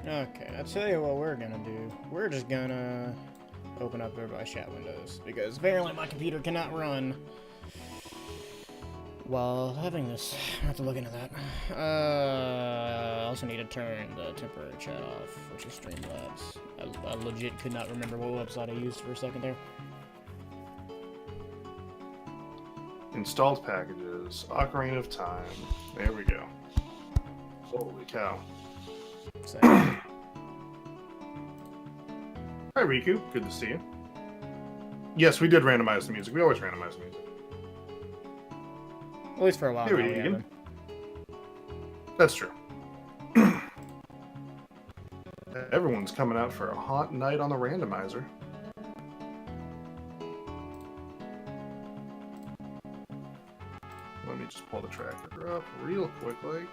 Okay, I'll tell you what we're gonna do. We're just gonna open up everybody's chat windows, because apparently my computer cannot run while having this. I have to look into that. I also need to turn the temporary chat off, which is Streamlabs. I legit could not remember what website I used for a second there. Installed packages, Ocarina of Time. There we go. Holy cow. Same. Hi, Riku. Good to see you. Yes, we did randomize the music. We always randomize the music. At least for a while Here now, we we go. haven't. That's true. Everyone's coming out for a hot night on the randomizer. Let me just pull the tracker up real quick, like.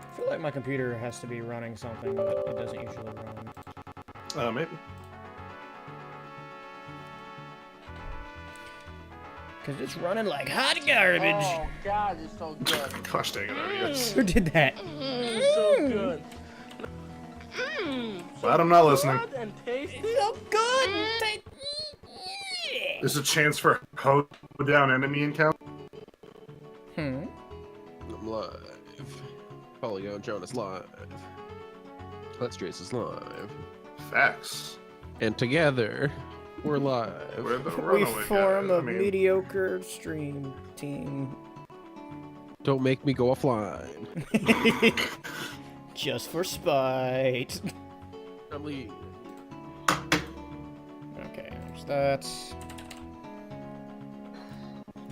I feel like my computer has to be running something that it doesn't usually run. Maybe. Because it's running like hot garbage. Oh God, it's so good. Gosh dang it, idiots. Who did that? It's so good. But I'm not listening. Hot and tasty. So good! There's a chance for a code down enemy encounter. I'm live. Polygon Jonas live. Let'sJays is live. Facts. And together, we're live. We're the We runaway form guys. a mediocre stream team. Don't make me go offline. Just for spite. I'm leaving. Okay, there's that.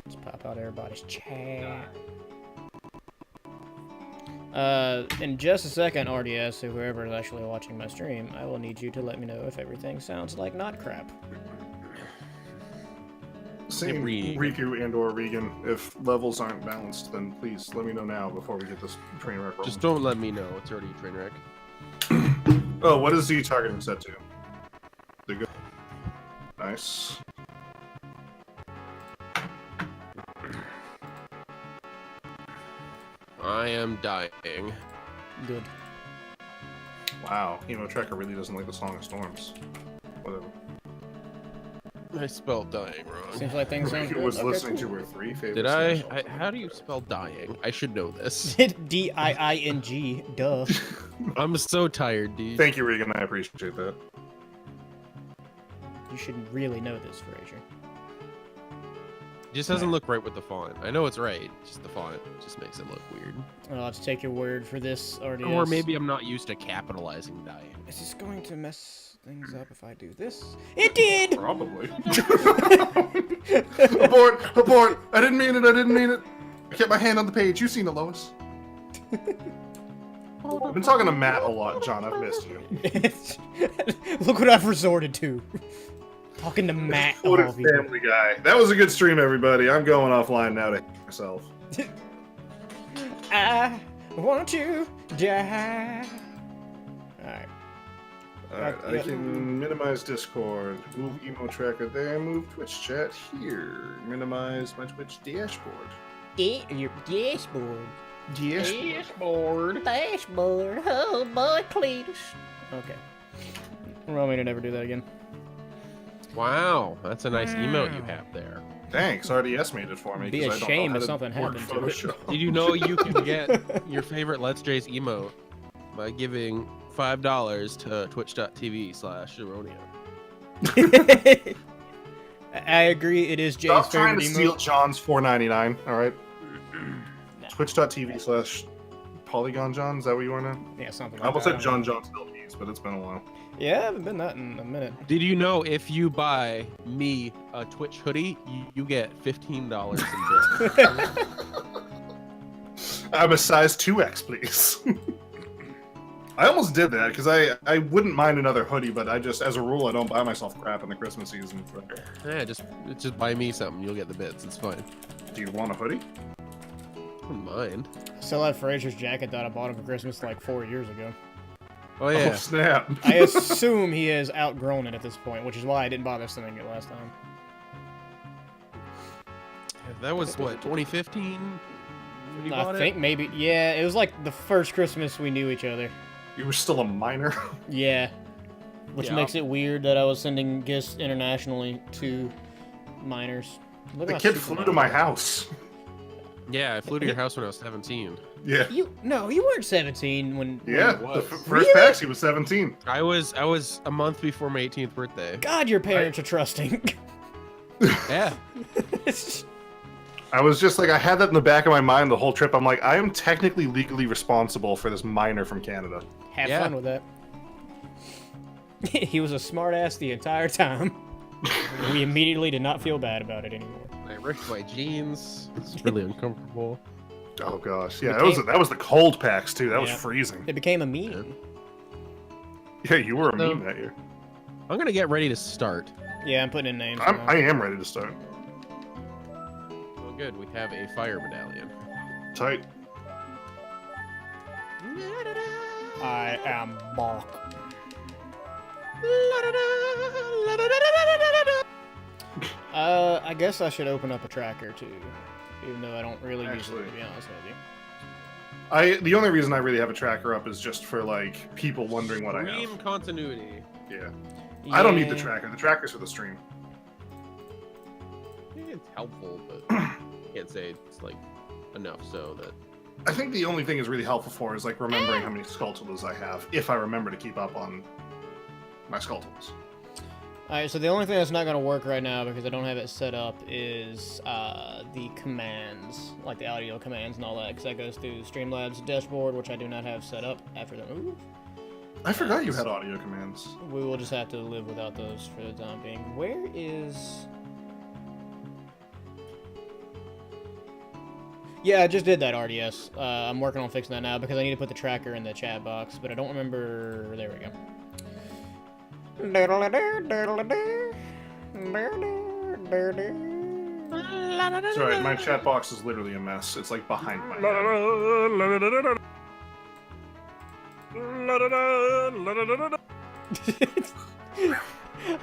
Let's pop out everybody's chat. In just a second, RDS, or whoever is actually watching my stream, I will need you to let me know if everything sounds like not crap. Same Riku and or Regan. If levels aren't balanced, then please let me know now before we get this train wreck rolling. Just don't let me know. It's already a train wreck. Oh, what is the targeting set to? The good. Nice. I am dying. Good. Wow, Emo Tracker really doesn't like the Song of Storms. Whatever. I spelled dying wrong. Seems like things sound Riku good. was Okay, listening cool. to her 3 favorite. Did I? Smash How do you spell dying? I should know this. D-I-I-N-G. Duh. I'm so tired, dude. Thank you, Regan. I appreciate that. You should really know this, Frazier. It just doesn't look right with the font. I know it's right. Just the font just makes it look weird. I'll have to take your word for this, RDS. Or maybe I'm not used to capitalizing dying. Is this going to mess things up if I do this? It did! Probably. Abort! Abort! I didn't mean it. I didn't mean it. I kept my hand on the page. You've seen it, Lois. I've been talking to Matt a lot, John. I've missed you. Look what I've resorted to. Talking to Matt. What of a all people. Family Guy. That was a good stream, everybody. I'm going offline now to myself. I want to die. Alright. Alright, I can minimize Discord, move Emo Tracker there, move Twitch chat here, minimize my Twitch dashboard. Your dashboard. Dashboard. Dashboard. Oh boy, Cletus. Okay. Remind me to never do that again. Wow, that's a nice emote you have there. Thanks, RDS made it for me. Be a 'cause I don't shame know if how something work happened to it. Photoshop. Did you know you can get your favorite Let'sJays emote by giving $5 to twitch.tv/Zronium? I agree, it is Jay's Stop trying favorite to steal emote. John's $4.99, alright? Nah. Twitch.tv/Polygon John, is that what you want to? Yeah, something I like almost that. said John John's LPs, but it's been a while. Yeah, I haven't been that in a minute. Did you know if you buy me a Twitch hoodie, you get $15 in bits? I'm a size 2X, please. I almost did that because I wouldn't mind another hoodie, but I just, as a rule, I don't buy myself crap in the Christmas season. Yeah, just buy me something. You'll get the bits. It's fine. Do you want a hoodie? I don't mind. Still have Frazier's jacket that I bought him for Christmas like 4 years ago. Oh yeah. Oh, snap. I assume he has outgrown it at this point, which is why I didn't bother sending it last time. That was what, 2015? you I bought think it? maybe, yeah, it was like the first Christmas we knew each other. You were still a minor. Yeah. Which Yeah. makes it weird that I was sending gifts internationally to minors. Look at The my kid Super flew to Mario. my house. Yeah, I flew to your house when I was 17. Yeah. No, you weren't 17 when. Yeah. it The was. first Really? PAX, he was 17. I was a month before my 18th birthday. God, your parents are trusting. Yeah. I was just like, I had that in the back of my mind the whole trip. I'm like, I am technically legally responsible for this minor from Canada. Have Yeah. fun with that. He was a smartass the entire time. We immediately did not feel bad about it anymore. I ripped my jeans. It's really uncomfortable. Oh gosh, yeah, Became- that was the cold PAX too. That was Yeah. freezing. It became a meme. Yeah, you were a So- meme that year. I'm gonna get ready to start. Yeah, I'm putting in names. now. I am ready to start. Oh, good. We have a fire medallion. Tight. I am Balk. I guess I should open up a tracker too, even though I don't really use it, Actually- to be honest with you. The only reason I really have a tracker up is just for like people wondering what I Stream have. continuity. Yeah. I don't need the Yeah. tracker. The tracker's for the stream. I think it's helpful, but I can't say it's like enough so that. I think the only thing is really helpful for is like remembering how many Skulltulas I have, if I remember to keep up on my Skulltulas. Alright, so the only thing that's not going to work right now because I don't have it set up is the commands, like the audio commands and all that, because that goes through Streamlabs dashboard, which I do not have set up after the move. I forgot you had audio commands. We will just have to live without those for the time being. Where is... Yeah, I just did that RDS. I'm working on fixing that now because I need to put the tracker in the chat box, but I don't remember... There we go. It's alright, my chat box is literally a mess. It's like behind my head.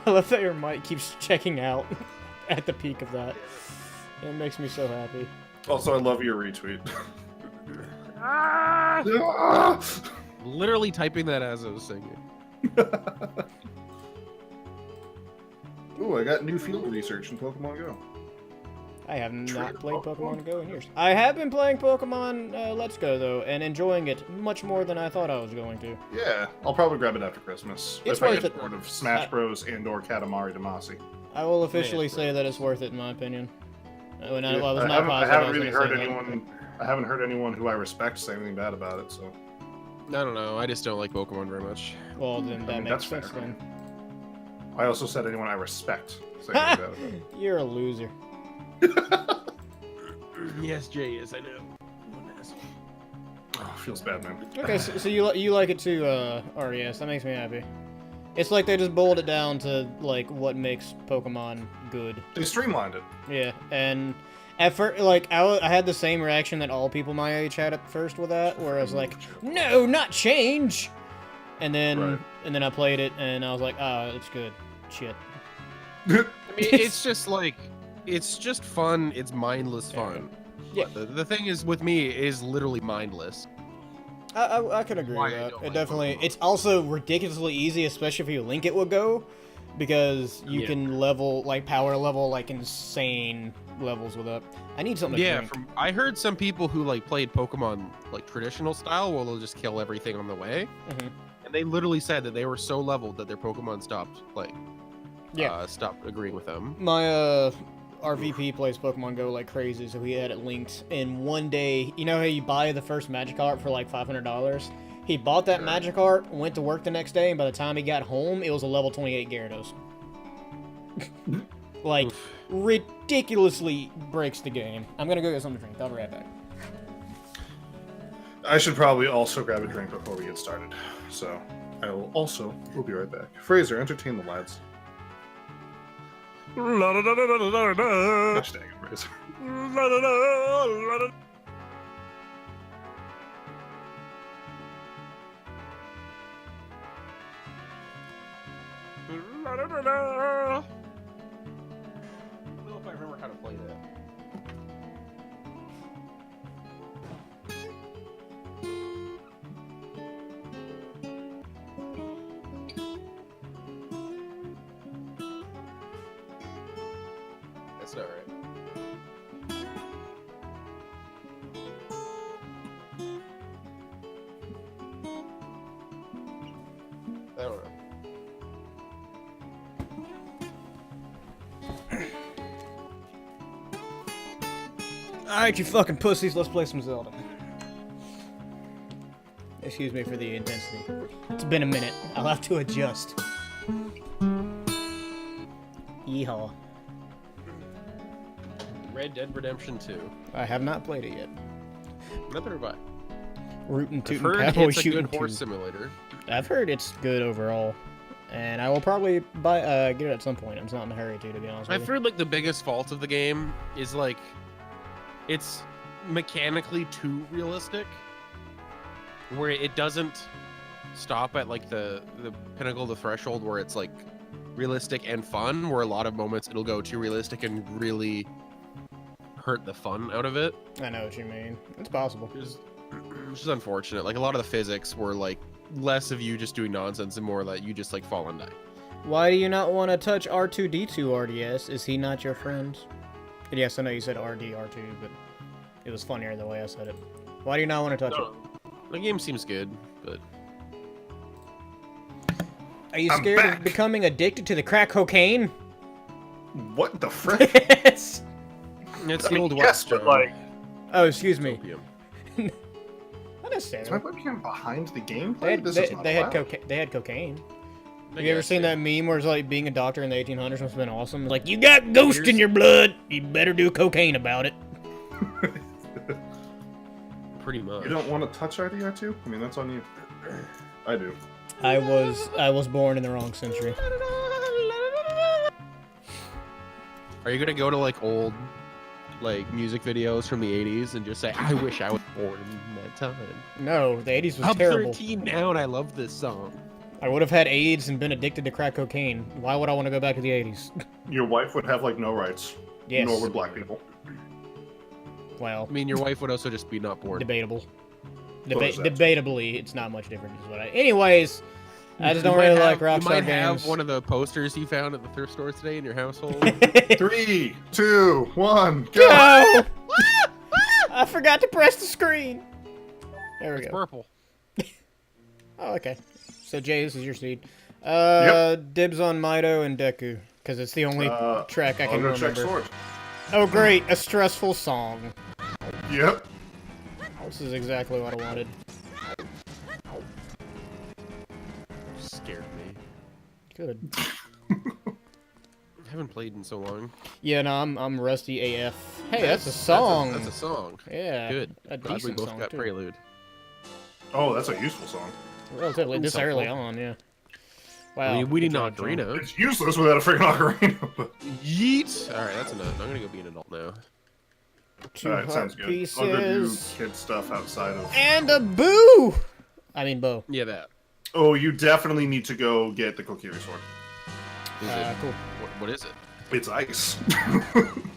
I love that your mic keeps checking out at the peak of that. It makes me so happy. Also, I love your retweet. Literally typing that as I was singing. Ooh, I got new field research in Pokemon Go. I have not Trainer played Pokemon? Pokemon Go in years. I have been playing Pokemon Let's Go, though, and enjoying it much more than I thought I was going to. Yeah, I'll probably grab it after Christmas. It's if I worth get it. bored of Smash Bros. And or Katamari Damacy. I will officially it's say worth that it's worth it, in my opinion. When I Yeah, was I not haven't, I positive, haven't I was really gonna heard say that. anyone. I haven't heard anyone who I respect say anything bad about it. So I don't know. I just don't like Pokemon very much. Well, then that mean, makes that's sense, fair. then. I also said anyone I respect say anything bad about it. You're a loser. Yes, Jay is. I know. One asshole. Oh, feels bad, man. Okay, so you like it too, RES. That makes me happy. It's like they just boiled it down to, like, what makes Pokemon good. They streamlined it. Yeah, and at first, like, I had the same reaction that all people my age had at first with that, where I was like, no, not change! And then, Right. and then I played it, and I was like, oh, it's good. Shit. I mean, it's just like, it's just fun. It's mindless fun. Yeah. The thing is, with me, is literally mindless. I could agree Why with I that. don't It like definitely. Pokemon. It's also ridiculously easy, especially if you link it with Go, because you Yeah. can level, like, power level, like, insane levels with that. I need something to Yeah, drink. I heard some people who like played Pokemon like traditional style, where they'll just kill everything on the way, Mhm. and they literally said that they were so leveled that their Pokemon stopped stopped agreeing with them. My RVP plays Pokemon Go like crazy, so he had it linked in one day. You know how you buy the first Magikarp for like $500? He bought that Sure. Magikarp, went to work the next day, and by the time he got home, it was a level 28 Gyarados. Like, Oof. ridiculously breaks the game. I'm gonna go get something to drink. I'll be right back. I should probably also grab a drink before we get started. So I will also. We'll be right back. Fraser, entertain the lads. Gosh dang it, Fraser. I don't know if I remember how to play that. It's alright. I don't know. Alright, you fucking pussies, let's play some Zelda. Excuse me for the intensity. It's been a minute. I'll have to adjust. Yeehaw. Red Dead Redemption 2. I have not played it yet. Neither have I. Rootin' I've tootin' heard cowboy it's a shooting. good horse simulator. I've heard it's good overall. And I will probably get it at some point. I'm not in a hurry to be honest with I've you. heard like the biggest fault of the game is like it's mechanically too realistic, where it doesn't stop at like the pinnacle, the threshold where it's like realistic and fun, where a lot of moments it'll go too realistic and really hurt the fun out of it. I know what you mean. It's possible. Which is unfortunate. Like a lot of the physics were like less of you just doing nonsense and more that you just like fall and die. Why do you not want to touch R2-D2, RDS? Is he not your friend? And yes, I know you said RD, R2, but it was funnier the way I said it. Why do you not want to touch it? The game seems good, but Are you I'm scared back. of becoming addicted to the crack cocaine? What the frick? it's I the mean, old yes, West. but like, Oh, excuse me. Opium. Not is my necessarily. webcam behind the gameplay? They had, This they, is not they had allowed. cocaine. They had cocaine. I Have you ever guess, seen yeah. that meme where it's like being a doctor in the 1800s must have been awesome? It's like, you got ghost in your blood. You better do cocaine about it. Pretty much. You don't want to touch RDR2? I mean, that's on you. I do. I was born in the wrong century. Are you gonna go to like old like music videos from the 80s and just say, I wish I was born in that time? No, the 80s was I'm terrible. 13 now and I love this song. I would have had AIDS and been addicted to crack cocaine. Why would I want to go back to the 80s? Your wife would have like no rights. Yes. Nor would black people. Well, I mean, your wife would also just be not born. debatable. What is that? Debatably, it's not much different. Is what I. Anyways, I just You don't might really have- like You Rockstar might have games. one of the posters you found at the thrift store today in your household. 3, 2, 1, go! Go! I forgot to press the screen. There we It's go. purple. Oh, okay. So Jay, this is your seed. Dibs on Mido and Deku, because it's the only track I can I'll go check remember. sword. Oh, great! A stressful song. Yep. This is exactly what I wanted. Scared me. Good. I haven't played in so long. Yeah, no, I'm rusty AF. Hey, that's a song. That's a song. Yeah. Good. A Glad we decent both song got too. Prelude. Oh, that's a useful song. Relatively this Something. early on, yeah. Wow. I mean, we need good an job, John. Ocarina. It's useless without a freaking ocarina. But... Yeet! Alright, that's enough. I'm gonna go be an adult now. Two Alright, heart sounds good. pieces. I'll go do kid stuff outside of... And a boo! I mean, bow. Yeah, that. Oh, you definitely need to go get the Kokiri sword. Is it? Cool. What is it? It's ice.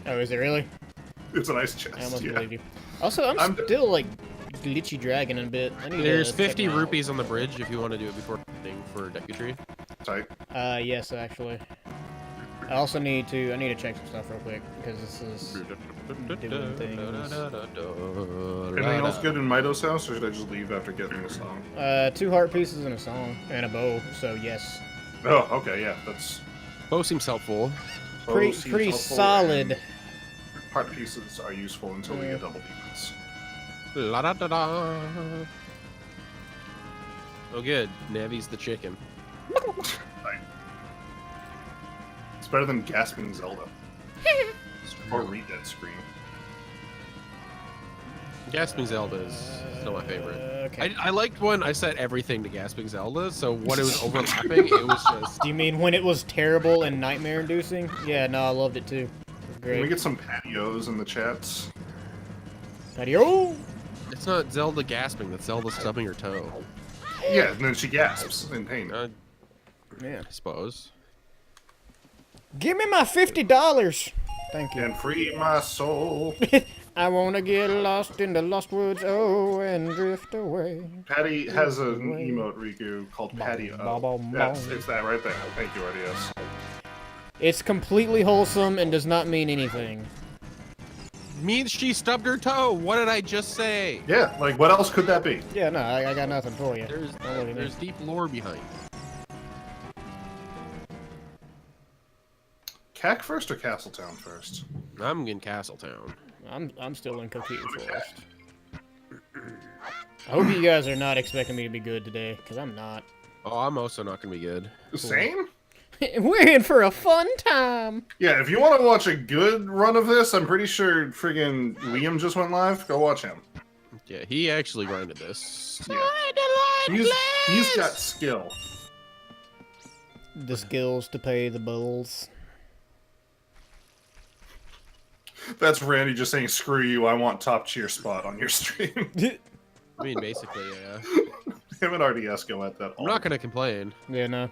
Oh, is it really? It's an ice chest, I almost yeah. believe you. Also, I'm still, like, glitchy dragon a bit. I need There's to check 50 that out. rupees on the bridge if you want to do it before thing for Deku Tree. Tight. Yes, actually. I also need to check some stuff real quick, because this is doing things. Anything else good in Mido's house, or should I just leave after getting the song? 2 heart pieces and a song, and a bow, so yes. Oh, okay, yeah, that's... Bow seems helpful. Pretty seems pretty helpful, solid. and Heart pieces are useful until we get double demons. La da da da. Oh, good. Navi's the chicken. It's better than gasping Zelda. Or read that screen. Gasping Zelda is still my favorite. Okay. I liked when I set everything to Gasping Zelda, so when it was overlapping, it was just... Do you mean when it was terrible and nightmare-inducing? Yeah, no, I loved it too. It was Can we great. get some patios in the chats? Patio! It's not Zelda gasping, that's Zelda stubbing her toe. Yeah, and then she gasps in pain. Yeah. I suppose. Give me my $50! Thank you. And free my soul. I wanna get lost in the lost woods, oh, and drift away. Patty has an emote, Riku, called Patio. Ba-ba-ba-ba. Yes, it's that right there. Thank you, RDS. It's completely wholesome and does not mean anything. Means she stubbed her toe. What did I just say? Yeah, like what else could that be? Yeah, no, I got nothing for you. There's Don't look at me. there's deep lore behind it. CAC first or Castletown first? I'm in Castletown. I'm still in Computer Forest. I hope you guys are not expecting me to be good today, because I'm not. Oh, I'm also not gonna be good. Same? We're in for a fun time! Yeah, if you want to watch a good run of this, I'm pretty sure friggin' Liam just went live. Go watch him. Yeah, he actually grinded this. Yeah. He's got skill. The skills to pay the bills. That's Randy just saying, screw you, I want top cheer spot on your stream. I mean, basically, yeah. Him and RDS go at that. I'm not gonna complain. Yeah, no.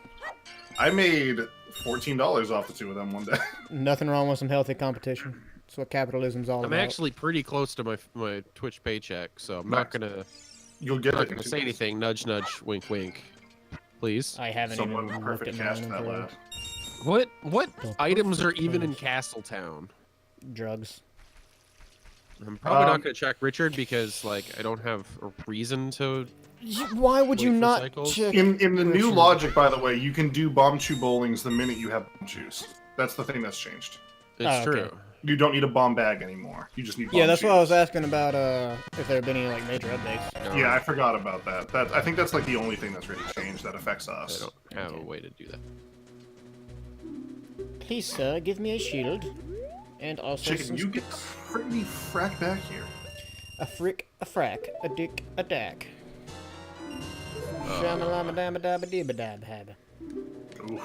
I made $14 off the two of them one day. Nothing wrong with some healthy competition. That's what capitalism's all I'm about. actually pretty close to my Twitch paycheck, so I'm not gonna You'll get not it. gonna say anything. Nudge, nudge, wink, wink. Please. I haven't Someone even with looked perfect at cash mine that until lad. What items are even in Castletown? drugs. I'm probably not gonna check Richard because like I don't have a reason to. Why would you Wait for not cycles? check? In the new Richard? logic, by the way, you can do bomb chew bowlings the minute you have bomb chews. That's the thing that's changed. It's Oh, okay. true. You don't need a bomb bag anymore. You just need bomb Yeah, that's chews. what I was asking about. If there have been any like major updates. No, Yeah, I forgot about that. I think that's like the only thing that's really changed that affects I us. don't have a way to do that. Please, sir, give me a shield, and also Chicken, some you get sticks. pretty frack back here. A frick, a frack, a dick, a dack. Uh, Shamalama dabba dabba dibba dab habba. Oof.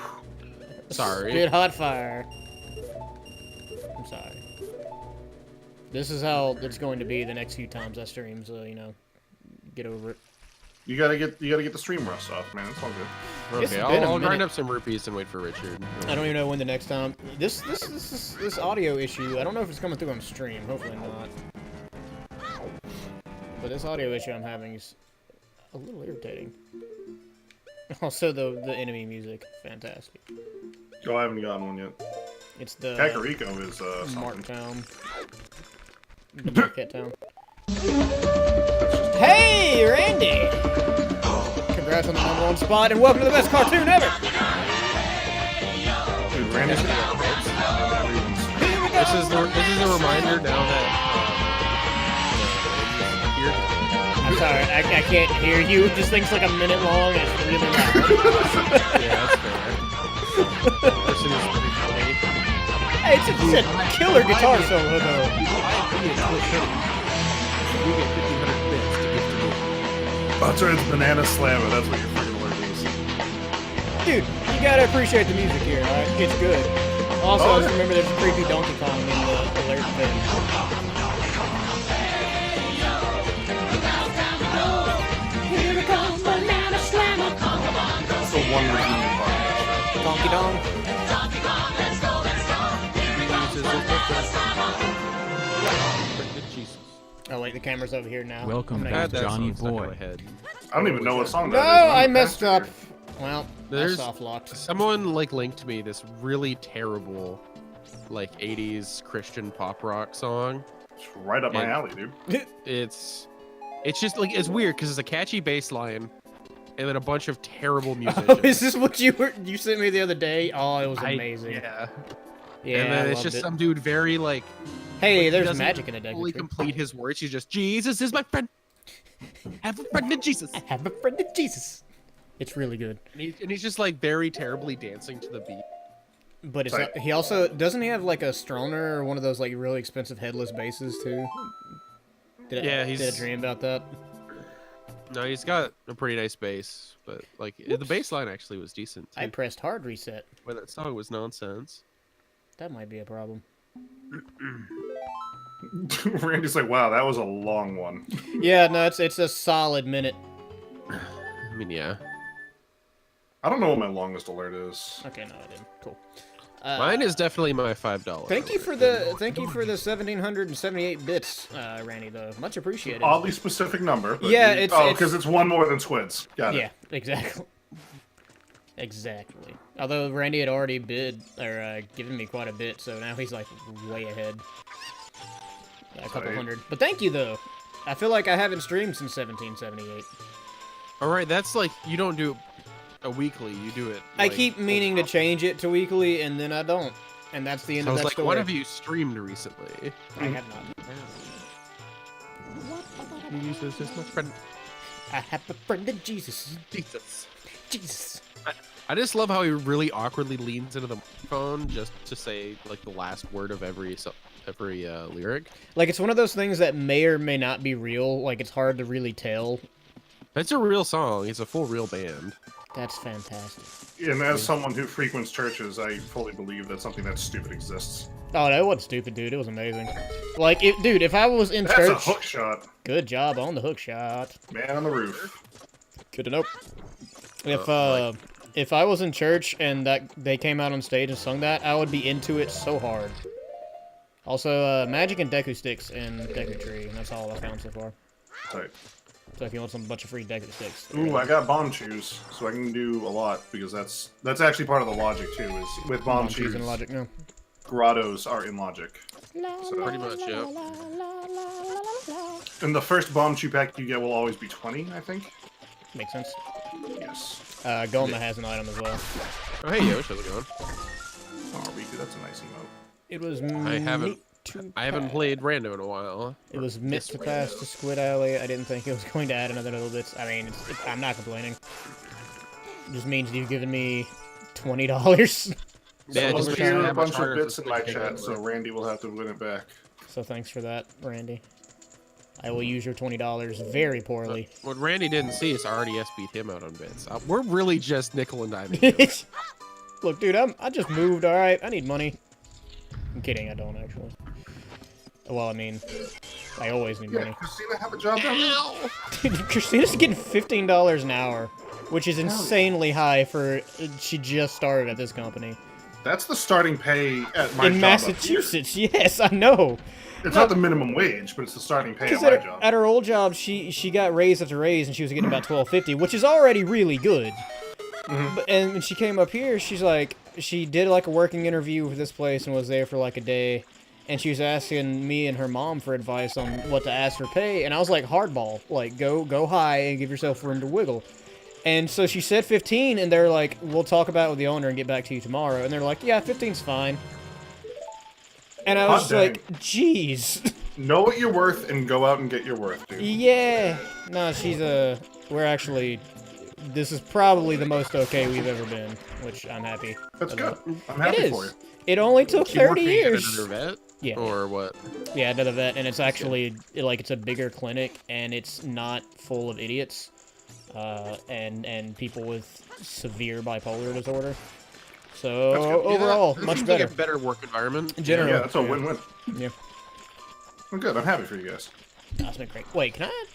Sorry. Spit hot fire. I'm sorry. This is how it's going to be the next few times I stream, so you know, get over it. You gotta get the stream rust off, man. It's all good. It's Okay, been a I'll grind minute. up some rupees and wait for Richard. I don't even know when the next time. This audio issue. I don't know if it's coming through on stream. Hopefully not. But this audio issue I'm having is a little irritating. Also, the enemy music, fantastic. Oh, I haven't gotten one yet. It's the Kakariko is something. Marktown. The Marquette Town. Hey, Randy! Congrats on the #1 spot, and welcome to the best cartoon ever! Dude, Randy's This is a reminder now that I'm sorry, I can't hear you. This thing's like a minute long, and it's really loud. yeah, that's fair. Person is pretty funny. Hey, it's a killer guitar solo, though. We get 1,500 bits to give to me. Oh, that's right, it's Banana Slammer. That's what your freaking word is. Dude, you gotta appreciate the music here, alright? It's good. Also, Oh, just yeah. remember there's a creepy Donkey Kong in the alert thing. Here comes Banana Slammer. That's the one redeeming part. Donkey Dong. Jesus. Oh wait, the camera's over here now. Welcome I'm back, gonna God, that Johnny song stuck in boy. my head. I don't even know what song No, that is. I I'm messed up. faster. Well, There's I soft locked. someone like linked me this really terrible, like 80s Christian pop rock song. It's right up my And- alley, dude. It's just like it's weird because it's a catchy bass line, and then a bunch of terrible musicians. Oh, is this what you sent me the other day? Oh, it was amazing. Yeah. Yeah, And then I it's loved just it. some dude very like Hey, he there's doesn't magic in a deck. fully complete his words. He's just Jesus is my friend. Have a friend in Jesus. I have a friend in Jesus. It's really good. And he's just like very terribly dancing to the beat. But it's Right. he also doesn't he have like a Stroner or one of those like really expensive headless basses too? Yeah, did I he's- dream about that? No, he's got a pretty nice bass, but like the bass line actually was decent. I Too. pressed hard reset. But that song was nonsense. That might be a problem. Randy's like, wow, that was a long one. Yeah, no, it's a solid minute. I mean, yeah. I don't know what my longest alert is. Okay, no, I didn't. Cool. Mine is definitely my $5. Thank you for the 1778 bits, Randy. Though much appreciated. Oddly specific number. But Yeah, you- it's- because it's one more than Squids. Got it. Yeah, exactly. Exactly. Although Randy had already bid, or given me quite a bit, so now he's like way ahead. A couple hundred. But thank you, though. I feel like I haven't streamed since 1778. All right, that's like you don't do a weekly. You do it. I like, keep meaning to change it to weekly, and then I don't. And that's the end I of was that like, story. what have you streamed recently? I have not. You use this as my friend. I have a friend in Jesus. Jesus. Jesus. I just love how he really awkwardly leans into the microphone just to say like the last word of every lyric. Like, it's one of those things that may or may not be real. Like, it's hard to really tell. It's a real song. It's a full real band. That's fantastic. And as someone who frequents churches, I fully believe that something that stupid exists. Oh, that wasn't stupid, dude. It was amazing. Like, dude, if I was in That's church... a hook shot. Good job on the hook shot. Man on the roof. Good to know. If I was in church and they came out on stage and sung that, I would be into it so hard. Also, magic and Deku sticks in Deku Tree, and that's all I found so far. Right. So if you want some bunch of free Deku sticks. Ooh, I got bomb chews, so I can do a lot, because that's actually part of the logic, too, is with bomb chews, in logic, no. grottos are in logic. So, Pretty much, yeah. and the first bomb chew pack you get will always be 20, I think. Makes sense. Yes. Goma has an item as well. Oh, hey, Yosh, how's it going? Oh, Riku, that's a nice emote. It was I haven't played Rando in a while. It was meant to pass to Squid Alley. I didn't think it was going to add another little bit. I mean, I'm not complaining. It just means you've given me $20. Yeah, Someone just hear makes it a that much bunch of harder bits to in my take chat, over. so Randy will have to win it back. So thanks for that, Randy. I will use your $20 very poorly. What Randy didn't see is RDS beat him out on bits. We're really just nickel and diming him. Look, dude, I just moved, alright? I need money. I'm kidding, I don't actually. Well, I mean, I always need Yeah, money. Christina have a job down there? Dude, Christina's getting $15 an hour, which is insanely high for... She just started at this company. That's the starting pay at my job. In Massachusetts, yes, I know. It's not the minimum wage, but it's the starting pay at Because my job. at her old job, she got raise after raise, and she was getting about $12.50, which is already really good. And when she came up here, she's like, she did like a working interview for this place and was there for like a day, and she was asking me and her mom for advice on what to ask for pay, and I was like, hardball, like go high and give yourself room to wiggle. And so she said 15, and they're like, we'll talk about it with the owner and get back to you tomorrow. And they're like, yeah, 15's fine. And I was Hot dang. like, jeez. Know what you're worth and go out and get your worth, dude. Yeah. No, we're actually, this is probably the most okay we've ever been, which I'm happy. That's good. I'm It happy is. for you. It only took You 30 working at years. another vet? Yeah. Or what? Yeah, another vet, and it's actually, like, it's a bigger clinic, and it's not full of idiots, and people with severe bipolar disorder. So, That's good. overall, This much seems better. Like a better work environment. In general. Yeah, that's a win-win. Yeah. I'm good. I'm happy for you guys. That's been great. Wait, can I?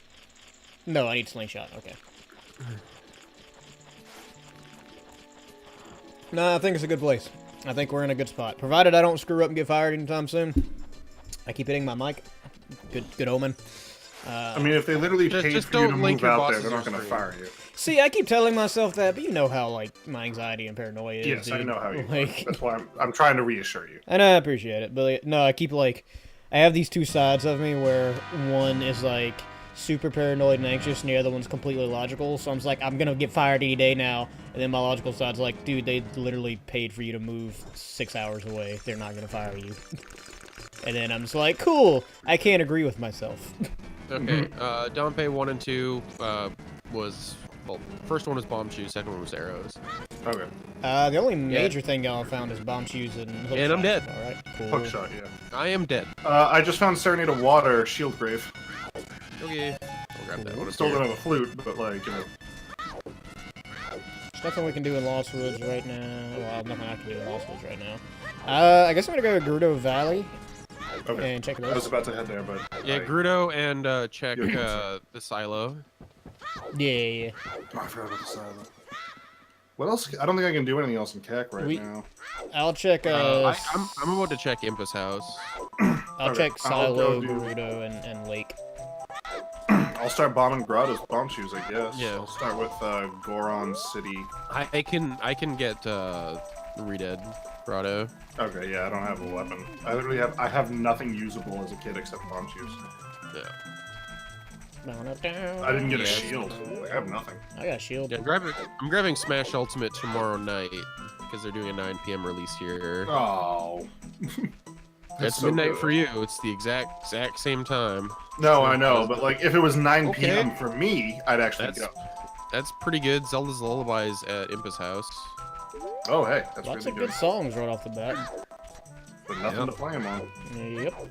No, I need slingshot. Okay. No, I think it's a good place. I think we're in a good spot. Provided I don't screw up and get fired anytime soon. I keep hitting my mic. Good omen. I mean, if they literally Just- paid just for you to don't link move your out there, bosses they're not to going to your fire you. See, I keep telling myself that, but you know how, like, my anxiety and paranoia is, Yes, dude. I know how you like, That's why I'm trying to reassure you. And I appreciate it, but no, I keep, like, I have these two sides of me where one is, like, super paranoid and anxious, and the other one's completely logical, so I'm just like, I'm gonna get fired any day now, and then my logical side's like, dude, they literally paid for you to move 6 hours away, they're not gonna fire you. And then I'm just like, cool, I can't agree with myself. Okay, Dompe 1 and 2 was, well, first one was bomb shoes, second one was arrows. Okay. The only major thing y'all found is bomb shoes and hook And I'm shots. dead. Alright, cool. Hookshot, yeah. I am dead. I just found Serenade of Water, Shield Grave. Okay, I'll grab that one. Still don't have a flute, but like, you know. There's nothing we can do in Lost Woods right now. Well, nothing I can do in Lost Woods right now. I guess I'm gonna go to Gerudo Valley Okay. and check I was those. about to head there, but Yeah, Grudo and check the silo. Yeah. Oh, I forgot about the silo. What else? I don't think I can do anything else in CAC right now. I'll check. I'm about to check Impus house. I'll okay, check I'll Silo, go do- Gerudo, and Lake. I'll I'll start bombing Grotto's bomb shoes, I guess. Yeah. I'll start with Goron City. I can get Redead Grotto. Okay, yeah, I don't have a weapon. I have nothing usable as a kid except bomb shoes. Yeah. I didn't get a Yeah. shield. Like, I have nothing. I got a shield. Yeah, I'm grabbing Smash Ultimate tomorrow night because they're doing a 9 p.m. release here. Oh. It's so midnight good. for you. It's the exact same time. No, I know, but like if it was 9 Okay. p.m. for me, I'd actually That's go. that's pretty good. Zelda's Lullabies at Impa's house. Oh, hey, that's Lots really of good. good songs right off the bat. But nothing Yep. to play them on. Yep.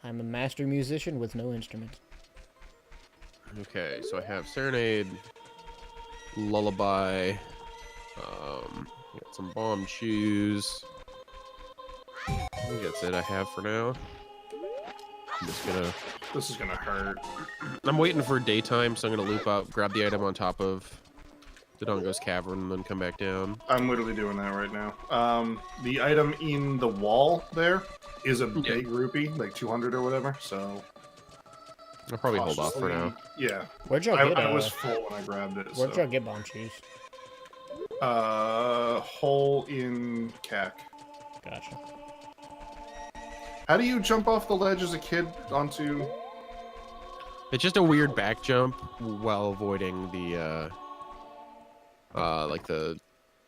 I'm a master musician with no instrument. Okay, so I have Serenade, Lullaby, got some bomb shoes. I think that's it I have for now. I'm just gonna. This is gonna hurt. I'm waiting for daytime, so I'm gonna loop up, grab the item on top of the Dongo's Cavern, and then come back down. I'm literally doing that right now. The item in the wall there is a big rupee, like 200 or whatever. So I'll probably hold off for now. Yeah, Where'd y'all I, get? I was full when I grabbed it. Where'd So. y'all get bomb shoes? Hole in CAC. Gotcha. How do you jump off the ledge as a kid onto? It's just a weird back jump while avoiding the like the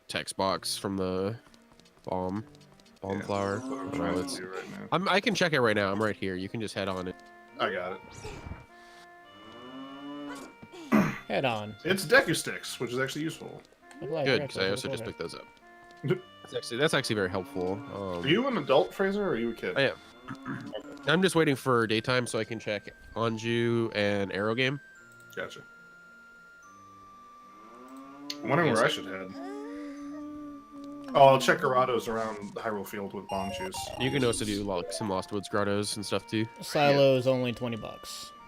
text box from the bomb flower. That's what I'm I don't know, trying it's- to do right now. I can check it right now. I'm right here. You can just head on it. I got it. Head on. It's Deku sticks, which is actually useful. Good, because I also just picked those up. That's actually very helpful. Are you an adult, Fraser, or are you a kid? I am. I'm just waiting for daytime so I can check Anju and Arrow Game. Gotcha. I'm wondering where I should head. Oh, I'll check Garados around Hyrule Field with bomb shoes. You can also do like some Lost Woods grottos and stuff too. Silo's only $20,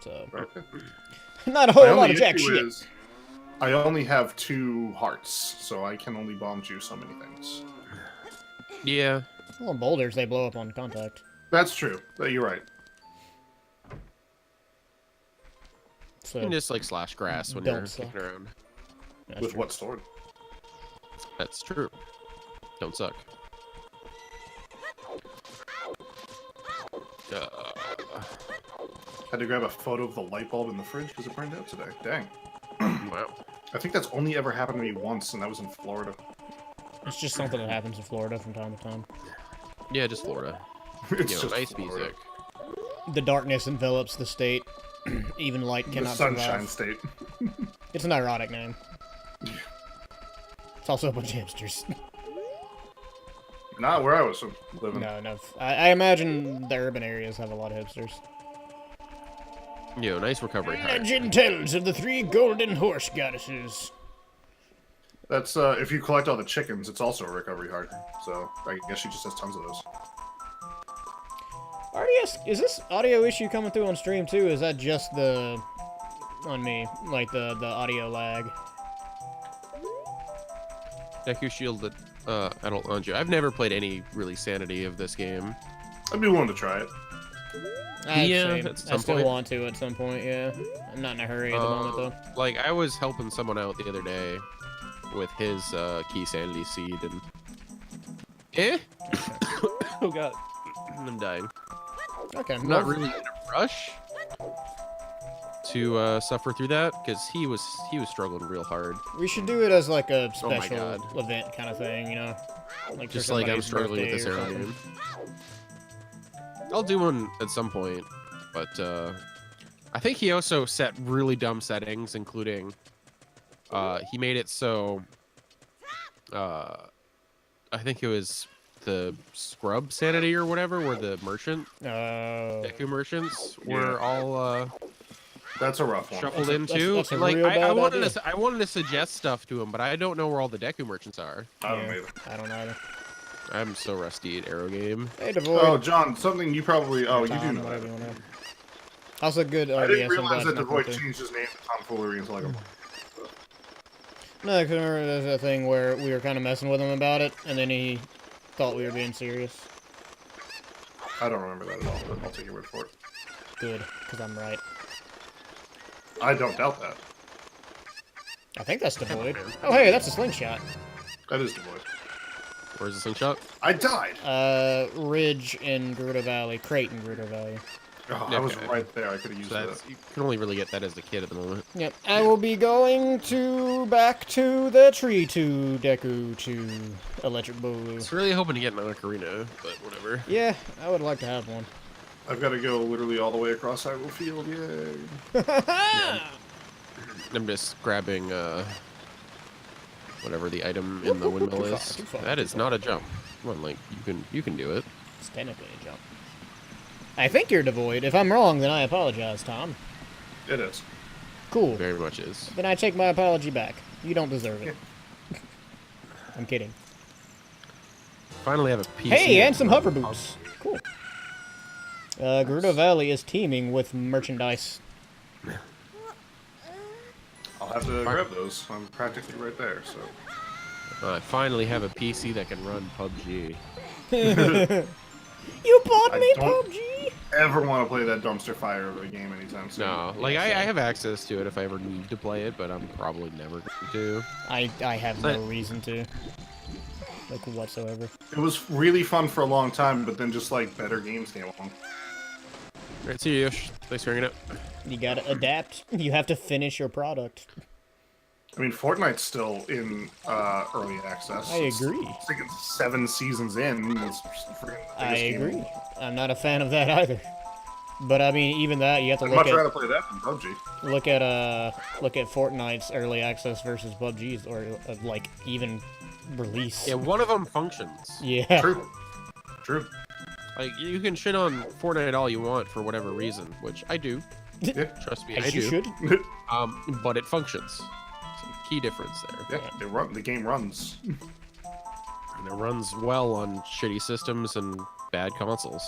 so Okay. not a My whole lot only of jack issue shit. is I only have 2 hearts, so I can only bomb juice so many things. Yeah. Well, boulders they blow up on contact. That's true. You're right. You So can just like slash grass when Don't you're suck. kicking around. that's With true. what sword? That's true. Don't suck. Had to grab a photo of the light bulb in the fridge because it burned out today. Dang. Wow. I think that's only ever happened to me once, and that was in Florida. It's just something that happens in Florida from time to time. Yeah, just Florida. It's You know, just nice Florida. music. The darkness envelops the state. Even light The cannot Sunshine survive. State. It's an ironic name. It's also a bunch of hipsters. Not where I was living. No. I imagine the urban areas have a lot of hipsters. Yo, nice recovery heart. Legend tells of the 3 golden horse goddesses. That's if you collect all the chickens, it's also a recovery heart. So I guess she just has tons of those. RDS, is this audio issue coming through on stream too? Is that just the on me, like the audio lag? Deku Shield that I don't launch you. I've never played any really Sanity of this game. I'd be willing to try it. Yeah, Same. at I some still point. want to at some point. Yeah, I'm not in a hurry at the moment though. Like I was helping someone out the other day with his key sanity seed and oh god, I'm dying. Okay, I'm not really in a rush to suffer through that because he was struggling real hard. We should do it as like a Oh my special God. event kind of thing, you know? Like Just for like I'm somebody's struggling with birthday this or arrow something. game. I'll do one at some point, but I think he also set really dumb settings, including he made it so I think it was the scrub sanity or whatever, where the merchant Oh. Deku merchants were all That's a rough one. shuffled That's a- into. that's a Like real I bad wanted idea. to I wanted to suggest stuff to him, but I don't know where all the Deku merchants are. I don't Yeah, either. I don't either. I'm so rusty at arrow game. Hey, Devoid. Oh, John, something you probably... Oh, you do Tom, know whatever you that. wanna- Also good I RDS. didn't I'm realize glad that it's not Devoid cool, too. changed his name to tomfoolery until like a... No, because remember there's a thing where we were kind of messing with him about it, and then he thought we were being serious. I don't remember that at all, but I'll take your word for it. Good, because I'm right. I don't doubt that. I think that's devoid. Oh, hey, that's a slingshot. That is devoid. Where's the slingshot? I died. Ridge in Gerudo Valley. Crate in Gerudo Valley. Oh, I was Okay. right there. I could have used that. You can only really get that as a kid at the moment. Yep. I will be going back to the tree to Deku to Electric I Boogaloo. was really hoping to get an Ocarina, but whatever. Yeah, I would like to have one. I've got to go literally all the way across Hyrule Field. Yay. I'm just grabbing whatever the item in the windmill Too far, is. too far, That too is not a jump. Come on, Link. You can do it. It's technically a jump. I think you're devoid. If I'm wrong, then I apologize, Tom. It is. Cool. Very much is. Then I take my apology back. You don't deserve it. I'm kidding. Finally have a PC. Hey, and some hover boots. Cool. Gerudo Valley is teeming with merchandise. I'll have to grab those. I'm practically right there, so. I finally have a PC that can run PUBG. You bought I me don't- PUBG? Ever want to play that dumpster fire of a game anytime soon? No, like I have access to it if I ever need to play it, but I'm probably never going to. I have But- no reason to. Like, whatsoever. It was really fun for a long time, but then just like better games came along. Alright, see you, Yosh. Thanks for hanging out. You gotta adapt. You have to finish your product. I mean, Fortnite's still in early access. I agree. I think it's 7 seasons in. It's freaking the I biggest game. agree. I'm not a fan of that either. But I mean, even that, you have to I'd look much rather at play that than PUBG. look at Fortnite's early access versus PUBG's, or like even release. Yeah, one of them functions. Yeah. True. True. Like, you can shit on Fortnite all you want for whatever reason, which I do. Yeah. Trust me, As I you do. should. But it functions. Some key difference there. Yeah. The game runs. And it runs well on shitty systems and bad consoles.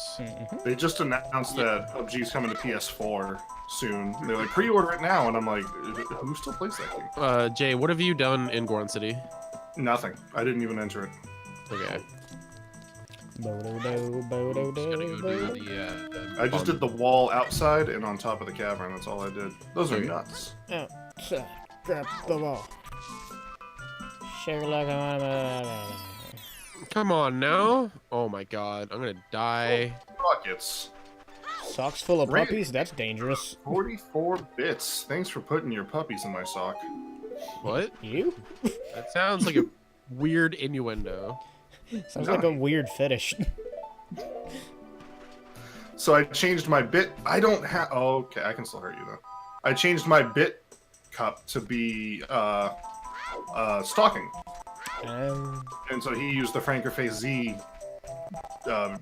They just announced that PUBG's coming to PS4 soon. They're like, pre-order it now, and I'm like, who still plays that game? Jay, what have you done in Goron City? Nothing. I didn't even enter it. Okay. Bo-do-do, bo-do-do, Just gonna go do bo-do. the, I just did the wall outside and on top of the cavern. That's all I did. Those are Okay. nuts. Oh, so, grab the wall. Shake like a... Come on now. Oh my god, I'm gonna die. Rockets. Socks full of Great. puppies? That's dangerous. 44 bits. Thanks for putting your puppies in my sock. What? You? That sounds like a weird innuendo. Sounds like a weird fetish. So I changed my bit. I don't have. Oh, okay, I can still hurt you though. I changed my bit cup to be stocking, and so he used the Frankerface Z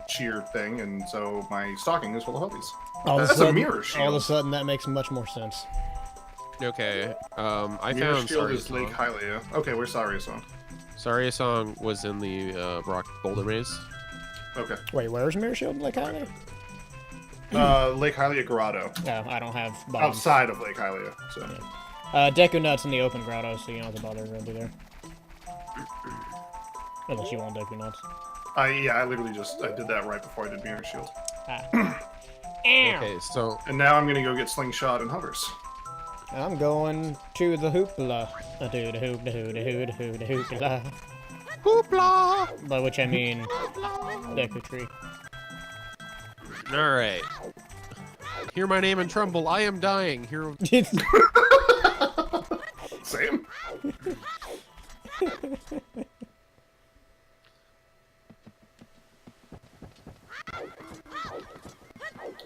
cheer thing, and so my stocking is full of puppies. That's a mirror shield. All of a sudden, that makes much more sense. Okay, I Mirror found shield Sorry is Lake Hylia. Okay, where's Saria Song? Sorry Song was in the Rock Boulder Maze. Okay. Wait, where's Mirror Shield? Like, how? Lake Hylia Grotto. No, I don't have bombs. Outside of Lake Hylia. So. Deku Nuts in the open grotto, so you don't have to bother going through there. Unless you want Deku Nuts. I literally just I did that right before I did Mirror Shield. Ah. Okay, so And now I'm gonna go get Slingshot and Hovers. I'm going to the hoopla. Do the hoop, the hoop, the hoop, the hoop, the hoopla. hoopla. By which I mean Deku Tree. All right. Hear my name and tremble. I am dying. Hear. Same.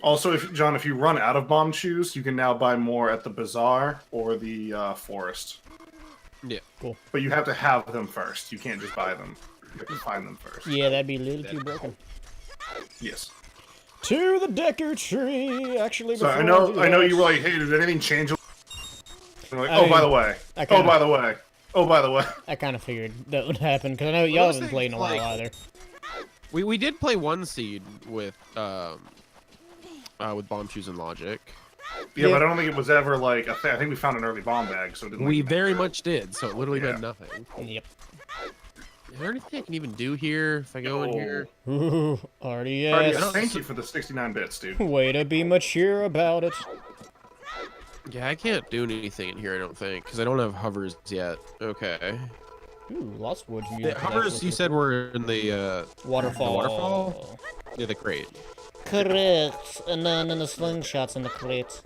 Also, John, if you run out of bomb shoes, you can now buy more at the bazaar or the forest. Yeah. Cool. But you have to have them first. You can't just buy them. You have to find them first. Yeah, that'd be a little too broken. Yes. To the Deku Tree, actually. So before I know do you that- were like, hey, did anything change? I'm like, I oh, mean, by the way. I Oh, kinda- by the way. Oh, by the way. I kind of figured that would happen, because I know y'all those haven't played in a while things, either. We did play one seed with Bomb Shoes and Logic. Yeah, Yeah. but I don't think it was ever like a thing. I think we found an early bomb bag, so it didn't. We like, very matter. much did, so it literally Yeah. meant nothing. Yep. Is there anything I can even do here if I go in here? Ooh, already Alright, yes. yes, thank you for the 69 bits, dude. Way to be mature about it. Yeah, I can't do anything in here, I don't think, because I don't have hovers yet. Okay. Ooh, Lost Woods The music. is hovers actually you said were in the waterfall. the waterfall? Yeah, the crate. Correct. And then the slingshots in the crate.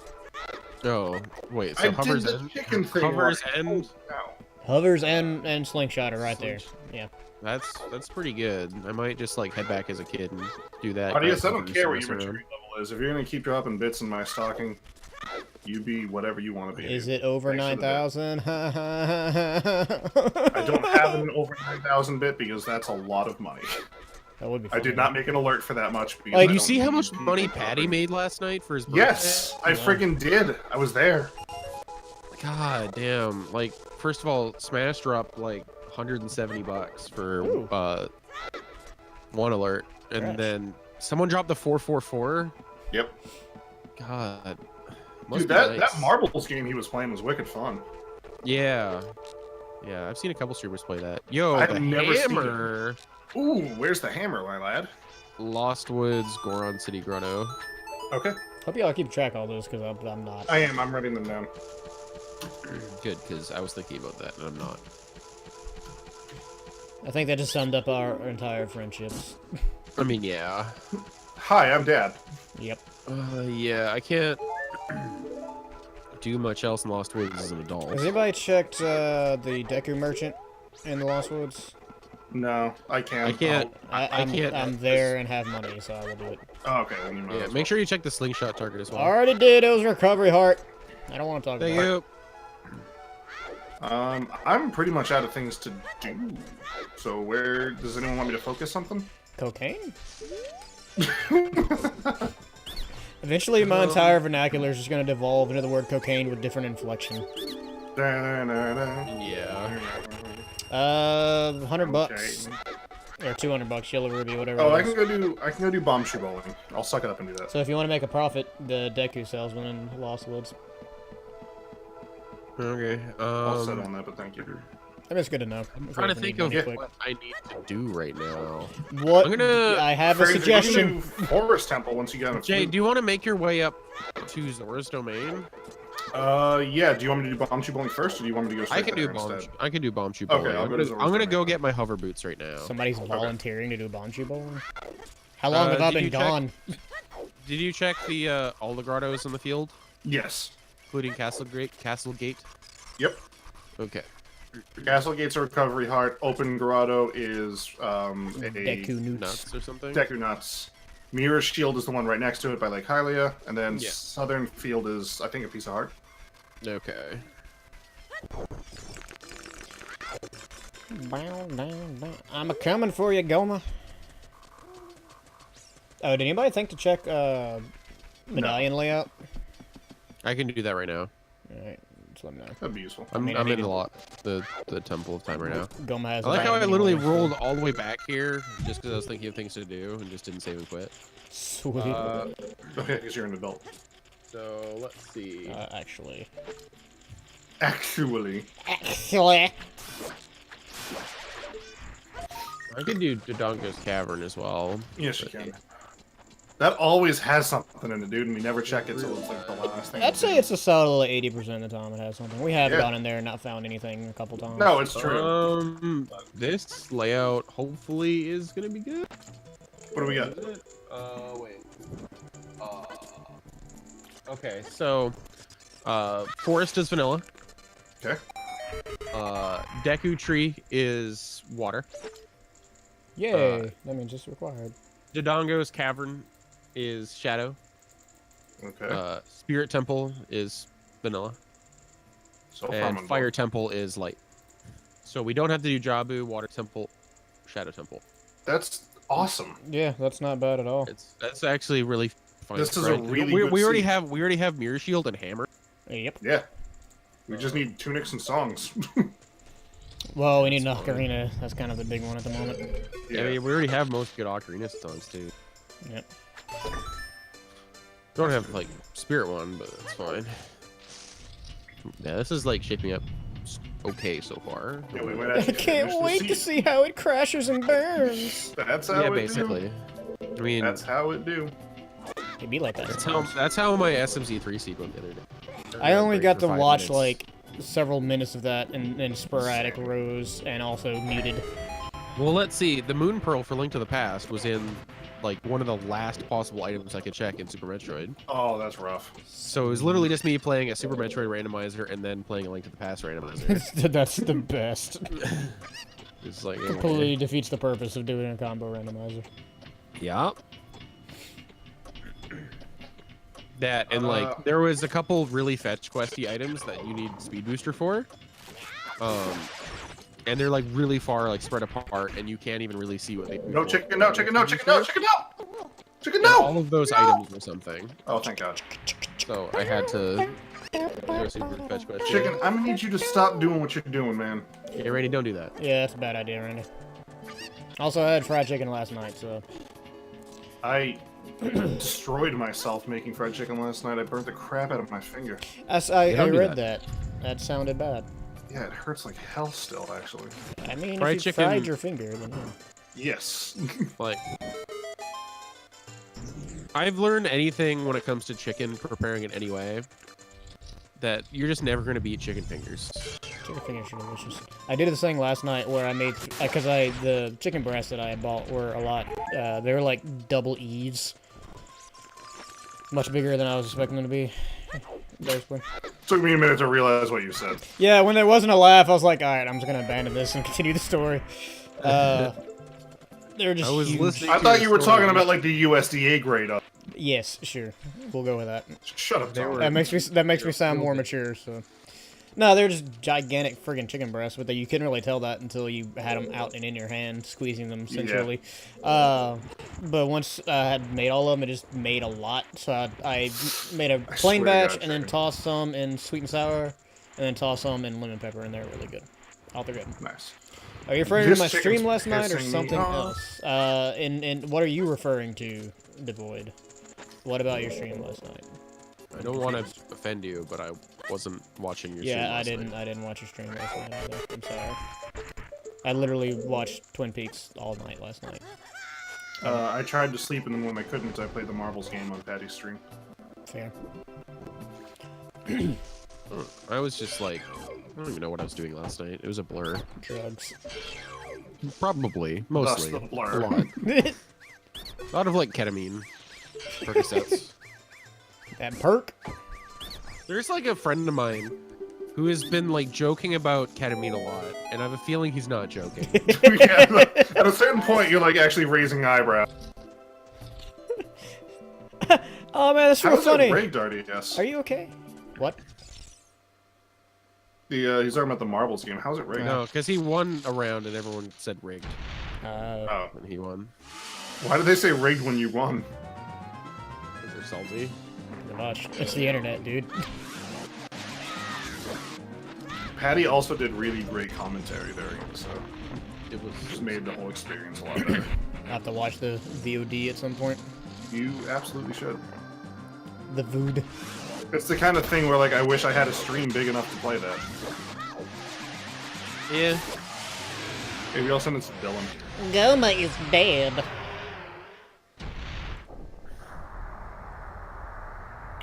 Oh, wait, I so did hovers the and chicken thing. hovers right. and Ow. Hovers and slingshot are right there. Yeah. that's pretty good. I might just like head back as a kid and do that. Audience, I grab don't hovers care and what mess your around. maturity level is. If you're gonna keep dropping bits in my stocking, you be whatever you want to be. Is it over Thanks for the 9,000? I don't have an over 9,000 bit because that's a lot of money. That would be I funny. did not make an alert for that much. Because Like, I Did you don't see how need much people money Patty dropping- made last night for his birthday? Yes, I Yeah. freaking did. I was there. God damn! Like, first of all, Smash dropped like $170 for Ooh. one alert, and Trash. then someone dropped the 444. Yep. God, must Dude, be that nice. marbles game he was playing was wicked fun. Yeah, yeah, I've seen a couple streamers play that. Yo, I've the never seen it. hammer. Ooh, where's the hammer, my lad? Lost Woods, Goron City, Grotto. Okay. Hope y'all keep track of all those because I'm not. I am. I'm writing them down. Good, because I was thinking about that, and I'm not. I think that just summed up our entire friendships. I mean, yeah. Hi, I'm Dad. Yep. Yeah, I can't do much else in Lost Woods as an adult. Has anybody checked the Deku Merchant in the Lost Woods? No, I can't. I can't. I'm can't- there and have money, so I will do it. Oh, okay, then you might Yeah, as make well. sure you check the slingshot target as well. Already did. It was recovery heart. I don't want to talk Thank about it. you. I'm pretty much out of things to do. So where does anyone want me to focus something? Cocaine? Eventually, my entire vernacular is just going to devolve into the word cocaine with different inflection. Da-na-na-na. Yeah. 100 bucks. Or 200 bucks, Yellow Ruby, whatever. Oh, it I is. can go do bomb shoe bowling. I'll suck it up and do that. So if you want to make a profit, the Deku salesman in Lost Woods. Okay. I'll settle on that, but thank you. I mean, it's good to know. I'm If trying to you think need of money quick. what I need to do right now. What? I'm gonna- I have a Fraser, you can suggestion. do Forest Temple once you get on a Jay, flute. do you want to make your way up to Zora's domain? Yeah. Do you want me to do bomb shoe bowling first, or do you want me to go straight I can do there bomb. instead? I can do bomb shoe Okay, bowling. I'll I'm go to gonna, Zora's I'm gonna domain. go get my hover boots right now. Somebody's volunteering to do Banshee bowling. How long have I did been you check- gone? Did you check the all the grottos in the field, Yes. including Castle Gate? Yep. Okay. Castle Gate's a recovery heart. Open Grotto is a Deku Newts. Nuts or something. Deku Nuts. Mirror Shield is the one right next to it by Lake Hylia, and then Yeah. Southern Field is, I think, a piece of heart. Okay. I'm a coming for you, Goma. Oh, did anybody think to check medallion layout? I can do that right now. Alright, just let me know. That'd be useful. I'm, mean, I I'm in need the Temple of Time right now. Goma has I like how I medallion literally anyway, so- rolled all the way back here just because I was thinking of things to do and just didn't save and quit. Sweet. Okay, because you're an adult. So let's see. Actually. Actually. Actually. I can do Dodongo's Cavern as well. Yes, you can. That always has something in it, dude, and we never check it, so it's like the last thing. I'd we say do. it's a solid 80% of the time it has something. We have Yeah. gone in there and not found anything a couple times. No, it's true. This layout hopefully is gonna be good. What do we got? Wait. Okay, so, forest is vanilla. Okay. Deku tree is water. Yay. That means it's required. Dodongo's Cavern is shadow. Okay. Spirit Temple is vanilla. So far, And I'm Fire involved. Temple is light. So we don't have to do Jabu, Water Temple, Shadow Temple. That's awesome. Yeah, that's not bad at all. That's actually really fun. This is a really we, good we already seed. have Mirror Shield and Hammer. Yep. Yeah. We just need tunics and songs. Well, we need an Ocarina. That's kind of the big one at the moment. Yeah, I mean, we already have most good Ocarina songs too. Yep. Don't have like Spirit one, but that's fine. Yeah, this is like shaping up okay so far. Yeah, we might I actually can't finish wait the to season. see how it crashes and burns. That's how Yeah, it basically. I mean, do. That's how it do. It'd be like that. that's how my SMZ3 seed went the other day. I only break got for to 5 watch minutes. like several minutes of that in sporadic rows and also muted. Well, let's see. The Moon Pearl for Link to the Past was in like one of the last possible items I could check in Super Metroid. Oh, that's rough. So it was literally just me playing a Super Metroid randomizer and then playing a Link to the Past randomizer. That's the best. It's like Completely defeats the purpose of doing a combo randomizer. yeah. That and like there was a couple really fetch questy items that you need speed booster for. And they're like really far like spread apart and you can't even really see what they do. No chicken, no chicken, no chicken, no chicken, no! Chicken, And no! all of those items were something. Oh, thank God. So I had to go see the fetch quest. Chicken, I'm gonna need you to stop doing what you're doing, man. Hey, Randy, don't do that. Yeah, that's a bad idea, Randy. Also, I had fried chicken last night, so... I destroyed myself making fried chicken last night. I burnt the crap out of my finger. I don't do read that. that. That sounded bad. Yeah, it hurts like hell still, actually. I mean, Fried if you chicken- fried your finger, then yeah. Yes. Like, I've learned anything when it comes to chicken, preparing it anyway, that you're just never going to beat chicken fingers. Chicken fingers are delicious. I did this thing last night where I made, because the chicken breasts that I had bought were a lot, they were like double Eves. Much bigger than I was expecting them to be. Basically. Took me a minute to realize what you said. Yeah, when there wasn't a laugh, I was like, alright, I'm just gonna abandon this and continue the story. They were just I was huge. listening- I thought you were talking about like the USDA grade up. Yes, sure. We'll go with that. Shut up, Tom. That makes me sound more mature, so... No, they're just gigantic friggin' chicken breasts, but you couldn't really tell that until you had them out and in your hand, squeezing them centrally. But once I had made all of them, it just made a lot. So I made a plain swear to batch God, and then chicken. tossed some in sweet and sour, and then tossed some in lemon pepper, and they're really good. All they're good. Nice. Are you referring This to my stream chicken's last night or pissing me something off. else? And what are you referring to, Devoid? What about your stream last night? I don't want to offend you, but I wasn't watching your stream Yeah, last night. I didn't watch your stream last night either. I'm sorry. I literally watched Twin Peaks all night last night. I tried to sleep, and then when I couldn't, I played the marbles game on Patty's stream. Fair. I was just like, I don't even know what I was doing last night. It was a blur. Drugs. Probably. Mostly. Thus the blur. A lot. A lot of like ketamine. Percocets. That perk? There's like a friend of mine who has been like joking about ketamine a lot, and I have a feeling he's not joking. Yeah, at a certain point, you're like actually raising eyebrows. Oh man, that's real How's funny. it rigged, RDS? Are you okay? What? He's talking about the marbles game. How's it rigged? No, because he won a round and everyone said rigged Oh. when he won. Why did they say rigged when you won? Because they're salty. Pretty much. It's the internet, dude. Patty also did really great commentary there, so It was just made the whole experience a lot better. I'll have to watch the VOD at some point. You absolutely should. The VOD. It's the kind of thing where, like, I wish I had a stream big enough to play that. yeah. Maybe I'll send it to Dylan. Goma is dead.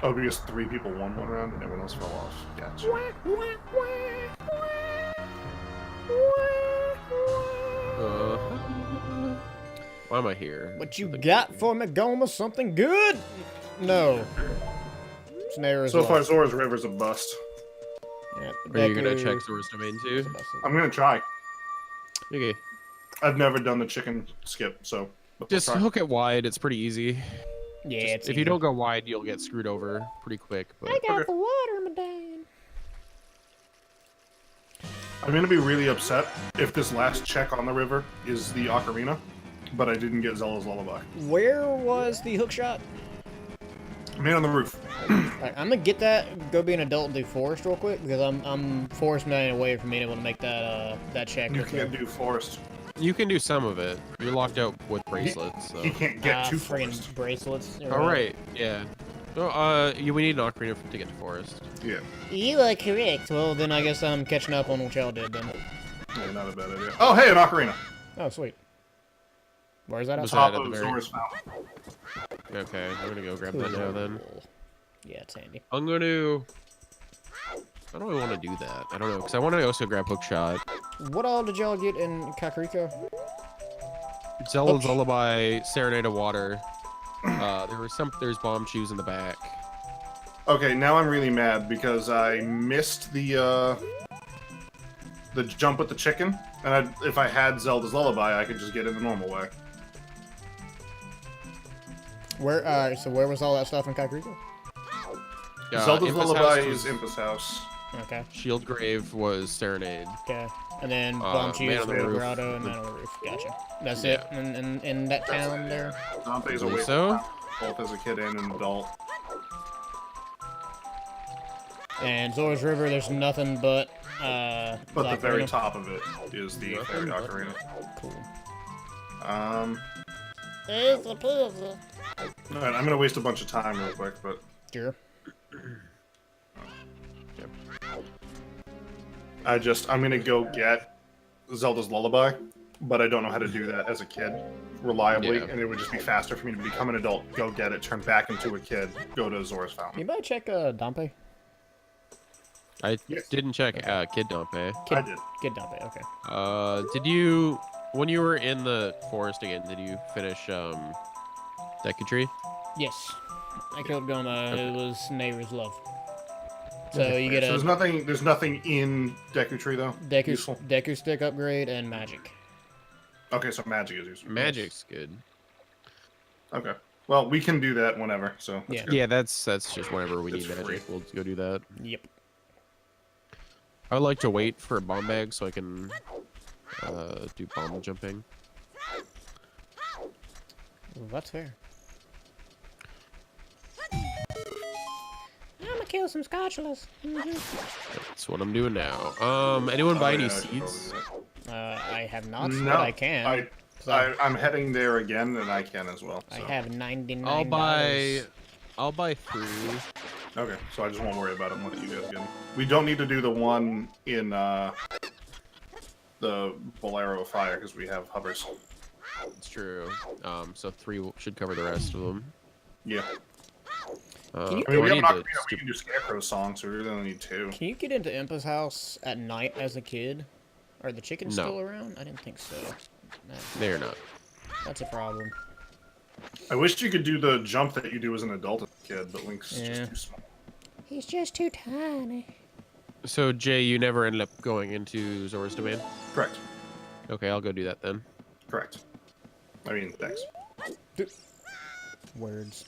Oh, because 3 people won one round and everyone else fell off. Gotcha. Why am I here? What you got for me, Goma? Something good? No. Snare is So far, lost. Zora's River's a bust. Yeah, Are you gonna Deku check is Source Domain a too? bust. I'm gonna try. Okay. I've never done the chicken skip, so... but we'll Just try. hook it wide. It's pretty easy. Yeah, Just- it's if you don't go wide, you'll get screwed over pretty quick. But I got Okay. the water, madame. I'm gonna be really upset if this last check on the river is the Ocarina, but I didn't get Zelda's Lullaby. Where was the hook shot? Man on the roof. Alright, I'm gonna get that, go be an adult and do forest real quick, because I'm forest million away from being able to make that that check. You can't do forest. you can do some of it. You're locked out with bracelets. So. He can't get to friggin' forest. bracelets. All right. Yeah. So, we need an ocarina to get to forest. Yeah. You are correct. Well, then I guess I'm catching up on what y'all did then. Yeah, not a bad idea. Oh, hey, an Ocarina! Oh, sweet. Where's that? Was outside? that Top at the of very- Zora's Fountain. Okay, I'm gonna go grab that now then. Yeah, it's handy. I'm gonna How do I want to do that? I don't know, because I want to also grab Hookshot. What all did y'all get in Kakariko? Zelda's Lullaby, Serenade of Water. There's Bomb Shoes in the back. Okay, now I'm really mad because I missed the jump with the chicken, and if I had Zelda's Lullaby, I could just get it the normal way. Where? So where was all that stuff in Kakariko? Zelda's Impus Lullaby House is Impus House. Okay. Shield Grave was Serenade. Okay. And then Man Bomb Cheese, on the Roof. Grotto, and Man on the Roof. Gotcha. That's Yeah. it in that town there? Dante's Believe away so? both as a kid and an adult. And Zora's River, there's nothing but, But the very Ocarina. top of it is the Fairy Ocarina. Cool. Easy peasy. Alright, I'm gonna waste a bunch of time real quick, but Sure. I'm gonna go get Zelda's Lullaby, but I don't know how to do that as a kid reliably, Yeah. and it would just be faster for me to become an adult, go get it, turn back into a kid, go to Zora's Fountain. Anybody check, Dompe? I Yes. didn't check Kid Dompe. I did. Kid Dompe, okay. Did you, when you were in the forest again, did you finish Deku Tree? Yes. I killed Goma, it was Neighbor's Love. So you get So a there's nothing in Deku Tree though. Useful. Deku Stick upgrade and magic. Okay, so magic is useful. Magic's good. Okay. Well, we can do that whenever. So that's Yeah. good. Yeah, that's just whenever we It's need magic, free. we'll go do that. Yep. I would like to wait for a bomb bag so I can do bomb jumping. Well, that's fair. I'm gonna kill some Scotchless. That's what I'm doing now. Anyone buy Oh, any yeah, I should seeds? probably do I have not, that. but No, I can. I'm heading there again, and I can as well. I so. have $99. I'll buy 3. Okay, so I just won't worry about it and let you guys get them. We don't need to do the one in the Bolero of Fire because we have hovers. It's true. So 3 should cover the rest of them. Yeah. Can you- I mean, we do have an I Ocarina, need we can do Scarecrow songs, so we really only need 2. Can you get into Impa's house at night as a kid? Are the chickens No. still around? I didn't think so. They're not. That's a problem. I wish you could do the jump that you do as an adult as a kid, but Link's Yeah. just too small. He's just too tiny. So Jay, you never ended up going into Zora's Domain? Correct. Okay, I'll go do that then. Correct. I mean, thanks. Words.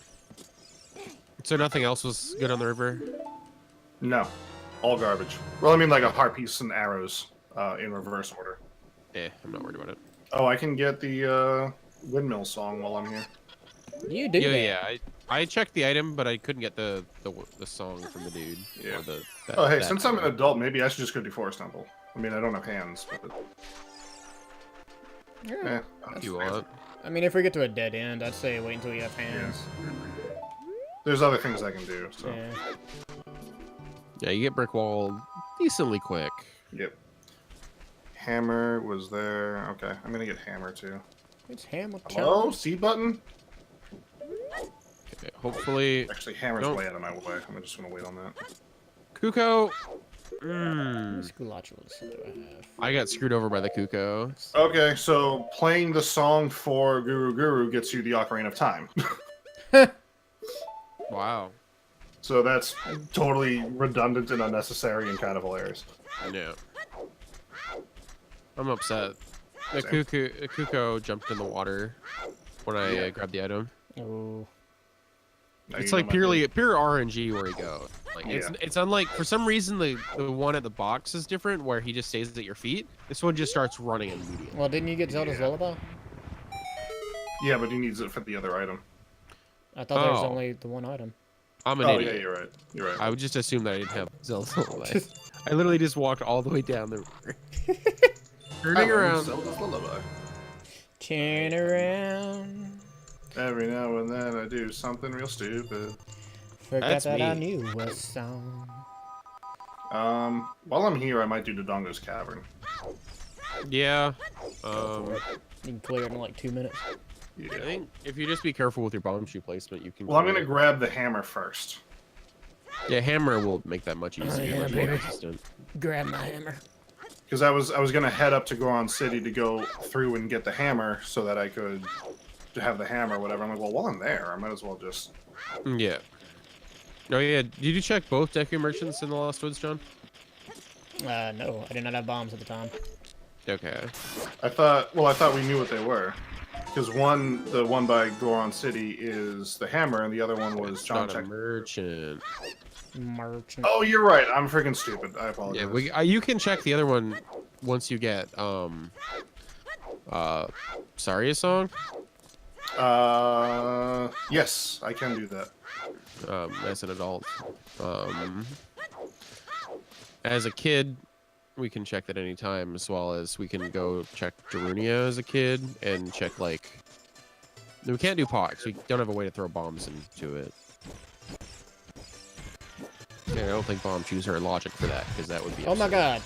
So nothing else was good on the river? No. All garbage. Well, I mean, like a heart piece and arrows in reverse order. I'm not worried about it. Oh, I can get the windmill song while I'm here. You do that. Yeah. I checked the item, but I couldn't get the song from the dude. Yeah. Or that Oh, hey, that since I'm an item. adult, maybe I should just go do Forest Temple. I mean, I don't have hands, but... Yeah. If you want. I mean, if we get to a dead end, I'd say wait until you have hands. There's other things I can do, so... Yeah. Yeah, you get brick wall decently quick. Yep. Hammer was there. Okay, I'm gonna get hammer too. It's Hamilton. Hello? C button? Okay, hopefully, Actually, hammer's Nope. way out of my way. I'm just gonna wait on that. Kuko. How many Skullatulas do I have? I got screwed over by the Kuko. Okay, so playing the song for Guru Guru gets you the Ocarina of Time. Wow. So that's totally redundant and unnecessary and kind of hilarious. Yeah. I'm upset. The Same. Kuko jumped in the water when I grabbed the item. Oh. Now It's you know like my pure RNG where he goes. Like it's unlike, for some reason the one at the box is different where he just stays at your feet. This one just starts running immediately. Well, didn't you get Zelda's Yeah. Lullaby? Yeah, but he needs it for the other item. I thought there was Oh. only the one item. I'm an Oh, idiot. yeah, you're right. You're right. I would just assume that I didn't have Zelda's Lullaby. I literally just walked all the way down the river. Turning around. Zelda's Lullaby. Turn around. Every now and then I do something real stupid. Forgot That's that I me. knew a song. While I'm here, I might do Dodongo's Cavern. Yeah. You can clear it in like 2 minutes. Yeah. I think if you just be careful with your bomb shoe placement, you can. Well, I'm clear gonna it. grab the hammer first. Yeah, hammer will make that much easier. yeah, much more baby. consistent. Grab my hammer. Because I was gonna head up to Goron City to go through and get the hammer so that I could have the hammer or whatever. I'm like, well, while I'm there, I might as well just. Yeah. Oh yeah. Did you check both Deku merchants in the Lost Woods, John? No, I did not have bombs at the time. Okay. I thought we knew what they were. Because the one by Goron City is the hammer, and the other one was John Not a check. merchant. Merchant. Oh, you're right. I'm freaking stupid. I apologize. Yeah, you can check the other one once you get sorry, a song. Yes, I can do that. As an adult. As a kid, we can check that anytime, as well as we can go check Darunia as a kid and check like. We can't do pox. We don't have a way to throw bombs into it. Yeah, I don't think bomb shoes are logic for that because that would be. Oh my god.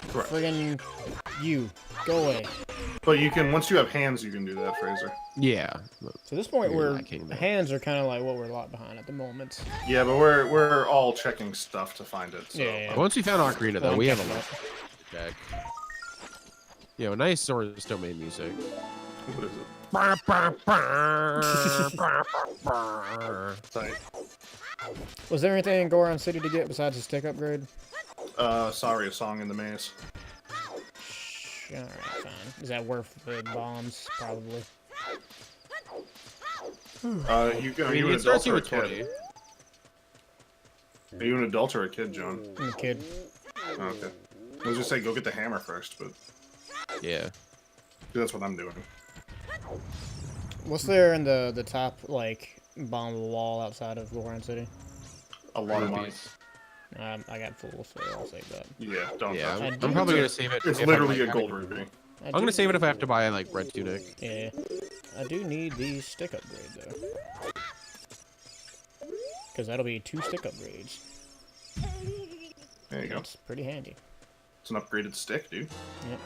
Correct. Friggin' you. Go away. But you can, once you have hands, you can do that, Fraser. Yeah. To this point, You're we're lacking that. hands are kind of like what we're locked behind at the moment. Yeah, but we're all checking stuff to find it. So. Yeah. Once we found Ocarina, though, Well, we have a catching lot up. to check. You know, nice Sora's domain music. What is it? Sorry. Was there anything in Goron City to get besides the stick upgrade? Sorry, a song in the maze. Alright, fine. Is that worth the bombs? Probably. Are you an it starts adult you or a with 20. kid? Are you an adult or a kid, John? I'm a kid. Oh, okay. I was just say go get the hammer first, but Yeah. that's what I'm doing. What's there in the top, like, bottom of the wall outside of Goron City? A lot of money. Rupees. I got full, so I'll save that. Yeah, don't Yeah, touch I'm, it. I'm probably gonna save it. It's if literally I'm, a like, gold having- ruby. I'm gonna save it if I have to buy like red tunic. Yeah. I do need the stick upgrade, though. Because that'll be 2 stick upgrades. There you go. That's pretty handy. It's an upgraded stick, dude. Yep.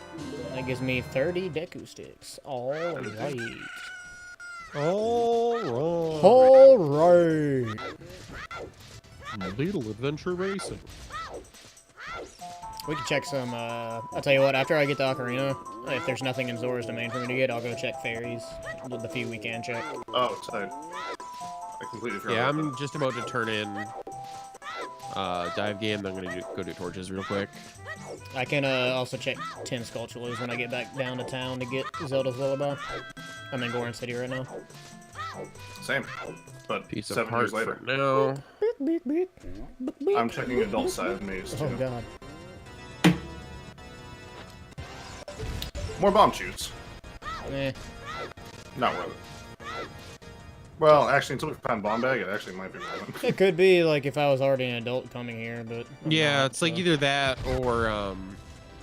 That gives me 30 Deku sticks. Alright. Alright. Little adventure racing. We can check some, I'll tell you what, after I get the Ocarina, if there's nothing in Zora's Domain for me to get, I'll go check fairies. The few we can check. Oh, tight. I completely forgot. Yeah, about I'm just about to turn in dive game. Then I'm gonna go do torches real quick. I can, also check 10 Skulltulas when I get back down to town to get Zelda's Lullaby. I'm in Goron City right now. that. Same. But Piece of 7 heart years later. for now. Beep, beep, beep, beep. I'm checking adult side maze, too. Oh god. More bomb shoots. Eh. Not worth it. Well, actually, until we find bomb bag, it actually might be worth it. It could be, like, if I was already an adult coming here, but... I'm Yeah, not, it's like so- either that or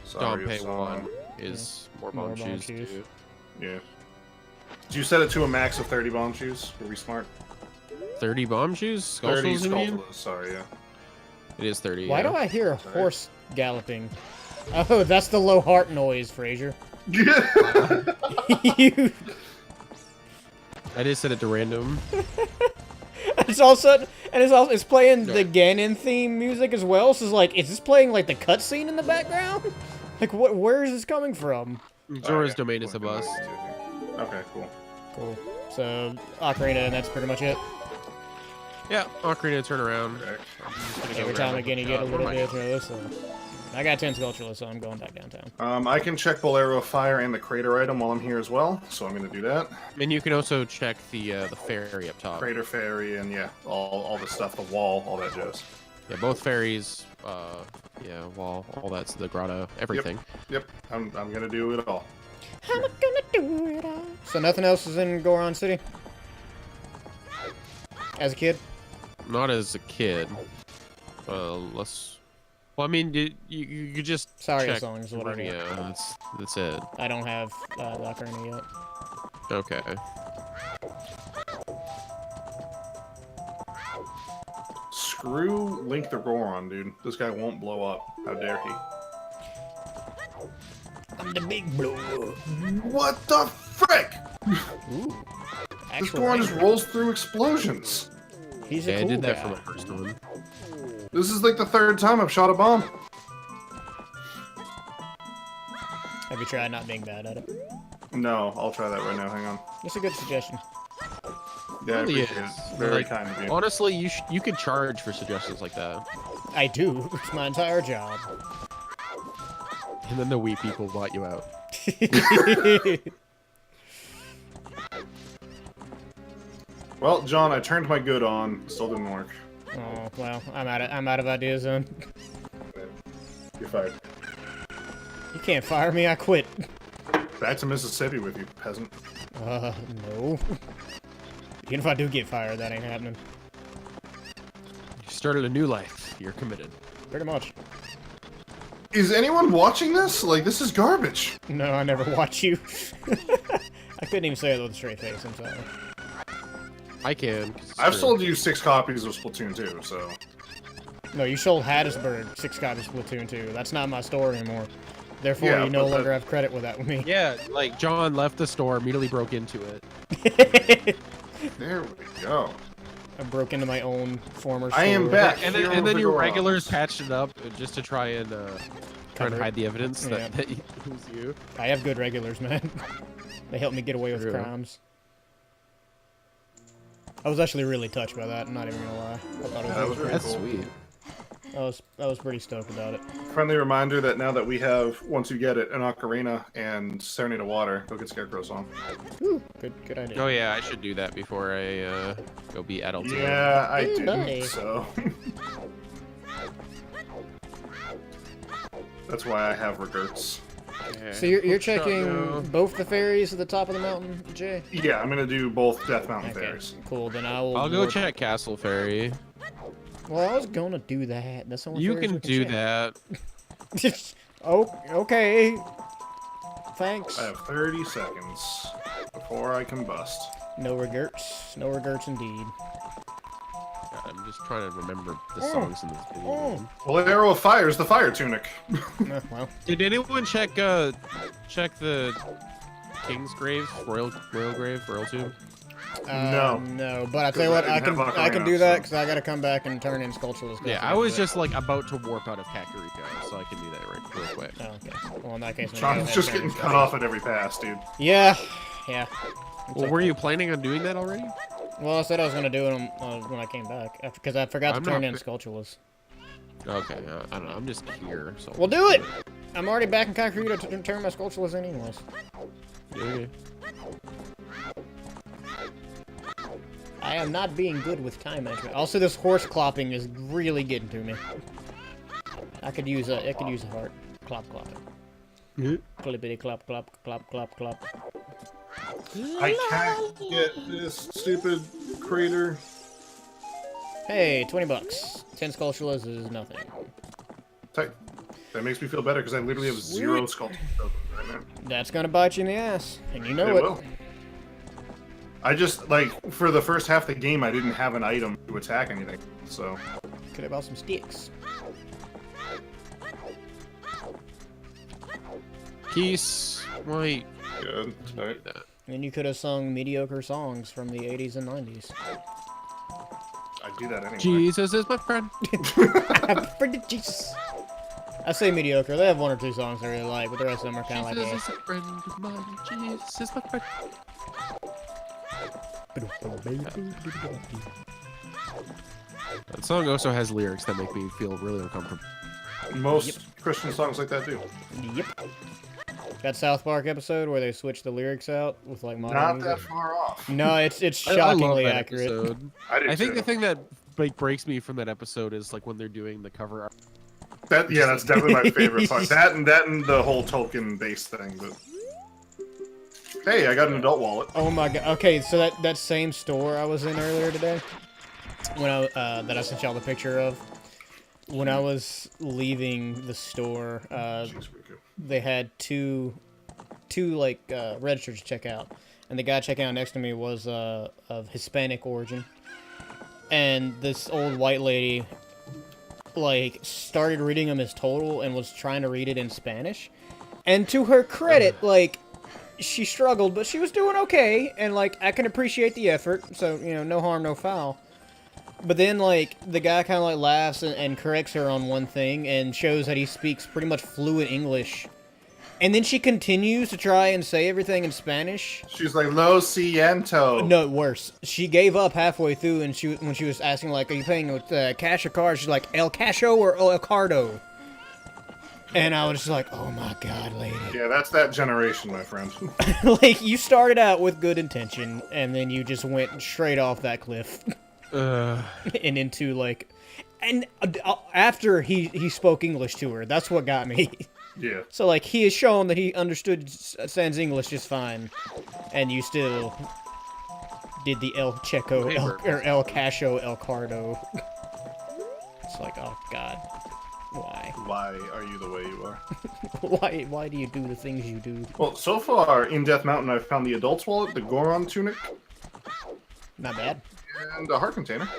Sorry, Dompe it's, 1 is more More bomb bomb shoes shoes. too. Yeah. Did you set it to a max of 30 bomb shoes? Were we smart? 30 bomb shoes? 30 Skulltulas, you mean? Skulltulas, sorry, yeah. It is 30. Why yeah. do I hear a Sorry. horse galloping? Oh, that's the low heart noise, Fraser. You... I just set it to random. It's all sudden, and it's playing the Ganon theme music as well. So it's like, is this playing like the cutscene in the background? Like, what? Where is this coming from? Zora's Domain is a bust. Okay, cool. Cool. So Ocarina, and that's pretty much it. Yeah, Ocarina turn around. Okay. Every time again, you get a little bit. So I got 10 Skulltulas, so I'm going back downtown. I can check Bolero of Fire and the Crater item while I'm here as well, so I'm going to do that. And you can also check the fairy up top. Crater Fairy and, yeah, all the stuff, the wall, all that jazz. Yeah, both fairies, yeah, wall, all that's the grotto, everything. Yep, I'm going to do it all. I'm gonna do it all. So nothing else is in Goron City? As a kid? Not as a kid. Less. Well, I mean, you just Sorry, check songs, whatever. Yeah, that's it. I don't have the Ocarina yet. Okay. Screw Link the Goron, dude. This guy won't blow up. How dare he? I'm the big blow. What the frick? Ooh. This Goron just rolls through explosions. He's a Yeah, cool I did that guy. for my first one. This is like the third time I've shot a bomb. Have you tried not being bad at it? No, I'll try that right now. Hang on. That's a good suggestion. Yeah, I Really appreciate is. it. Very Like, kind of you. Honestly, you could charge for suggestions like that. I do. It's my entire job. And then the Wii people bought you out. Well, John, I turned my good on. Still didn't work. Oh well, I'm out of ideas then. You're fired. You can't fire me. I quit. Back to Mississippi with you, peasant. No. Even if I do get fired, that ain't happening. You started a new life. You're committed. Pretty much. Is anyone watching this? Like, this is garbage. No, I never watch you. I couldn't even say it with a straight face. I'm sorry. I can. 'Cause it's I've true. sold you 6 copies of Splatoon 2, so... No, you sold Hattiesburg 6 copies of Splatoon 2. That's not my store anymore. Therefore, Yeah, you no but that- longer have credit with that with me. Yeah, like John left the store, immediately broke into it. There we go. I broke into my own former store. I am back. And Hero then of the your Goron. regulars patched it up just to try and Cover it. hide the evidence Yeah. that it was you. I have good regulars, man. They help me get away with True. crimes. I was actually really touched by that. I'm not even gonna lie. I thought it That was really really That's cool. sweet. I was pretty stoked about it. Friendly reminder that now that we have, once you get it, an Ocarina and Serenade of Water, go get Scarecrow song. Whew, good idea. Oh yeah, I should do that before I go be adult. Yeah, I Ooh, didn't, nice. so... That's why I have regrets. So you're checking No. both the fairies at the top of the mountain, Jay? Yeah, I'm gonna do both Death Mountain Okay, Fairies. cool. Then I will. I'll go work- check Castle Fairy. Well, I was gonna do that. That's the only You fairies can we do check. that. Oh, okay. Thanks. I have 30 seconds before I combust. No regrets. No regrets indeed. God, I'm just trying to remember the Oh. songs in this video. Oh. Well, the Arrow of Fire is the Fire Tunic. Well, Did anyone check the King's grave, royal grave, royal tomb? No. No, but I tell you what, I I didn't can have I can Ocarina, do that so- because I gotta come back and turn in Sculptureless. Yeah, I was just like about to warp out of Kakariko, so I can do that real quick. Oh, okay. Well, in that case, maybe John's I'll just have getting turn-in cut off at every pass, dude. Yeah, yeah. It's Well, okay. were you planning on doing that already? Well, I said I was gonna do it when I came back, because I forgot I'm to turn not in fi- Sculptureless. Okay, I don't know. I'm just here, so. Well, do it! I'm already back in Kakariko to turn my Sculptureless anyways. Okay. I am not being good with time management. Also, this horse clopping is really getting to me. I could use a heart. Clop clopping. Clippity clop clop clop clop clop. I can't get this stupid crater. Hey, 20 bucks. 10 Sculptureless is nothing. Tight. That makes me feel better because I literally have 0 sculpture tokens right now. That's gonna bite you in the ass, and you know It it. will. I just, like, for the first half of the game, I didn't have an item to attack anything, so... Could have bought some sticks. Peace. Wait. Good. Tight. And you could have sung mediocre songs from the 80s and 90s. I do that anyway. Jesus is my friend. Pretty Jesus. I say mediocre. They have 1 or 2 songs I really like, but the rest of them are kind of like, Jesus is a friend of mine. Jesus is my friend. That song also has lyrics that make me feel really uncomfortable. Most Christian songs like that do. Yep. That South Park episode where they switch the lyrics out with like modern Not music. that far off. No, it's I love shockingly that accurate. episode. I think too. the thing that like breaks me from that episode is like when they're doing the cover art. That's definitely my favorite part. That and the whole token based thing. But hey, I got an adult wallet. Oh my god. Okay, so that same store I was in earlier today, when I that I sent y'all the picture of, when I was leaving the store, Jeez, Riku. they had two like registers to check out, and the guy checking out next to me was of Hispanic origin, and this old white lady like started reading him his total and was trying to read it in Spanish, and to her credit, like she struggled, but she was doing okay, and like I can appreciate the effort, so you know, no harm, no foul. But then, like, the guy kind of, like, laughs and corrects her on one thing and shows that he speaks pretty much fluent English. And then she continues to try and say everything in Spanish. She's like, lo siento. No, worse. She gave up halfway through, and when she was asking, like, are you paying with cash or card? She's like, El Cacho or El Cardo? And I was just like, oh my god, lady. Yeah, that's that generation, my friend. Like, you started out with good intention, and then you just went straight off that cliff. And into, like... And after he spoke English to her, that's what got me. Yeah. So, like, he has shown that he understood Sans English just fine. And you still did the El Checo, or El Cacho, El Cardo. It's like, oh god. Why? Why are you the way you are? Why do you do the things you do? Well, so far in Death Mountain, I've found the Adult's Wallet, the Goron Tunic, Not bad. and a heart container.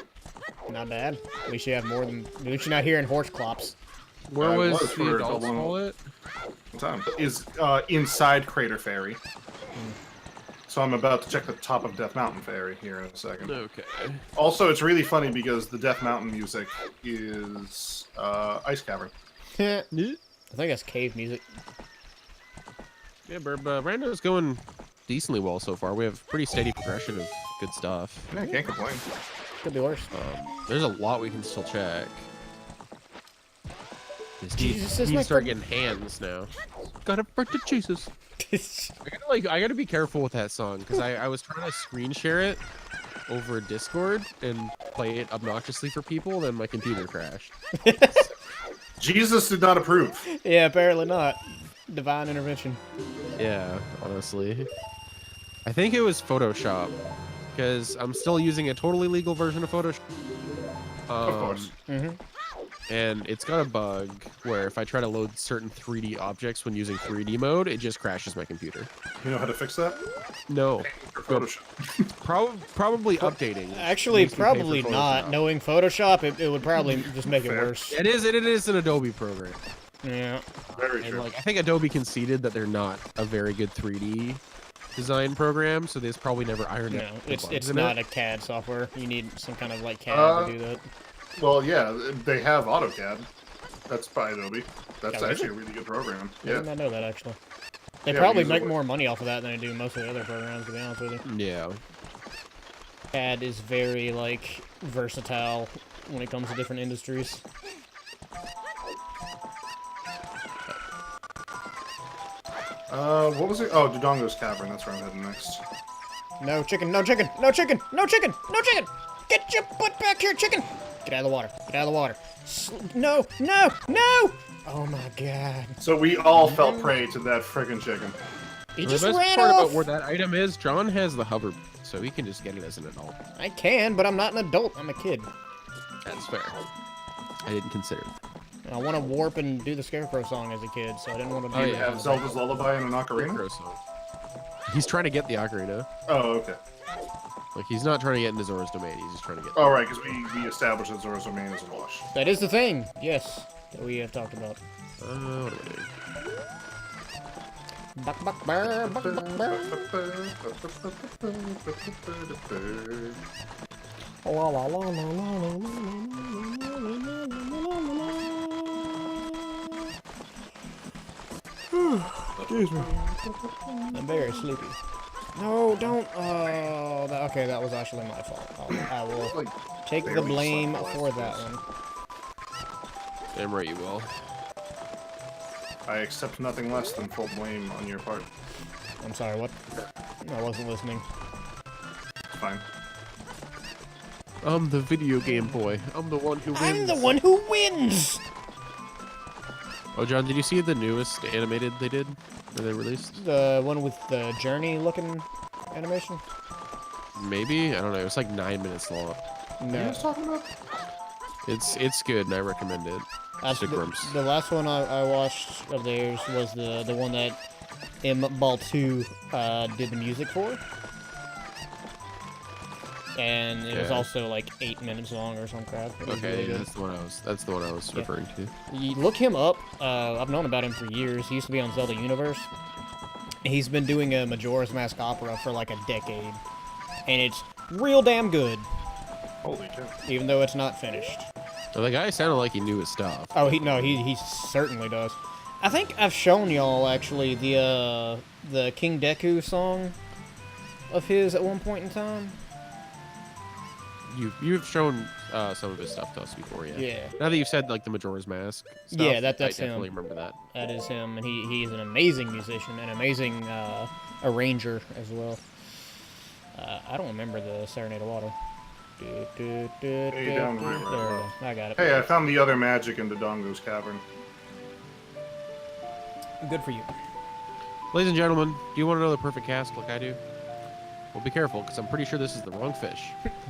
Not bad. At least you have more than... At least you're not hearing horse clops. Where I was was the for a adults long wallet? Time is inside Crater Ferry. So I'm about to check the top of Death Mountain Ferry here in a second. Okay. Also, it's really funny because the Death Mountain music is Ice Cavern. I think that's cave music. Yeah, Rando's going decently well so far. We have pretty steady progression of good stuff. Yeah, I can't complain. Could be worse. There's a lot we can still check. Jesus is Need my to start friend. getting hands now. Gotta burn to Jesus. I gotta be careful with that song because I was trying to screen share it over Discord and play it obnoxiously for people, then my computer crashed. Jesus did not approve. Yeah, apparently not. Divine intervention. Yeah, honestly. I think it was Photoshop because I'm still using a totally legal version of Photoshop. Of course. And it's got a bug where if I try to load certain 3D objects when using 3D mode, it just crashes my computer. You know how to fix that? No. Or Photoshop. Probably updating. Actually, Makes me pay for probably not. Photoshop. Knowing Photoshop, it would probably just make it Fair. worse. It is an Adobe program. Yeah. Very And true. like I think Adobe conceded that they're not a very good 3D design program, so they've probably never ironed No, out the it's bugs in not it. a CAD software. You need some kind of like CAD to do that. Well, yeah, they have AutoCAD. That's by Adobe. That's Yeah, is actually it? a really good program. I Yeah. did not know that actually. They Yeah, probably we use make it. more money off of that than they do most of the other programs, to be honest with you. Yeah. CAD is very like versatile when it comes to different industries. What was it? Oh, Dodongo's Cavern. That's where I'm heading next. No chicken, no chicken, no chicken, no chicken, no chicken! Get your butt back here, chicken! Get out of the water, get out of the water. No, no, no! Oh my god. So we all fell prey to that friggin' chicken. He The just best ran part off! about where that item is, John has the hover, so he can just get it as an adult. I can, but I'm not an adult, I'm a kid. That's fair. I didn't consider it. I want to warp and do the Scarecrow song as a kid, so I didn't want to do Oh, You that. have Zelda's Lullaby and an Ocarina? Gross. He's trying to get the Ocarina. Oh, okay. Like, he's not trying to get into Zora's Domain, he's just trying to get... Oh, right, because we established that Zora's Domain is a wash. That is the thing, yes, that we have talked about. What do I do? Buck, buck, burr, buck, buck, burr. La, la, la, la, la, la, la, la, Excuse me. I'm very sleepy. No, don't. Oh, okay, that was actually my fault. I will Like, take the barely blame slept the for last that days. one. Damn right you will. I accept nothing less than full blame on your part. I'm sorry, what? I wasn't listening. It's fine. I'm the video game boy. I'm the one who wins. I'm the one who wins! Oh, John, did you see the newest animated they did? Or they released? The one with the journey-looking animation? Maybe? I don't know. It's like 9 minutes long. What are you No. guys talking about? It's good, and I recommend it. That's Stick Grumps. the last one I watched of theirs was the one that M-Ball 2 did the music for. And it was Yeah. also like 8 minutes long or some crap. It was Okay, really good. that's the one I was Yeah. referring to. You look him up. I've known about him for years. He used to be on Zelda Universe. He's been doing a Majora's Mask opera for like a decade. And it's real damn good. Holy cow. even though it's not finished. Well, the guy sounded like he knew his stuff. Oh, he certainly does. I think I've shown y'all actually the King Deku song of his at one point in time. You've shown some of his stuff to us before, yeah. Yeah. Now that you've said like the Majora's Mask stuff, Yeah, that's I him. definitely remember that. That is him, and he's an amazing musician, an amazing arranger as well. I don't remember the Serenade of Water. Hey, down right, There we go. I got it. Hey, I found the other magic in Dodongo's cavern. Good for you. Ladies and gentlemen, do you want to know the perfect cast like I do? Well, be careful, because I'm pretty sure this is the wrong fish.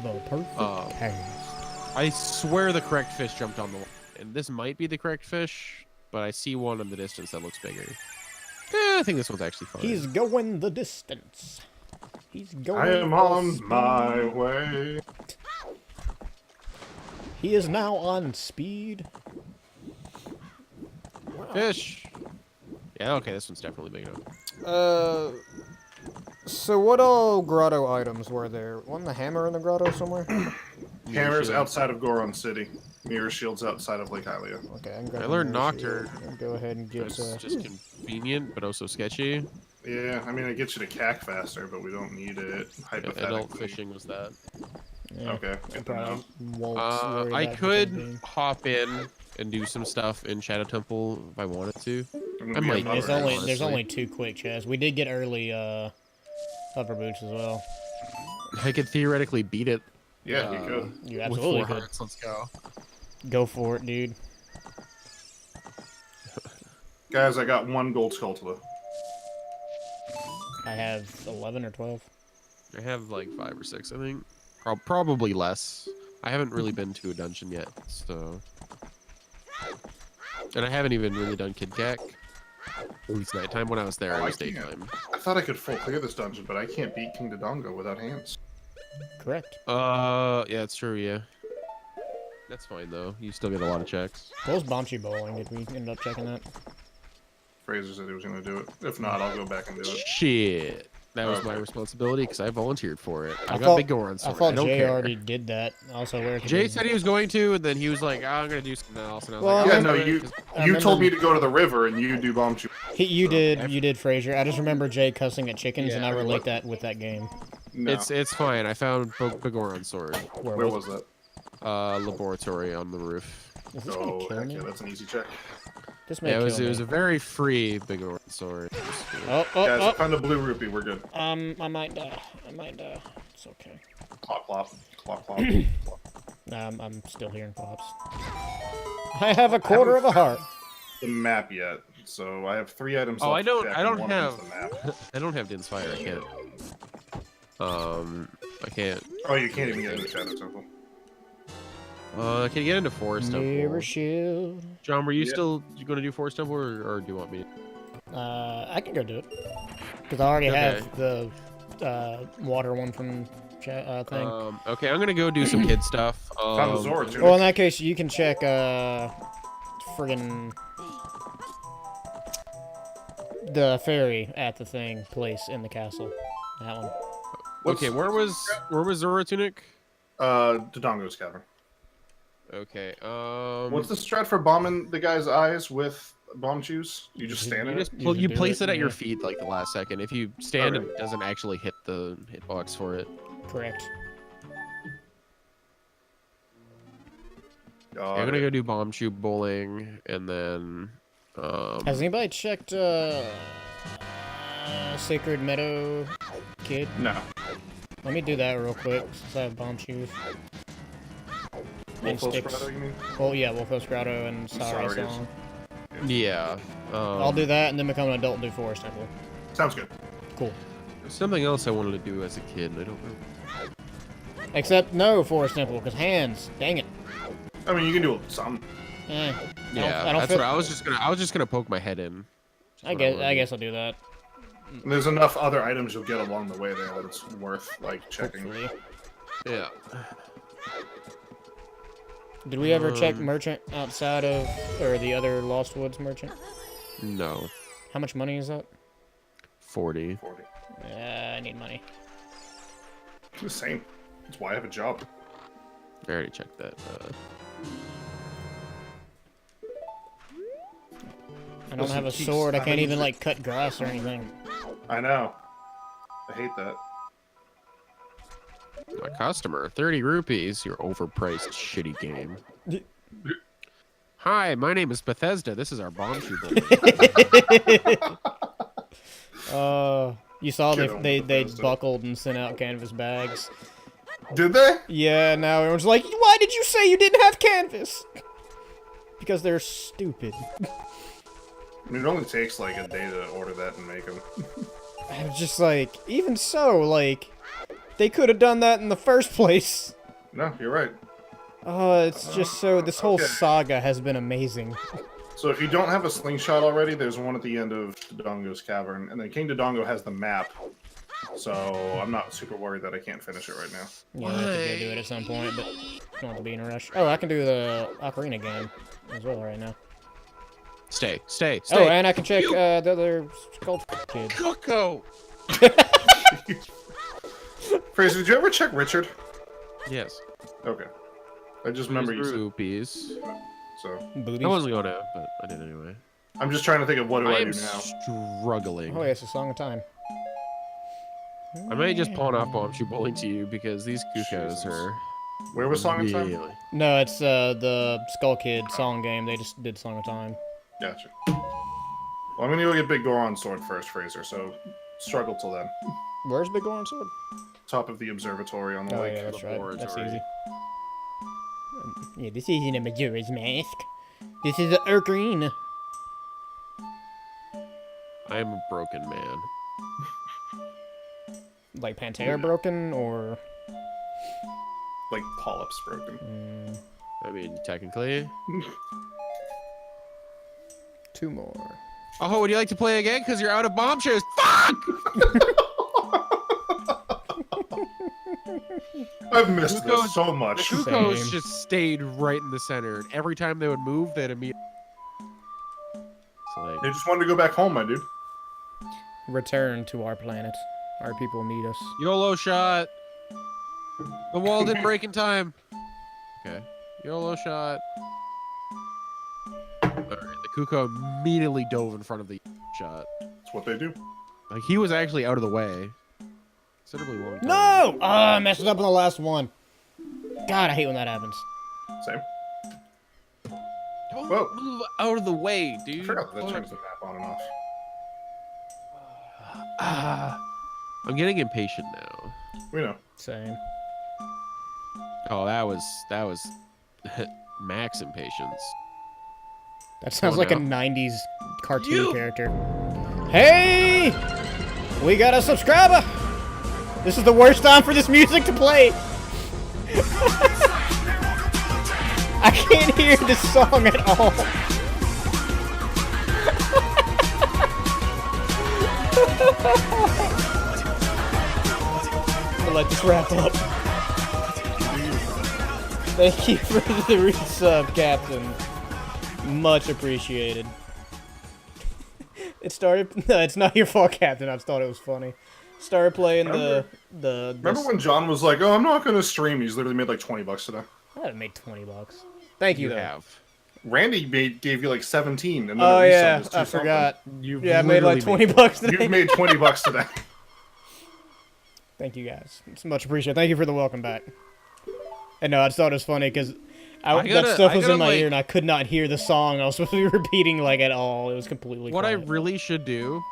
The perfect cast. I swear the correct fish jumped on the line. And this might be the correct fish, but I see one in the distance that looks bigger. I think this one's actually fine. He's going the distance. He's going. I am on my way. He is now on speed. Fish! Yeah, okay, this one's definitely big enough. So what all grotto items were there? Wasn't the hammer in the grotto somewhere? Hammers shield. outside of Goron City. Mirror shields outside of Lake Hylia. Okay, I'm I learned Nocturne. Go ahead and get. It's just convenient, but also sketchy. Yeah, I mean, it gets you to cack faster, but we don't need it. Hypothetically. Adult fishing was that. Yeah, Okay, good to know. I could hop in and do some stuff in Shadow Temple if I wanted to. I mean, I we might have There's other only items. there's only 2 quick chests. We did get early hover boots as well. I could theoretically beat it. Yeah, you could. You With absolutely 4 could. hearts. Let's go. Go for it, dude. Guys, I got 1 gold skull. I have 11 or 12. I have like 5 or 6, I think. Probably less. I haven't really been to a dungeon yet, so. And I haven't even really done Kid Gak. At least nighttime. When I was there, it I was can't. daytime. I thought I could full clear this dungeon, but I can't beat King Dodongo without hands. Correct. Yeah, it's true. Yeah. That's fine though. You still get a lot of checks. What was Bombchi bowling? Did we end up checking that? Fraser said he was going to do it. If not, I'll go back and do it. Shit. That was my Okay. responsibility because I volunteered for it. I got thought- Big Goron I sword. I thought don't Jay care. already did that. Also, where Jay said he was going to, and then he was like, oh, "I'm gonna do something else." And I was Well, like, Yeah, I no, remember- you I you told remember- me to go to the river and you do bomb shoot. you did Fraser. I just remember Jay cussing at chickens, and Yeah, I relate what- that with that game. No. It's fine. I found Big Goron sword. Where was that? Laboratory on the roof. Is this gonna Oh, kill heck me? yeah, that's an easy check. This may Yeah, it was kill a me. very free Big Goron sword. It was cool. Oh, Guys, I oh, found a blue rupee. We're good. oh. I might die. I might die. It's okay. Clop, clop, clop, clop. I'm still hearing pops. I have a quarter of a heart. The map yet, so I have 3 items. Oh, left I to don't- check, I and don't one of them's have- the map. I don't have Din's Fire. I can't. I can't. Oh, you can't even get into Shadow Temple. Can you get into Forest Mirror Temple? shield. John, were you Yeah. still going to do Forest Temple, or do you want me? I can go do it. Because I already Okay. have the water one from thing. Okay, I'm gonna go do some kid stuff. Found the Zora too. Well, in that case, you can check friggin' the ferry at the thing place in the castle. That one. Okay, where was Zora Tunic? Dodongo's cavern. Okay. What's the strat for bombing the guy's eyes with bomb shoes? You just stand in You it? just You can you do place it, it at your yeah. feet like the last second. If you stand, Okay. it doesn't actually hit the hitbox for it. Correct. Got I'm gonna it. go do bomb shoe bowling, and then Has anybody checked Sacred Meadow Kid? No. Let me do that real quick since I have bomb shoes. And Wolfos sticks. Grotto, you mean? Well, yeah, Wolfos Grotto and Sorry Sorry. Song. yeah. I'll do that and then become an adult and do Forest Temple. Sounds good. Cool. There's something else I wanted to do as a kid, and I don't know. Except no Forest Temple, because hands. Dang it. I mean, you can do some. Eh. Yeah, I don't that's feel, what I was just gonna poke my head in. Just I what guess wanted I to guess I'll do that. And there's enough other items you'll get along the way there that it's worth, like, checking. Hopefully. do. Yeah. Did we ever check Um, merchant outside of, or the other Lost Woods merchant? No. How much money is that? 40. 40. I need money. It's the same. That's why I have a job. I already checked that. I don't have a sword. I can't even like cut grass or anything. I know. I hate that. A customer, 30 rupees. Your overpriced shitty game. Hi, my name is Bethesda. This is our bomb shoe building. You saw Get they on, they Bethesda. buckled and sent out canvas bags. Did they? Yeah, now everyone's like, why did you say you didn't have canvas? Because they're stupid. I mean, it only takes like a day to order that and make them. I'm just like, even so, like, they could have done that in the first place. No, you're right. It's just so, this whole Okay. saga has been amazing. So if you don't have a slingshot already, there's one at the end of Dodongo's cavern, and then King Dodongo has the map. So I'm not super worried that I can't finish it right now. Yeah, I have to go do it at some point, but don't have to be in a rush. Oh, I can do the Ocarina game as well right now. Stay. Oh, and I can check the other sculpture kid. Coco! Fraser, did you ever check Richard? Yes. Okay. I just remember you said rupees. so. Boobies. I wasn't going to, but I did anyway. I'm just trying to think of what do I I do am now. struggling. Oh, yeah, it's a song of time. I may just pawn off bomb shoe bowling to you because these cuckoos Jesus. are Where was Song of Time? really. No, it's the Skull Kid song game. They just did Song of Time. Gotcha. Well, I'm gonna go get Big Goron's sword first, Fraser, so struggle till then. Where's Big Orange Sword? Top of the observatory on the Oh, lake. yeah, that's right. That's Laboratory. easy. Yeah, this isn't a Majora's Mask. This is a Ocarina. I am a broken man. Like Pantera broken, or... Like polyps broken. I mean, technically. Two more. Oh, would you like to play again? Because you're out of bomb shoes. Fuck! I've missed Who goes- this so much. Cuckoos Same. just stayed right in the center. And every time they would move, they'd immediately. It's like, They just wanted to go back home, my dude. Return to our planet. Our people need us. YOLO shot. The wall didn't break in time. Okay. YOLO shot. Alright, the Cuckoo immediately dove in front of the shot. That's what they do. Like, he was actually out of the way. Considerably long time. No! I messed it up on the last one. God, I hate when that happens. Same. Don't Whoa. move out of the way, I dude. forgot that turns the map on and off. I'm getting impatient now. We know. Same. Oh, that was max impatience. That sounds Oh, like a no. 90s cartoon character. Hey! We got a subscriber! This is the worst time for this music to play! I can't hear this song at all. I'm gonna let this wrap up. Thank you for the resub, Captain. Much appreciated. It started. No, it's not your fault, Captain. I just thought it was funny. Started playing the. Remember when John was like, "Oh, I'm not gonna stream." He's literally made like $20 today. I made $20. Thank you, You though. have. Randy gave you like 17, and then Oh the resub yeah, was I 2 something. forgot. You've Yeah, I made like literally $20 today. You've made $20 today. Thank you guys. It's much appreciated. Thank you for the welcome back. And no, I just thought it was funny because that stuff was in my ear and I could not hear the song I was supposed to be repeating like at all. It was completely What I quiet. really should do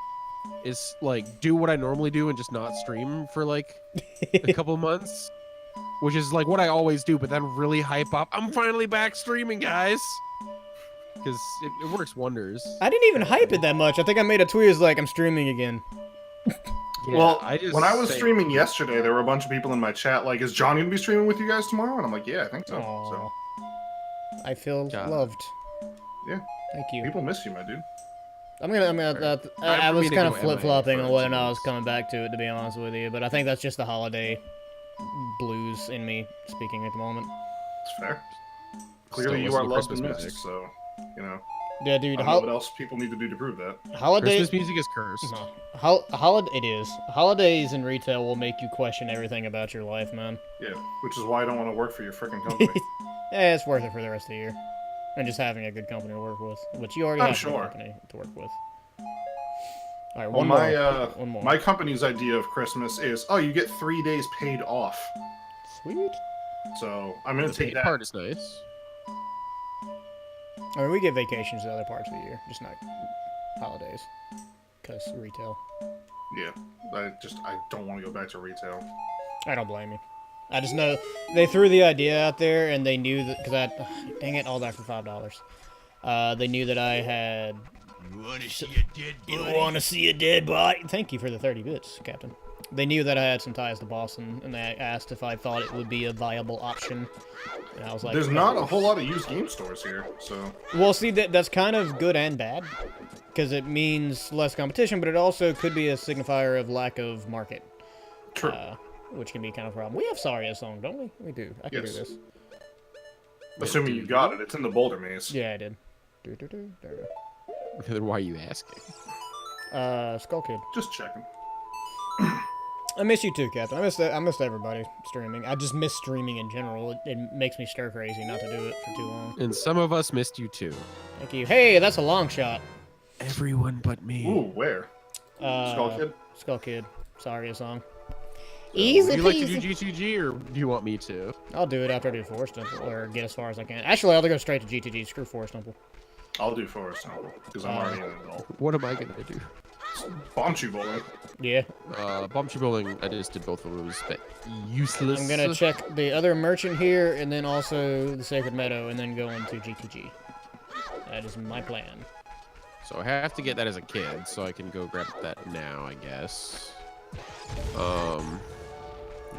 is like do what I normally do and just not stream for like a couple months, which is like what I always do, but then really hype up. I'm finally back streaming, guys, because it works wonders. I didn't even hype it that much. I think I made a tweet as like, I'm streaming again. Yeah, Well, just when I was say- streaming yesterday, there were a bunch of people in my chat like, "Is John gonna be streaming with you guys tomorrow?" And I'm like, "Yeah, I think so." Aw. So I feel God. loved. yeah, Thank you. people miss you, my dude. I was meaning kind to of go MIA flip-flopping for on a whether or few not I was months. coming back to it, to be honest with you. But I think that's just the holiday blues in me speaking at the moment. It's fair. Still Clearly, you listen are to loved and Christmas missed, music. so you know. Yeah, dude. I don't know what else people need to do to prove that. Holidays. Christmas music is cursed. No. It is. Holidays in retail will make you question everything about your life, man. Yeah, which is why I don't want to work for your freaking company. Yeah, it's worth it for the rest of the year. And just having a good company to work with, which you already I'm have sure. a good company to work with. All right, Well, one more. my company's idea of Christmas is, oh, you get 3 days paid off. Sweet. So I'm gonna The take paid that. part is nice. I mean, we get vacations the other parts of the year, just not holidays, because retail. Yeah, I don't want to go back to retail. I don't blame you. I just know they threw the idea out there, and they knew that dang it, all that for $5. They knew that I had. You wanna see a dead body? You want to see a dead body? Thank you for the 30 bits, Captain. They knew that I had some ties to Boston, and they asked if I thought it would be a viable option. And I was like, There's not a whole lot of used game stores here, so. Well, see, that's kind of good and bad, because it means less competition, but it also could be a signifier of lack of market. True. Which can be kind of a problem. We have Saria's song, don't we? We do. I can Yes. do this. Assuming you got it, it's in the Boulder Maze. Yeah, I did. Then why are you asking? Skull Kid. Just checking. I miss you too, Captain. I missed everybody streaming. I just miss streaming in general. It makes me stir crazy not to do it for too long. And some of us missed you too. Thank you. Hey, that's a long shot. Everyone but me. Ooh, where? Skull Kid? Skull Kid. Saria's song. Easy Would you like to peasy. do GTG or do you want me to? I'll do it after I do Forest Temple, or get as far as I can. Actually, I'll go straight to GTG. Screw Forest Temple. I'll do Forest Temple, because I'm already in it all. What am I gonna do? Bombchu Bowling. Yeah. Bumpy Bowling, I just did both of those, but useless. I'm gonna check the other merchant here, and then also the Sacred Meadow, and then go into GTG. That is my plan. So I have to get that as a kid, so I can go grab that now, I guess.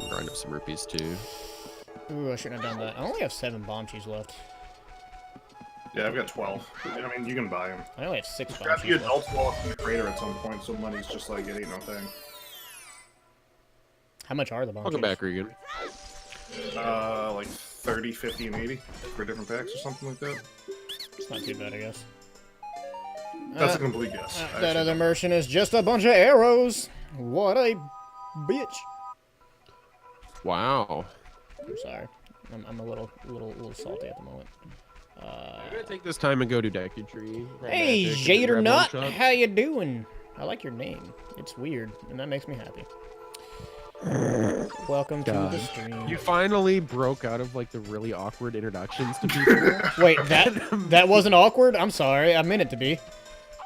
Grind up some rupees too. Ooh, I shouldn't have done that. I only have 7 bomb cheese left. Yeah, I've got 12. I mean, you can buy them. I only have 6 bomb Grab the cheese left. adults wallet from the crater at some point, so money's just like, it ain't no thing. How much are the bomb Welcome cheese? back, Regan. Like 30, 50, and 80 for different packs or something like that. It's not too bad, I guess. That's a complete guess. That actually. other merchant is just a bunch of arrows. What a bitch. Wow. I'm sorry. I'm a little salty at the moment. I'm gonna take this time and go to Deku Tree. grab Hey, magic, and then Jader grab Nut, one shot. how you doing? I like your name. It's weird, and that makes me happy. Welcome to the God. stream. You finally broke out of like the really awkward introductions to people. Wait, that wasn't awkward? I'm sorry. I meant it to be.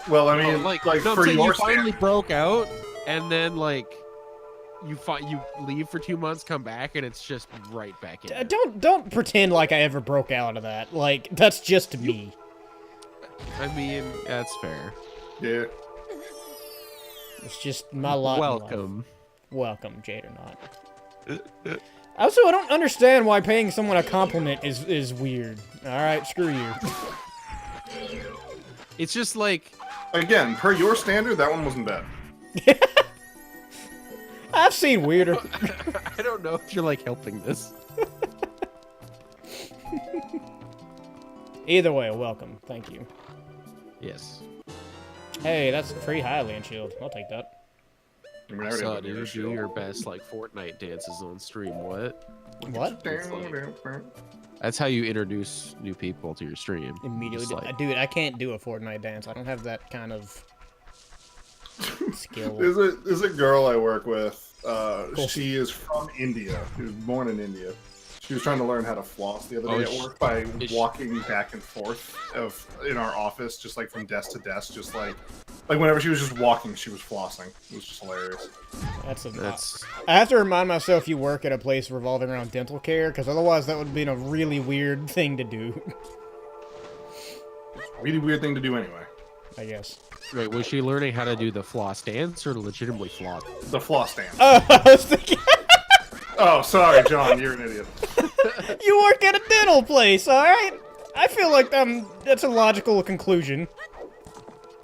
Well, I No, mean, like for no, I'm saying your you finally stand, broke out, and then like you leave for 2 months, come back, and it's just right back in. Don't pretend like I ever broke out of that. Like, that's just me. I mean, that's fair. yeah. It's just my lot in life. Welcome. Welcome, Jader Not. Also, I don't understand why paying someone a compliment is weird. Alright, screw you. It's just like Again, per your standard, that one wasn't bad. I've seen weirder. I don't know if you're like helping this. Either way, welcome. Thank you. Yes. Hey, that's free Hylian shield. I'll take that. I mean, I already So, have a dude, mirror do shield. your best like Fortnite dances on stream. What? What? That's how you introduce new people to your stream. Immediately. Just like- Dude, I can't do a Fortnite dance. I don't have that kind of skill. There's a girl I work with. She is from India. She was born in India. She was trying to learn how to floss the other Oh, day at work by walking back and forth in our office, just like from desk to desk, just like whenever she was just walking, she was flossing. It was just hilarious. That's I have to remind myself you work at a place revolving around dental care, because otherwise that would be a really weird thing to do. Really weird thing to do anyway. I guess. Wait, was she learning how to do the floss dance or legitimately floss? The floss dance. I was thinking, Oh, sorry, John, you're an idiot. you work at a dental place, alright? I feel like that's a logical conclusion.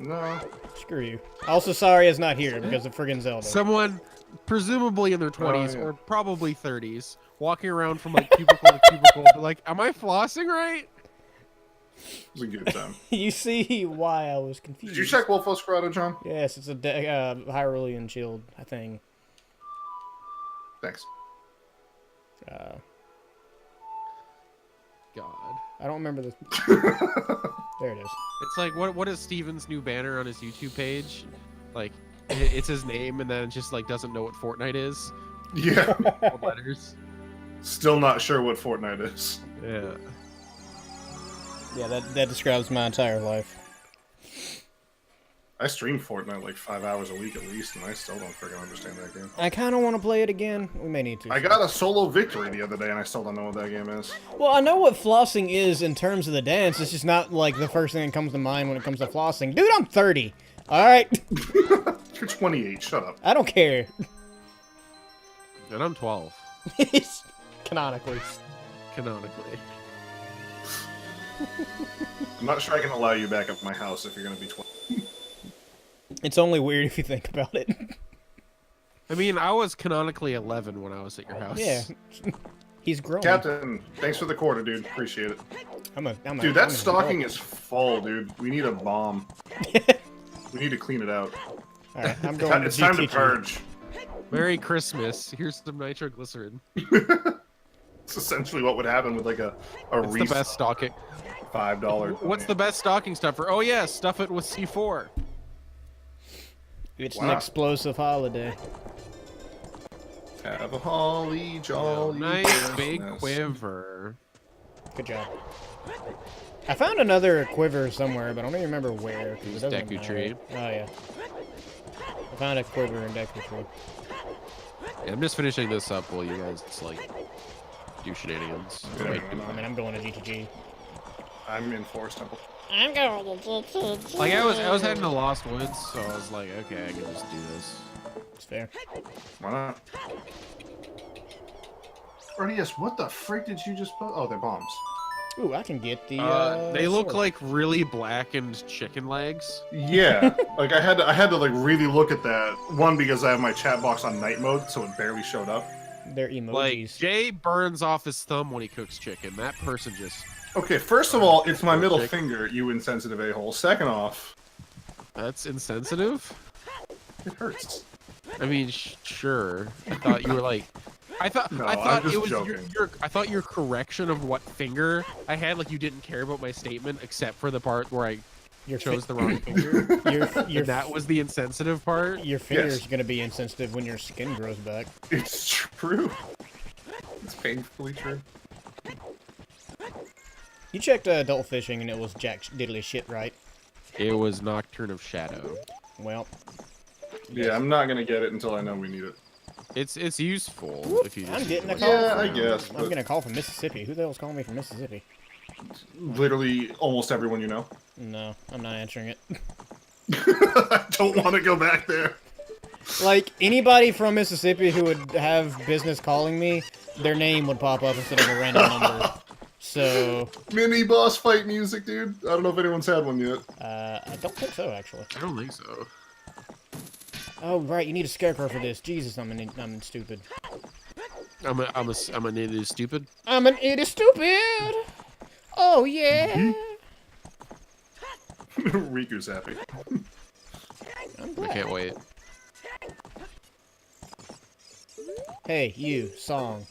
No. Screw you. Also, sorry is not here because of friggin' Zelda. Someone, presumably in their 20s yeah. or probably 30s, walking around from like cubicle to cubicle, but like, am I flossing right? was a good time. You see why I was confused. Did you check Wolfos Grotto, John? Yes, it's a Hyrulean shield, I think. Thanks. God. I don't remember the... There it is. It's like, what is Steven's new banner on his YouTube page? Like, it's his name, and then it just, like, doesn't know what Fortnite is. Yeah. All letters. Still not sure what Fortnite is. Yeah. Yeah, that describes my entire life. I stream Fortnite like 5 hours a week at least, and I still don't freaking understand that game. I kind of want to play it again. We may need to. I got a solo victory the other day, and I still don't know what that game is. Well, I know what flossing is in terms of the dance. It's just not, like, the first thing that comes to mind when it comes to flossing. Dude, I'm 30. Alright? You're 28, shut up. I don't care. And I'm 12. Canonically. Canonically. I'm not sure I can allow you back at my house if you're gonna be 12. It's only weird if you think about it. I mean, I was canonically 11 when I was at your house. Yeah. He's grown. Captain, thanks for the quarter, dude. Appreciate it. I'm Dude, that an stocking adult. is full, dude. We need a bomb. We need to clean it out. Alright, I'm going It's time to GTG. purge. Merry Christmas. Here's some nitroglycerin. It's essentially what would happen with like a It's the best stocking. $5. What's the best stocking stuffer? Oh yeah, stuff it with C4. It's Wow. an explosive holiday. Have a holly jolly Nice big Christmas. quiver. Good job. I found another quiver somewhere, but I don't even remember where. 'Cause it doesn't Deku matter. Tree. Oh, yeah. I found a quiver in Deku Tree. Yeah, I'm just finishing this up while you guys like do shenanigans. Yeah. Wait, I mean, I'm going to GTG. I'm in Forest Temple. I'm going to GTG. like I was heading to Lost Woods, so I was like, okay, I can just do this. It's fair. Why not? RDS, what the frick did you just put? Oh, they're bombs. Ooh, I can get the, They look sword. like really blackened chicken legs. Yeah, like I had to like really look at that one because I have my chat box on night mode, so it barely showed up. They're emojis. Like Jay burns off his thumb when he cooks chicken. That person just Okay, first of all, it's my middle finger, you insensitive a-hole. Second off, that's insensitive. it hurts. I mean, sure. I thought you were like, No, I I'm thought just it was joking. I thought your correction of what finger I had, like you didn't care about my statement except for the part where I Your chose fi- the wrong finger. your And that was the insensitive part. Your finger's gonna be insensitive when your skin grows back. It's true. It's painfully true. You checked adult fishing and it was jack diddly shit, right? It was Nocturne of Shadow. Well, Yeah, I'm not gonna get it until I know we need it. It's useful if you. I'm just getting a like- call. Yeah, from, I guess, I'm but- getting a call from Mississippi. Who the hell's calling me from Mississippi? Literally almost everyone you know. No, I'm not answering it. I don't want to go back there. Like, anybody from Mississippi who would have business calling me, their name would pop up instead of a random number. So, Mini boss fight music, dude. I don't know if anyone's had one yet. I don't think so, actually. I don't think so. Oh, right, you need a scarecrow for this. Jesus, I'm stupid. I'm an idiot stupid. I'm an idiot stupid! Oh, yeah! Riku's happy. I'm I glad. can't wait. Hey, you, song.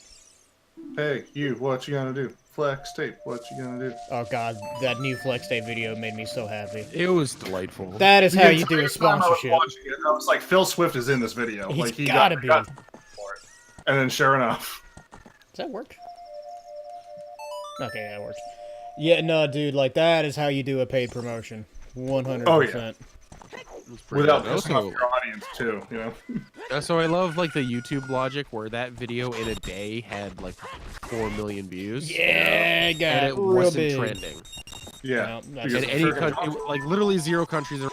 Hey, you, what you gonna do? Flex tape, what you gonna do? Oh god, that new Flex Day video made me so happy. It was delightful. That is how you do The a entire time I was sponsorship. watching it, I was like, Phil Swift is in this video. He's like, he gotta got be. got for it. And then sure enough. Does that work? Okay, that works. Yeah, no, dude, like, that is how you do a paid promotion. 100%. Oh, yeah. It was pretty Without good. pissing off your audience, too, you know? So I love like the YouTube logic where that video in a day had like 4 million views. Yeah, And got it real wasn't big. trending. Yeah. No, that's- because And it's any freaking country, like literally 0 countries,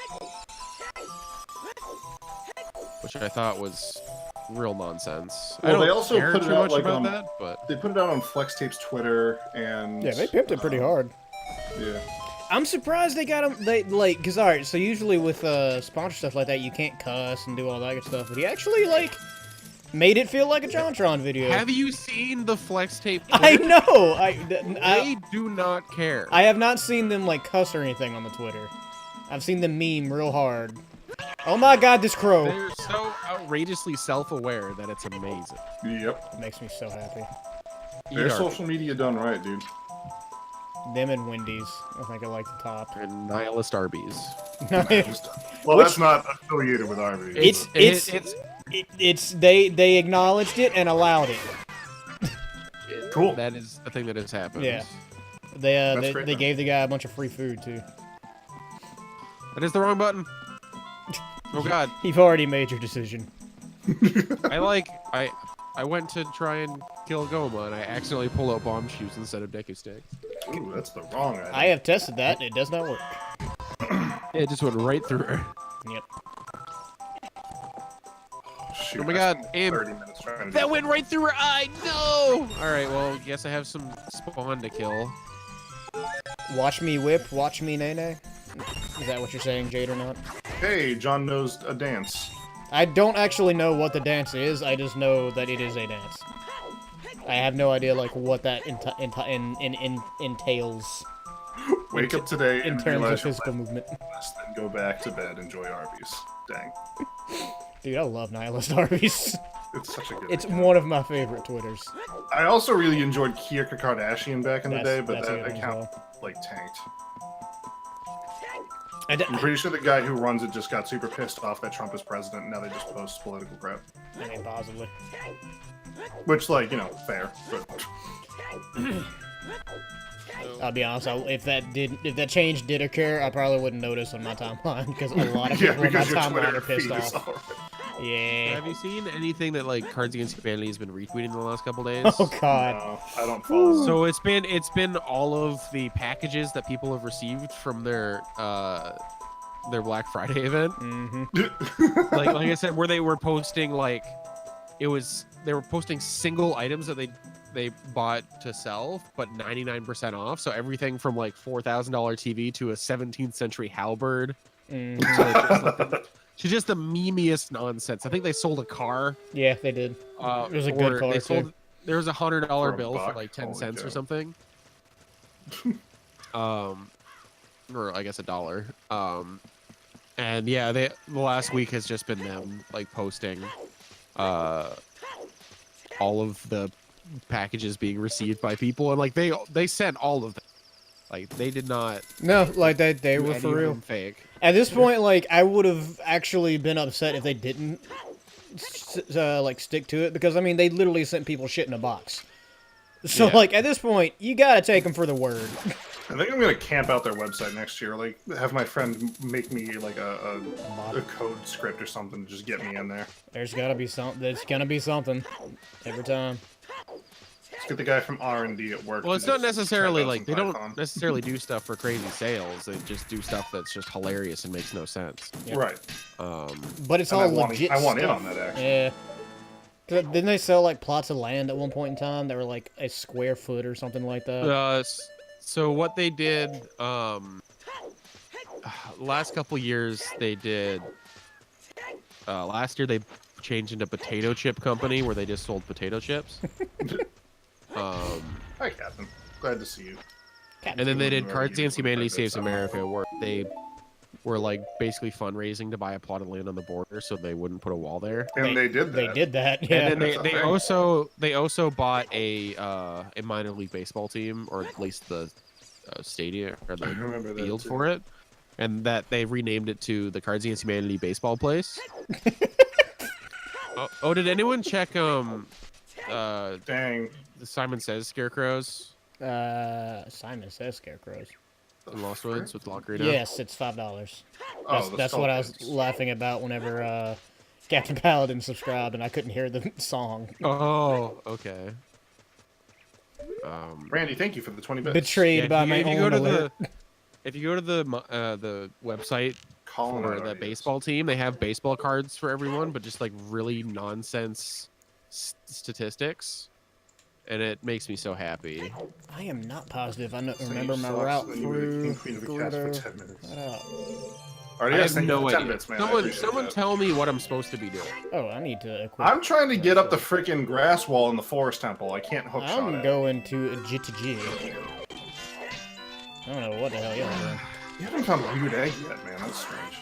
which I thought was real nonsense. I Well, don't they also care put it too out, much like, about on- that, but They put it out on Flex Tape's Twitter and... Yeah, they pimped it pretty hard. Yeah. I'm surprised they got him, like, cause alright, so usually with, sponsor stuff like that, you can't cuss and do all that good stuff, but he actually, like, Made it feel like a JonTron video. Have you seen the flex tape? I know. They do not care. I have not seen them like cuss or anything on the Twitter. I've seen them meme real hard. Oh my God, this crow! They're so outrageously self-aware that it's amazing. Yep. It makes me so happy. Their ER. social media done right, dude. Them and Wendy's, I think I like the top. And nihilist Arby's. Well, Which- that's not affiliated with Arby's. It's they acknowledged it and allowed it. Cool. That is a thing that has happened. Yeah. That's They great, they man. gave the guy a bunch of free food too. That is the wrong button. Oh God. You've already made your decision. I went to try and kill Goma and I accidentally pulled out bomb shoes instead of Deku sticks. Ooh, that's the wrong item. I have tested that and it does not work. It just went right through her. Yep. Shoot, Oh my I God, spent Abe. 30 minutes trying to That do went right through her eye. No. All right. Well, guess I have some spawn to kill. Watch me whip, watch me nay nay. Is that what you're saying, Jade, or not? Hey, John knows a dance. I don't actually know what the dance is. I just know that it is a dance. I have no idea like what that entails Wake up today in and terms of realize you're physical movement. less, then go back to bed, enjoy Arby's. Dang. Dude, I love Nihilist Arby's. It's such a good It's account. one of my favorite Twitters. I also really enjoyed Kierka Kardashian back in the day, but That's a that good one as account, well. like, tanked. I I'm pretty sure the guy who runs it just got super pissed off that Trump is president, and now they just post political crap. mean, possibly. Which, like, you know, fair, but... I'll be honest. If that change did occur, I probably wouldn't notice on my timeline because a lot of yeah, people on my because your timeline Twitter are pissed feed is off. already... Yeah. Have you seen anything that like Cards Against Humanity has been retweeting in the last couple days? Oh God. No, I don't follow. So it's been all of the packages that people have received from their Black Friday event. Mm-hmm. Like I said, where they were posting like they were posting single items that they bought to sell, but 99% off. So everything from like $4,000 TV to a 17th century halberd. Mm-hmm. To just the memeiest nonsense. I think they sold a car. Yeah, they did. It was a good or car, they sold, too. There was $100 For a bill buck? for like 10 Holy cents or cow. something. Or I guess $1. And yeah, the last week has just been them like posting all of the packages being received by people, and like they sent all of them. Like they did not. No, like they do were any for of real. them fake. At this point, like I would have actually been upset if they didn't like stick to it because I mean they literally sent people shit in a box. So Yeah. like at this point, you gotta take them for the word. I think I'm gonna camp out their website next year. Like, have my friend make me like a code script or something to just get me in there. There's gotta be something. There's gonna be something every time. Let's get the guy from R&D at work. Well, to it's not just necessarily type out like some they don't Python. necessarily do stuff for crazy sales. They just do stuff that's just hilarious and makes no sense. Yeah. Right. But it's And all I want, legit I want in stuff. on that actually. Yeah. 'Cause didn't they sell like plots of land at one point in time that were like a square foot or something like that? So what they did, last couple years they did. Last year they changed into potato chip company where they just sold potato chips. Hi, Captain. Glad to see you. And then they did Or Cards you Against look like Humanity that Saves somehow. America, where they were like basically fundraising to buy a plot of land on the border so they wouldn't put a wall there. And they did that. They did that. Yeah. And then That's a thing. they also bought a minor league baseball team, or at least the stadium or I remember the that field too. for it, and that they renamed it to the Cards Against Humanity baseball place. Oh, did anyone check Dang. the Simon Says Scarecrows Simon Says Scarecrows. in Lost Woods with Ocarina? Yes, it's $5. Oh, the That's what I was Skull laughing about whenever Captain Paladin subscribed and I couldn't hear the song. Oh, okay. Randy, thank you for the 20 bits. Betrayed by my own alert. If you go to the website Calling for it the ideas. baseball team, they have baseball cards for everyone, but just like really nonsense statistics, and it makes me so happy. I am not positive. I Saying remember you my sucks, route then you were the through king queen of the cast for Gordo. 10 minutes. Shut up. Alrighty, I yes, have thank you no for 10 idea. bits, man. I Someone, appreciate someone that. tell me what I'm supposed to be doing. Oh, I need to equip. I'm trying to get up the freaking grass wall in the forest temple. I can't hook shot I'm it. going to G. I don't know what the hell you're doing. You haven't found a weird egg yet, man. That's strange.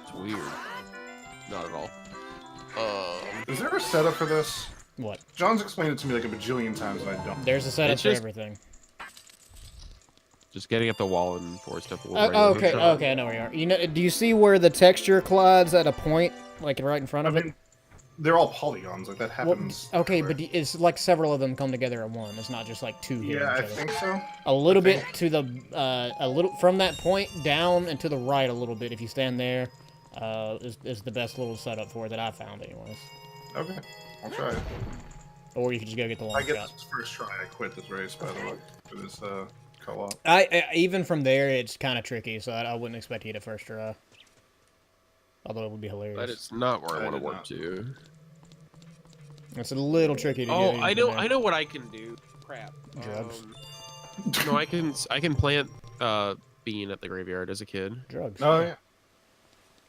It's weird. Not at all. Is there a setup for this? What? John's explained it to me like a bajillion times and I don't. There's a setup It's for just- everything. Just getting up the wall and forest temple. Okay, okay, I know where you are. You know, do you see where the texture collides at a point, like right in front I of it? mean, they're all polygons. Like, that Well, happens. okay, but everywhere. it's like several of them come together at one. It's not just like two here. Yeah, I think so. A little I bit to the, a little from that point down and to the right a little bit. If you stand there, is the best little setup for it that I found, anyways. Okay, I'll try it. Or you can just go get the long I get shot. this first try. I quit this race, by the way, for this co-op. I even from there, it's kind of tricky, so I wouldn't expect you to first try. Although it would be hilarious. That is not where I I want to did work not. to. It's a little tricky to Oh, get. I into know, there. I know what I can do. Crap. Drugs. No, I can plant bean at the graveyard as a kid. Drugs. Oh yeah.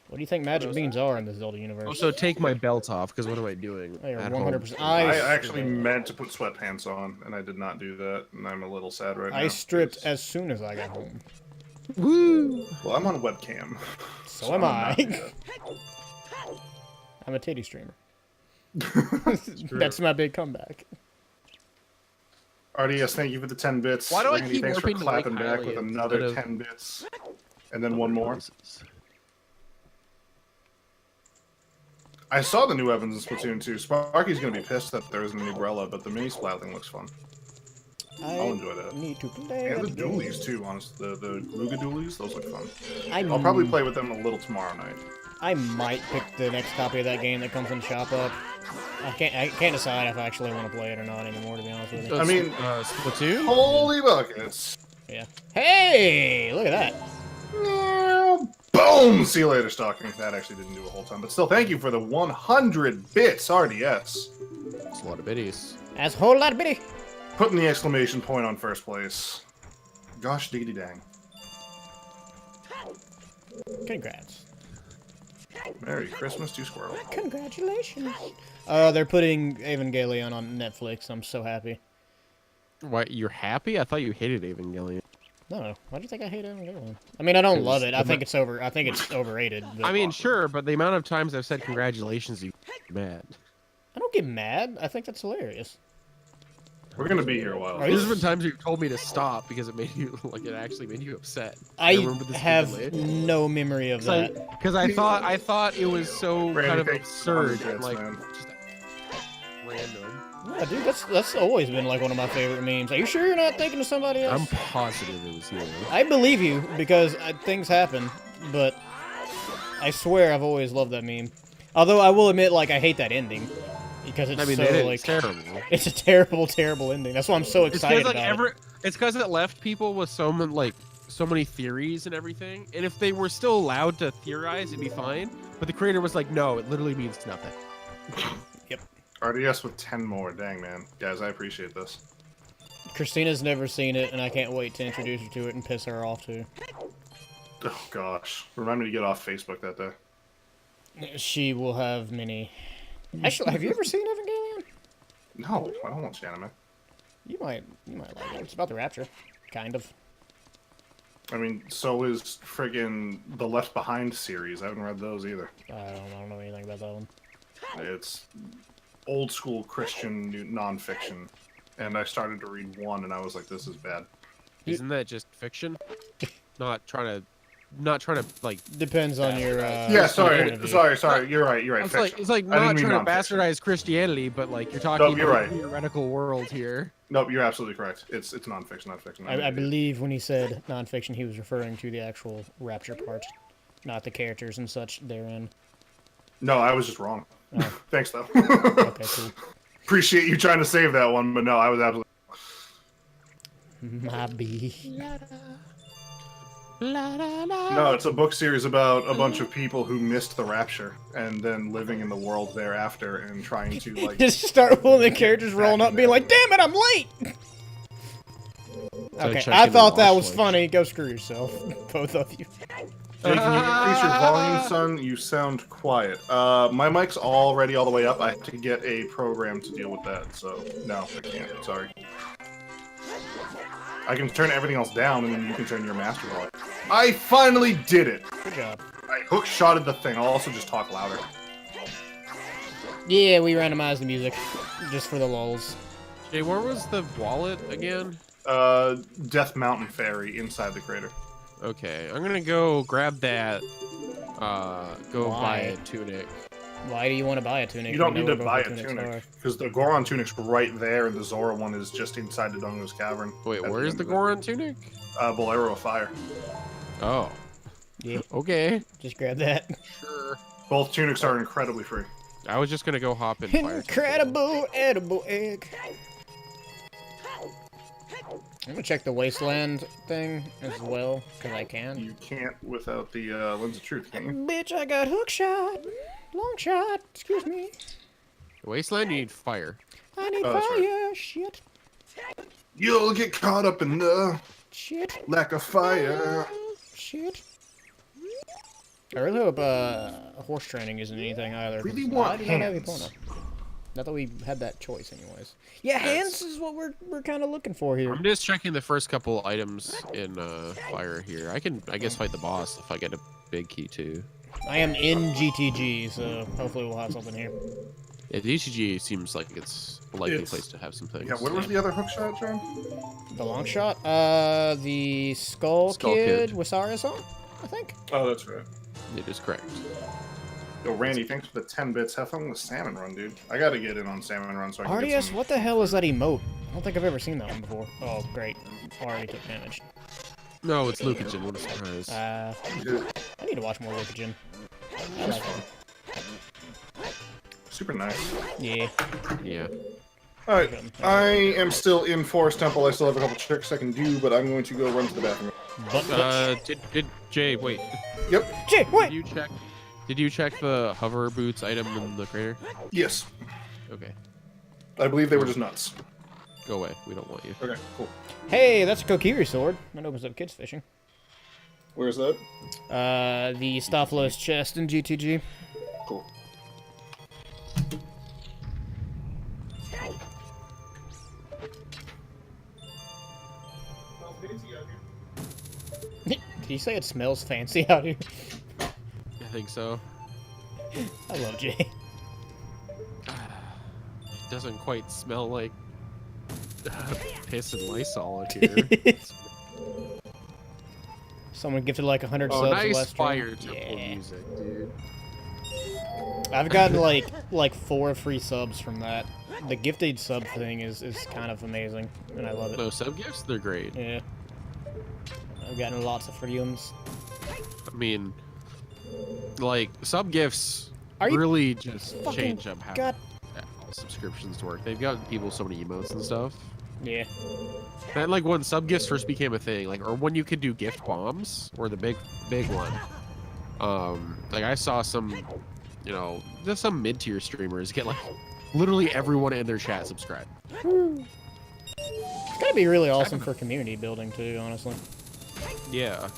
What do you think magic beans are in the Zelda universe? Also, take my belt off because what am I doing? They are at 100%. home? I actually meant to put sweatpants on, and I did not do that, and I'm a little sad right now. I stripped because- as soon as I got home. Woo! Well, I'm on a webcam. So am I. not I'm a titty streamer. true. That's my big comeback. RDS, thank you for the 10 bits. Why do I Randy, keep thanks for warping to Lake clapping back Hylia with instead another of- 10 bits. And then one more. I saw the new weapons in Splatoon 2. Sparky's gonna be pissed that there isn't an umbrella, but the mini splatling looks fun. I'll enjoy that. Need to play And the the game. dualies too, honestly. The Gluga dualies, those look fun. I'm- I'll probably play with them a little tomorrow night. I might pick the next copy of that game that comes in shop up. I can't decide if I actually want to play it or not anymore, to be honest with you. I mean, Splatoon? holy buckets. Yeah. Hey, look at that. Boom! See you later, Stalking. That actually didn't do a whole ton, but still, thank you for the 100 bits, RDS. It's a lot of biddies. That's a whole lot of bitty. Putting the exclamation point on first place. Gosh diggity dang. Congrats. Merry Christmas to Squirrel. Congratulations. They're putting Evangelion on Netflix. I'm so happy. Why, you're happy? I thought you hated Evangelion. No, why do you think I hate Evangelion? I mean, I don't love it. I think it's overrated. But I mean, sure, but the amount of times I've said congratulations, you mad. I don't get mad. I think that's hilarious. We're gonna be here a while. Are you- There's been times you've told me to stop because it made you, like, it actually made you upset. I remember this have vividly. no memory of that. Because I thought it was so Randy, kind of thanks for the absurd, 100 and, bits, like, man. just random. Yeah, dude, that's always been like one of my favorite memes. Are you sure you're not thinking of somebody else? I'm positive it was you. I believe you because things happen, but I swear I've always loved that meme. Although I will admit, like, I hate that ending because it's I mean, so it's like terrible. it's a terrible, terrible ending. That's why I'm so It's excited because like about it. it's because it left people with so many theories and everything. And if they were still allowed to theorize, it'd be fine. But the creator was like, no, it literally means nothing. RDS with 10 more. Dang, man. Guys, I appreciate this. Christina's never seen it, and I can't wait to introduce her to it and piss her off too. Oh, gosh. Remind me to get off Facebook that day. She will have many. Actually, have you ever seen Evangelion? No, I don't watch anime. You might like it. It's about the Rapture, kind of. I mean, so is friggin' the Left Behind series. I haven't read those either. I don't know anything about that one. It's old school Christian nonfiction. And I started to read one, and I was like, this is bad. Isn't that just fiction? Not trying to like. Depends on your. Yeah, point sorry. of view. Sorry. You're right. It's like fiction. I not didn't mean trying to nonfiction. bastardize Christianity, but like you're talking you're about right. a theoretical world here. Nope, you're absolutely correct. It's nonfiction, not fiction. I believe when he said nonfiction, he was referring to the actual Rapture part, not the characters and such therein. No, I was just wrong. Oh. Thanks, though. Okay, cool. Appreciate you trying to save that one, but no, I was absolutely. My B. No, it's a book series about a bunch of people who missed the rapture and then living in the world thereafter and trying to like. Just start pulling the characters rolling up, being like, "Damn it, I'm late." Okay, check I in thought the that watch was list. funny. Go screw yourself, both of you. Jay, can you increase your volume, son? You sound quiet. My mic's already all the way up. I have to get a program to deal with that, so no, I can't. Sorry. I can turn everything else down, and then you can turn your master volume. I finally did it! Good job. I hook-shotted the thing. I'll also just talk louder. Yeah, we randomized the music just for the lulz. Jay, where was the wallet again? Death Mountain Ferry inside the crater. Okay, I'm gonna go grab that. Go Why? buy a tunic. Why do you want to buy a tunic? You don't We need know to where buy both a the tunics tunic, are. because the Goron tunic's right there, and the Zora one is just inside the Dungo's Cavern. Wait, at where is end the of it. Goron tunic? Bolero of Fire. Oh, Yeah, okay. just grab that. Sure. Both tunics are incredibly free. I was just gonna go hop in fire. Incredible edible egg. I'm gonna check the wasteland thing as well, because I can. You can't without the Lens of Truth, can you? Bitch, I got hook shot. Long shot. Excuse me. Wasteland, you need fire. I need Oh, that's fire. right. Shit. You'll get caught up in the Shit. lack of fire. Shit. I really hope horse training isn't anything either. Really 'cause want I do not have hands. Epona. Not that we had that choice, anyways. Yeah, hands is what we're kind of looking for here. I'm just checking the first couple items in fire here. I can, I guess, fight the boss if I get a big key too. I am in GTG, so hopefully we'll have something here. Yeah, the ECG seems like it's a likely It's- place to have some things. Yeah, where was the other hook shot, John? The long shot, the Skull Skull Kid Kid. with Saria song, I think. Oh, that's right. It is correct. Yo, Randy, thanks for the 10 bits. Have fun with Salmon Run, dude. I gotta get in on Salmon Run so I can get RDS, some... what the hell is that emote? I don't think I've ever seen that one before. Oh, great. Already took damage. No, it's Lucagen. What a surprise. I need to watch more Wikigen. I like him. Super nice. Yeah. Yeah. Alright, I am still in Forest Temple. I still have a couple tricks I can do, but I'm going to go run to the bathroom. But Did Jay wait? Yep. Jay, wait! Did you check the hover boots item in the crater? Yes. Okay. I believe they were just nuts. Go away. We don't want you. Okay, cool. Hey, that's a Kokiri sword. That opens up kids fishing. Where's that? The Stoplos chest in GTG. Cool. Did you say it smells fancy out here? I think so. I love Jay. It doesn't quite smell like piss and Lysol out here. Someone gifted like 100 Oh, subs nice last stream. fire temple Yeah. music, dude. I've gotten like 4 free subs from that. The gifted sub thing is kind of amazing, and I love it. No sub gifts, they're great. Yeah. I've gotten lots of free ones. I mean, like sub gifts Are you really just fucking change up how God. all subscriptions work. They've gotten people so many emotes and stuff. Yeah. And like when sub gifts first became a thing, like or when you could do gift bombs, or the big one. Like I saw some, you know, just some mid-tier streamers get like literally everyone in their chat subscribed. It's gotta be really awesome for community building too, honestly. Yeah,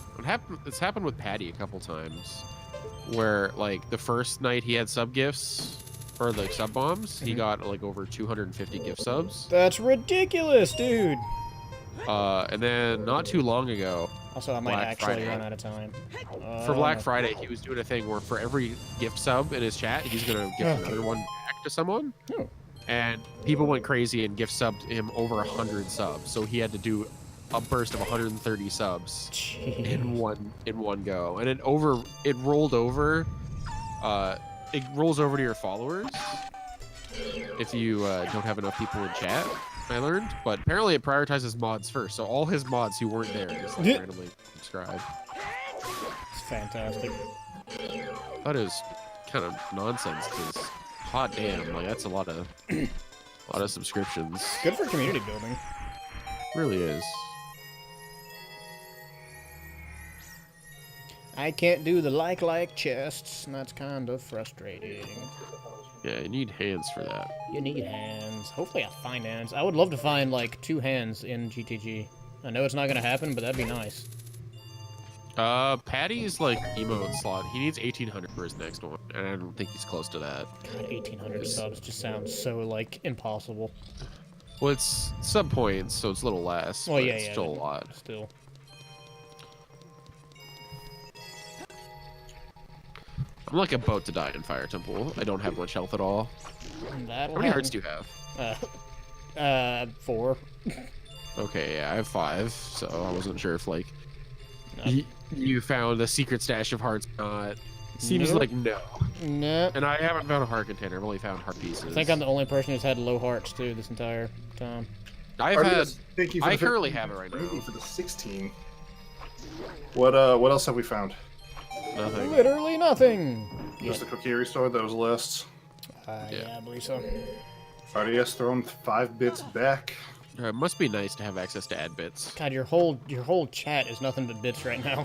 it's happened with Patty a couple times, where like the first night he had sub gifts or like sub bombs, he got like over 250 gift subs. That's ridiculous, dude. And then not too long ago, Also, I might Black actually Friday. run out of time. for Black Friday, he was doing a thing where for every gift sub in his chat, he's gonna gift another one back to someone. Oh. And people went crazy and gift subbed him over 100 subs, so he had to do a burst of 130 subs Jeez. in one go, and it rolled over. It rolls over to your followers if you don't have enough people in chat. I learned, but apparently it prioritizes mods first, so all his mods who weren't there just like, randomly subscribe. It's fantastic. That is kind of nonsense, because hot damn, like that's a lot of subscriptions. Good for community building. Really is. I can't do the like chests, and that's kind of frustrating. Yeah, you need hands for that. You need hands. Hopefully I'll find hands. I would love to find, like, 2 hands in GTG. I know it's not gonna happen, but that'd be nice. Patty's like emote slot. He needs 1800 for his next one, and I don't think he's close to that. God, 1800 subs just sounds so, like, impossible. Well, it's sub points, so it's a little less. Well, but yeah, it's yeah. still a lot. Still. I'm like about to die in Fire Temple. I don't have much health at all. That'll How many hearts happen. do you have? 4. Okay, yeah, I have 5, so I wasn't sure if like No. you found a secret stash of hearts. Not seems Nope. like no. No. And I haven't found a heart container. I've only found heart pieces. I think I'm the only person who's had low hearts, too, this entire time. I've had. Thank you for I the currently 15. have it right Thank you now. for the 16. What else have we found? Nothing. Literally nothing. Just the cookie store, those lists. Yeah, I believe so. RDS thrown 5 bits back. It must be nice to have access to ad bits. God, your whole chat is nothing but bits right now.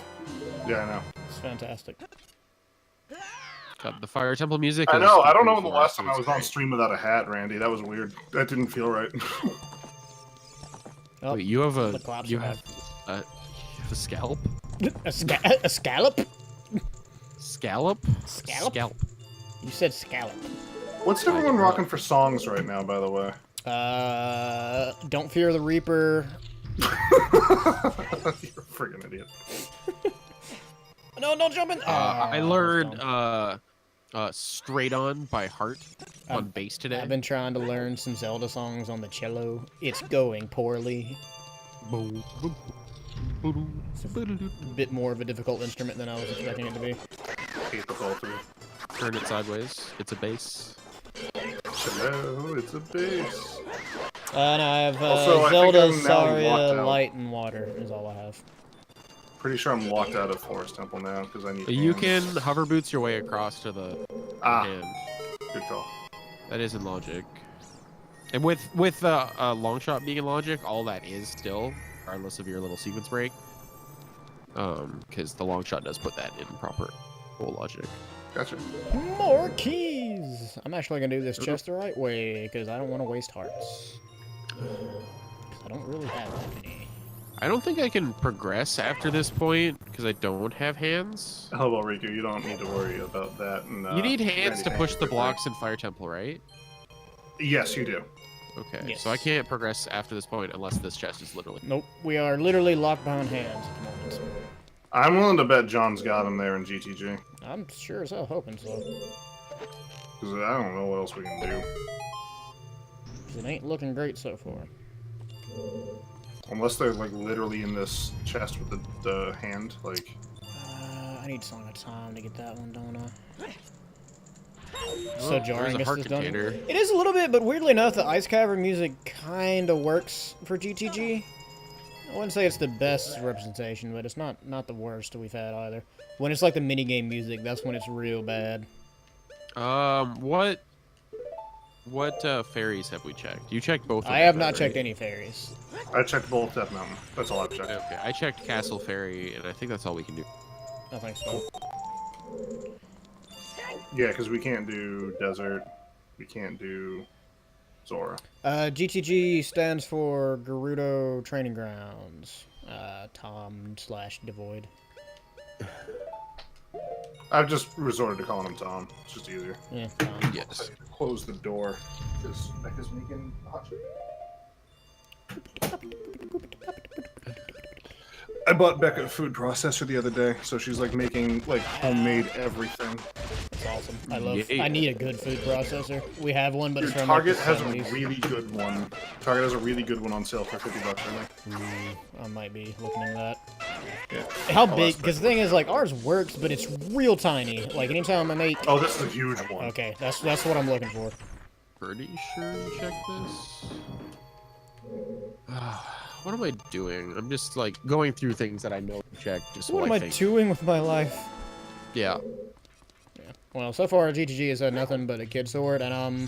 Yeah, I know. It's fantastic. God, the Fire Temple music. I is know. I don't know pretty when the last fast, time I so was it's on great. stream without a hat, Randy. That was weird. That didn't feel right. Oh, Wait, you have the a claps you are have a scalp? a scallop? Scallop? Scallop? You said scallop. What's everyone rocking for songs right now, by the way? Don't Fear the Reaper. You're a friggin' idiot. No, don't jump in. I Oh, learned dumb. Straight On by Heart on I've- bass today. I've been trying to learn some Zelda songs on the cello. It's going poorly. A bit more of a difficult instrument than I was expecting it to be. Hate the whole through. Turn it sideways. It's a bass. Hello, it's a bass. No, I have Also, I think Zelda, I'm now locked Saria, out. Light, and Water is all I have. Pretty sure I'm locked out of Forest Temple now because I need. You hands. can hover boots your way across to the Ah, hand. good call. That is in logic. And with long shot being in logic, all that is still, regardless of your little sequence break. Because the long shot does put that in proper full logic. Gotcha. More keys! I'm actually gonna do this chest the right way, because I don't want to waste hearts. 'Cause I don't really have that many. I don't think I can progress after this point because I don't have hands. How about Riku? You don't need to worry about that. And, You need hands Randy to push the Hanks, blocks in Fire Temple, right? Yes, you do. Okay, Yes. so I can't progress after this point unless this chest is literally. Nope, we are literally locked behind hands at the moment. I'm willing to bet John's got him there in GTG. I'm sure as hell hoping so. Because I don't know what else we can do. 'Cause it ain't looking great so far. Unless they're like literally in this chest with the hand, like. I need Song of Time to get that one, don't I? Oh, So there's jarring a this heart is done. container. It is a little bit, but weirdly enough, the Ice Cavern music kind of works for GTG. I wouldn't say it's the best representation, but it's not the worst we've had either. When it's like the minigame music, that's when it's real bad. What fairies have we checked? You checked both of them. I have though, not right? checked any fairies. I checked both Death Mountain. That's all I've checked. Okay, I checked Castle Fairy, and I think that's all we can do. I think so. Yeah, because we can't do Desert. We can't do Zora. GTG stands for Gerudo Training Grounds. Tom/Devoid. I've just resorted to calling him Tom. It's just easier. Yeah, Tom. Yes. Close the door. Because Becca's making hot shit. I bought Becca a food processor the other day, so she's like making like homemade everything. That's awesome. I love. Yeah. I need a good food processor. We have one, but Dude, it's from Target like, the has a 70s. really good one. Target has a really good one on sale for $50 right now. I might be looking into that. Yeah. How I'll big? ask Because the thing is, like, ours works, but it's real tiny. Like, anytime I make... Oh, this is a huge one. Okay, that's what I'm looking for. Pretty sure you checked this. What am I doing? I'm just like going through things that I know to check. Just What so am I I think. doing with my life? Yeah. Well, so far, GTG has had nothing but a kid sword, and I'm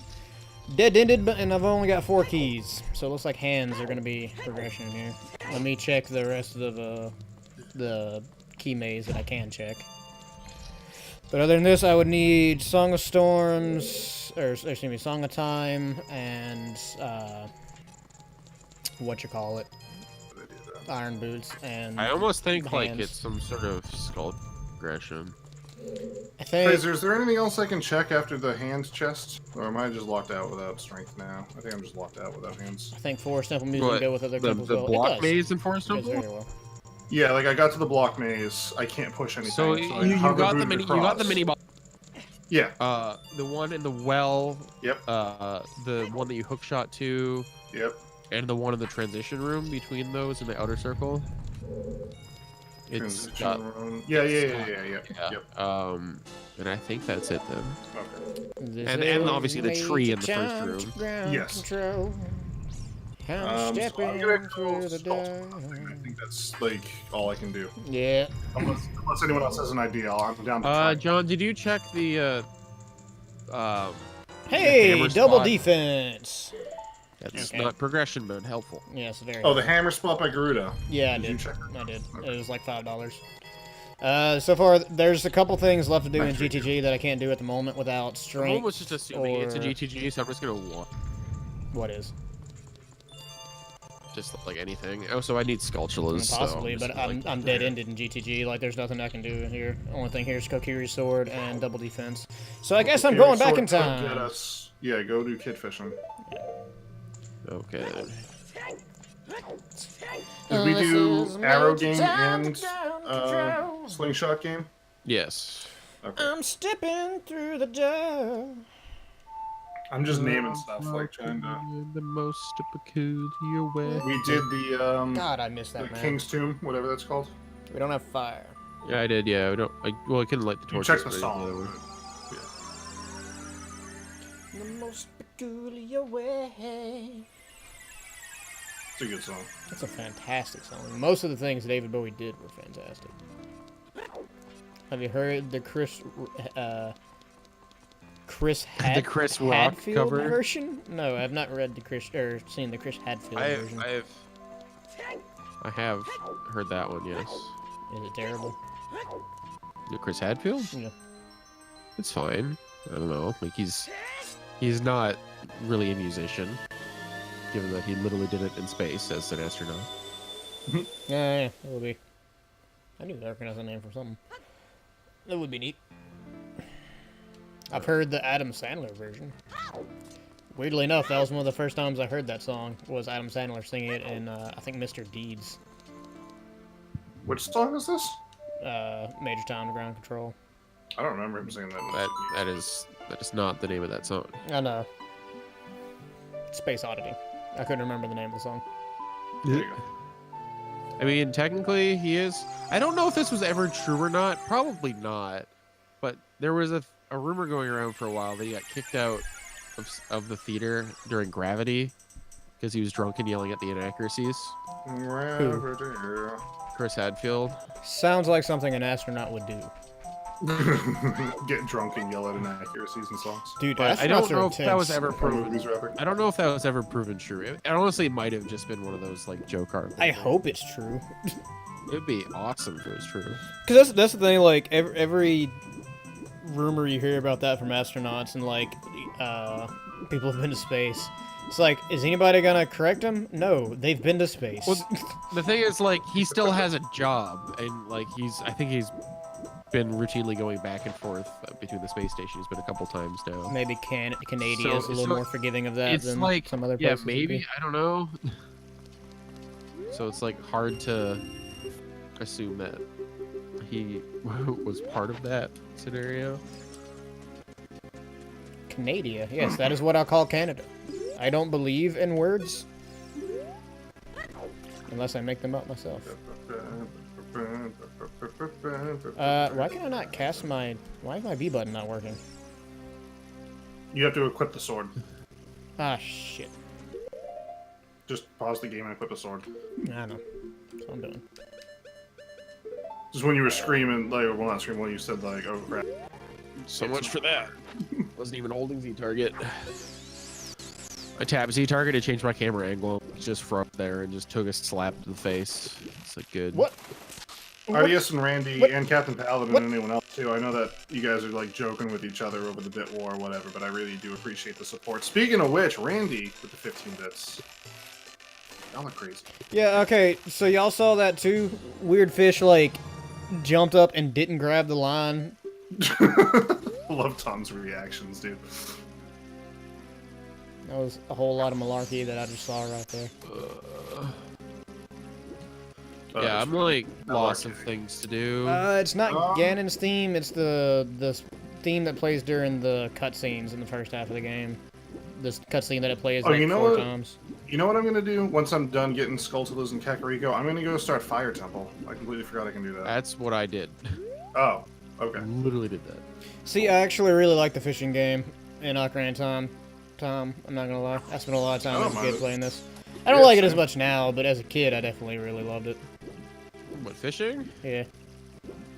dead-ended, and I've only got 4 keys. So it looks like hands are going to be progression here. Let me check the rest of the key maze that I can check. But other than this, I would need Song of Storms, or excuse me, Song of Time, and iron boots and. I almost think like hands. it's some sort of skull progression. I think. Fraser, is there anything else I can check after the hand chest? Or am I just locked out without strength now? I think I'm just locked out without hands. I think Forest Temple music What, go with other the temples well. block It does. maze in Forest It goes Temple? very well. Yeah, like I got to the block maze. I can't push anything. So I you hover got the booted mini, you got the across. mini boss. Yeah. The one in the well. Yep. The one that you hookshot to, Yep. and the one in the transition room between those in the outer circle. It's Transition got, room. Yeah. yeah. Yep. And I think that's it then. Okay. This And is obviously the tree in the first major room. jump to ground Yes. control. I'm So I'm stepping gonna go through the sculpt. door. I think that's like all I can do. Yeah. Unless anyone else has an idea, I'm down to try. John, did you check the Hey, hammer double spot? defense. That's Okay. not progression, but helpful. Yes, very. Oh, the hammer spot by Garuda. Yeah, I Did you did. check it? I did. Okay. It was like $5. So far, there's a couple things left to do in Actually, GTG that I can't do at the moment without I'm strength. almost just assuming it's a or- GTG, so I'm just gonna walk. What is? Just like anything. Oh, so I need sculptulas. Possibly, so but I'm just I'm dead-ended in GTG. Like, there's nothing I can do in here. Only thing here is Kokiri's sword and double defense. So I guess I'm Okay, going back sword in could time. Get us. Yeah, go do kid fishing. Okay. Did we This do is arrow major game jump and down control. slingshot game? Yes. Okay. I'm stepping through the door. I'm just naming stuff, like trying to. In the most peculiar way. We did the God, I missed the that, man. King's Tomb, whatever that's called. We don't have fire. Yeah, I did. Yeah, well, I couldn't light the You torches. check the but song. The most peculiar way. It's a good song. That's a fantastic song. Most of the things David Bowie did were fantastic. Have you heard the Chris The Chris Rock Hadfield cover? version? No, I've not read the Chris or seen the Chris Hadfield version. I have heard that one. Yes. Is it terrible? The Chris Hadfield? Yeah. It's fine. I don't know. Like he's not really a musician, given that he literally did it in space as an astronaut. Yeah, it would be. I knew that recognized the name from something. That would be neat. I've heard the Adam Sandler version. Weirdly enough, that was one of the first times I heard that song, was Adam Sandler singing it in, I think, Mr. Deeds. Which song is this? Major Tom Ground Control. I don't remember him singing that. That is not the name of that song. I know. Space Oddity. I couldn't remember the name of the song. There you go. I mean, technically, he is. I don't know if this was ever true or not. Probably not. But there was a rumor going around for a while that he got kicked out of the theater during Gravity because he was drunk and yelling at the inaccuracies. Chris Hadfield. Sounds like something an astronaut would do. Get drunk and yell at inaccuracies in songs. Dude, But I don't know if that was intense. ever proven. Movies rapping. I don't know if that was ever proven true. It honestly might have just been one of those like joke articles. I hope it's true. It'd be awesome if it was true. Because that's the thing, like, every rumor you hear about that from astronauts and, like, people have been to space, it's like, is anybody gonna correct them? No, they've been to space. Well, the thing is, like, he still has a job, and like I think he's been routinely going back and forth between the space station. He's been a couple times now. Maybe Canada So- is a little so more forgiving of that It's than like, some other yeah, places. would maybe, be. I don't know. So it's like hard to assume that he was part of that scenario. Canada, yes, that is what I call Canada. I don't believe in words. Unless I make them up myself. Why can I not cast my... Why is my B button not working? You have to equip the sword. Ah, shit. Just pause the game and equip the sword. I know. That's what I'm doing. Just when you were screaming, like, well, not screaming, when you said, like, oh crap. So much for that. Wasn't even holding Z target. I tapped Z target to change my camera angle. Just from there and just took a slap to the face. It's like good. What? RDS and Randy What? and Captain Paladin What? and anyone else too. I know that you guys are like joking with each other over the bit war or whatever, but I really do appreciate the support. Speaking of which, Randy with the 15 bits. Y'all are crazy. Yeah, okay, so y'all saw that too? Weird fish, like, jumped up and didn't grab the line. Love Tom's reactions, dude. That was a whole lot of malarkey that I just saw right there. Yeah, I'm like lots of things to do. It's not Ganon's theme, it's the theme that plays during the cutscenes in the first half of the game. This cutscene that it plays like you know 4 what? times. You know what I'm gonna do once I'm done getting Skulltulas and Kakariko? I'm gonna go start Fire Temple. I completely forgot I can do that. That's what I did. Oh, okay. Literally did that. See, I actually really like the fishing game in Ocarina Time. I'm not gonna lie. I spent a lot of time as a kid playing this. I don't like it as much now, but as a kid, I definitely really loved it. What, fishing? Yeah.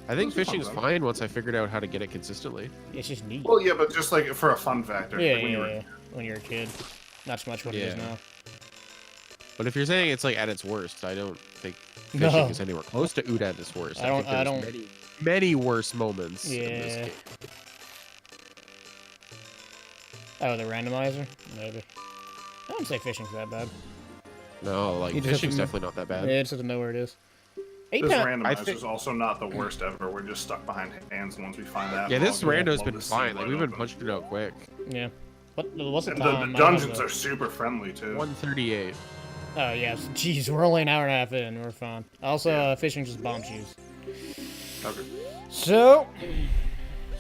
I think fishing's fine once I figured out how to get it consistently. It's just neat. Well, yeah, but just like for a fun factor. Yeah, like when you were... yeah. When you're a kid. Not so much what it is now. But if you're saying it's like at its worst, I don't think fishing is anywhere close to Ood at its worst. I think there's many worse moments in this game. Oh, the randomizer? Maybe. I don't say fishing's that bad. No, like fishing's definitely not that bad. Yeah, just have to know where it is. This randomizer's also not the worst ever. We're just stuck behind hands, and once we find that... Yeah, this rando's been fine. Like, we've been punching it out quick. Yeah. What's the and time? The dungeons are super friendly, too. 138. Oh, yes. Jeez, we're only an hour and a half in. We're fine. Also, fishing just bomb shoes. Okay. So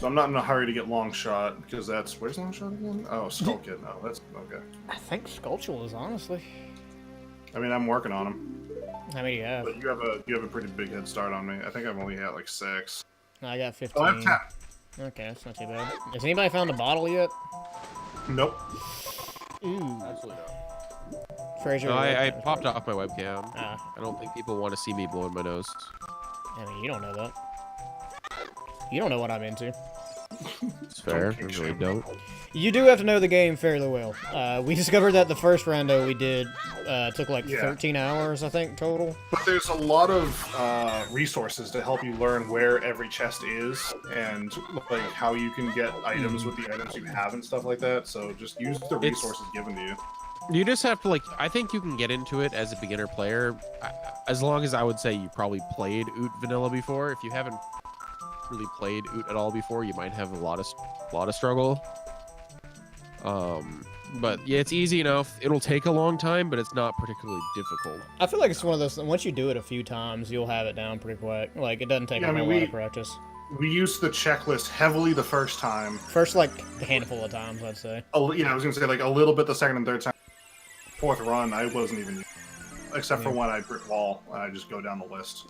I'm not in a hurry to get long shot, because that's... Where's long shot again? Oh, Skull Kid. No, that's... Okay. I think Skulltulas, honestly. I mean, I'm working on them. How many do you have? But you have a pretty big head start on me. I think I've only had like 6. I got 15. Oh, I have 10. Okay, that's not too bad. Has anybody found a bottle yet? Nope. Ooh. Absolutely not. Fraser. No, I popped off my webcam. Ah. I don't think people want to see me blowing my nose. I mean, you don't know that. You don't know what I'm into. It's fair. I really don't. You do have to know the game fairly well. We discovered that the first rando we did took like 13 hours, I think, total. But there's a lot of resources to help you learn where every chest is and like how you can get items with the items you have and stuff like that. So just use the resources given to you. You just have to, like, I think you can get into it as a beginner player, as long as I would say you probably played Oot Vanilla before. If you haven't really played Oot at all before, you might have a lot of struggle. But yeah, it's easy enough. It'll take a long time, but it's not particularly difficult. I feel like it's one of those, once you do it a few times, you'll have it down pretty quick. Like, it doesn't take a whole lot of practice. We used the checklist heavily the first time. First, like, a handful of times, I'd say. Yeah, I was going to say, like, a little bit the second and third time. Fourth run, I wasn't even... Except for when I brick wall, I just go down the list.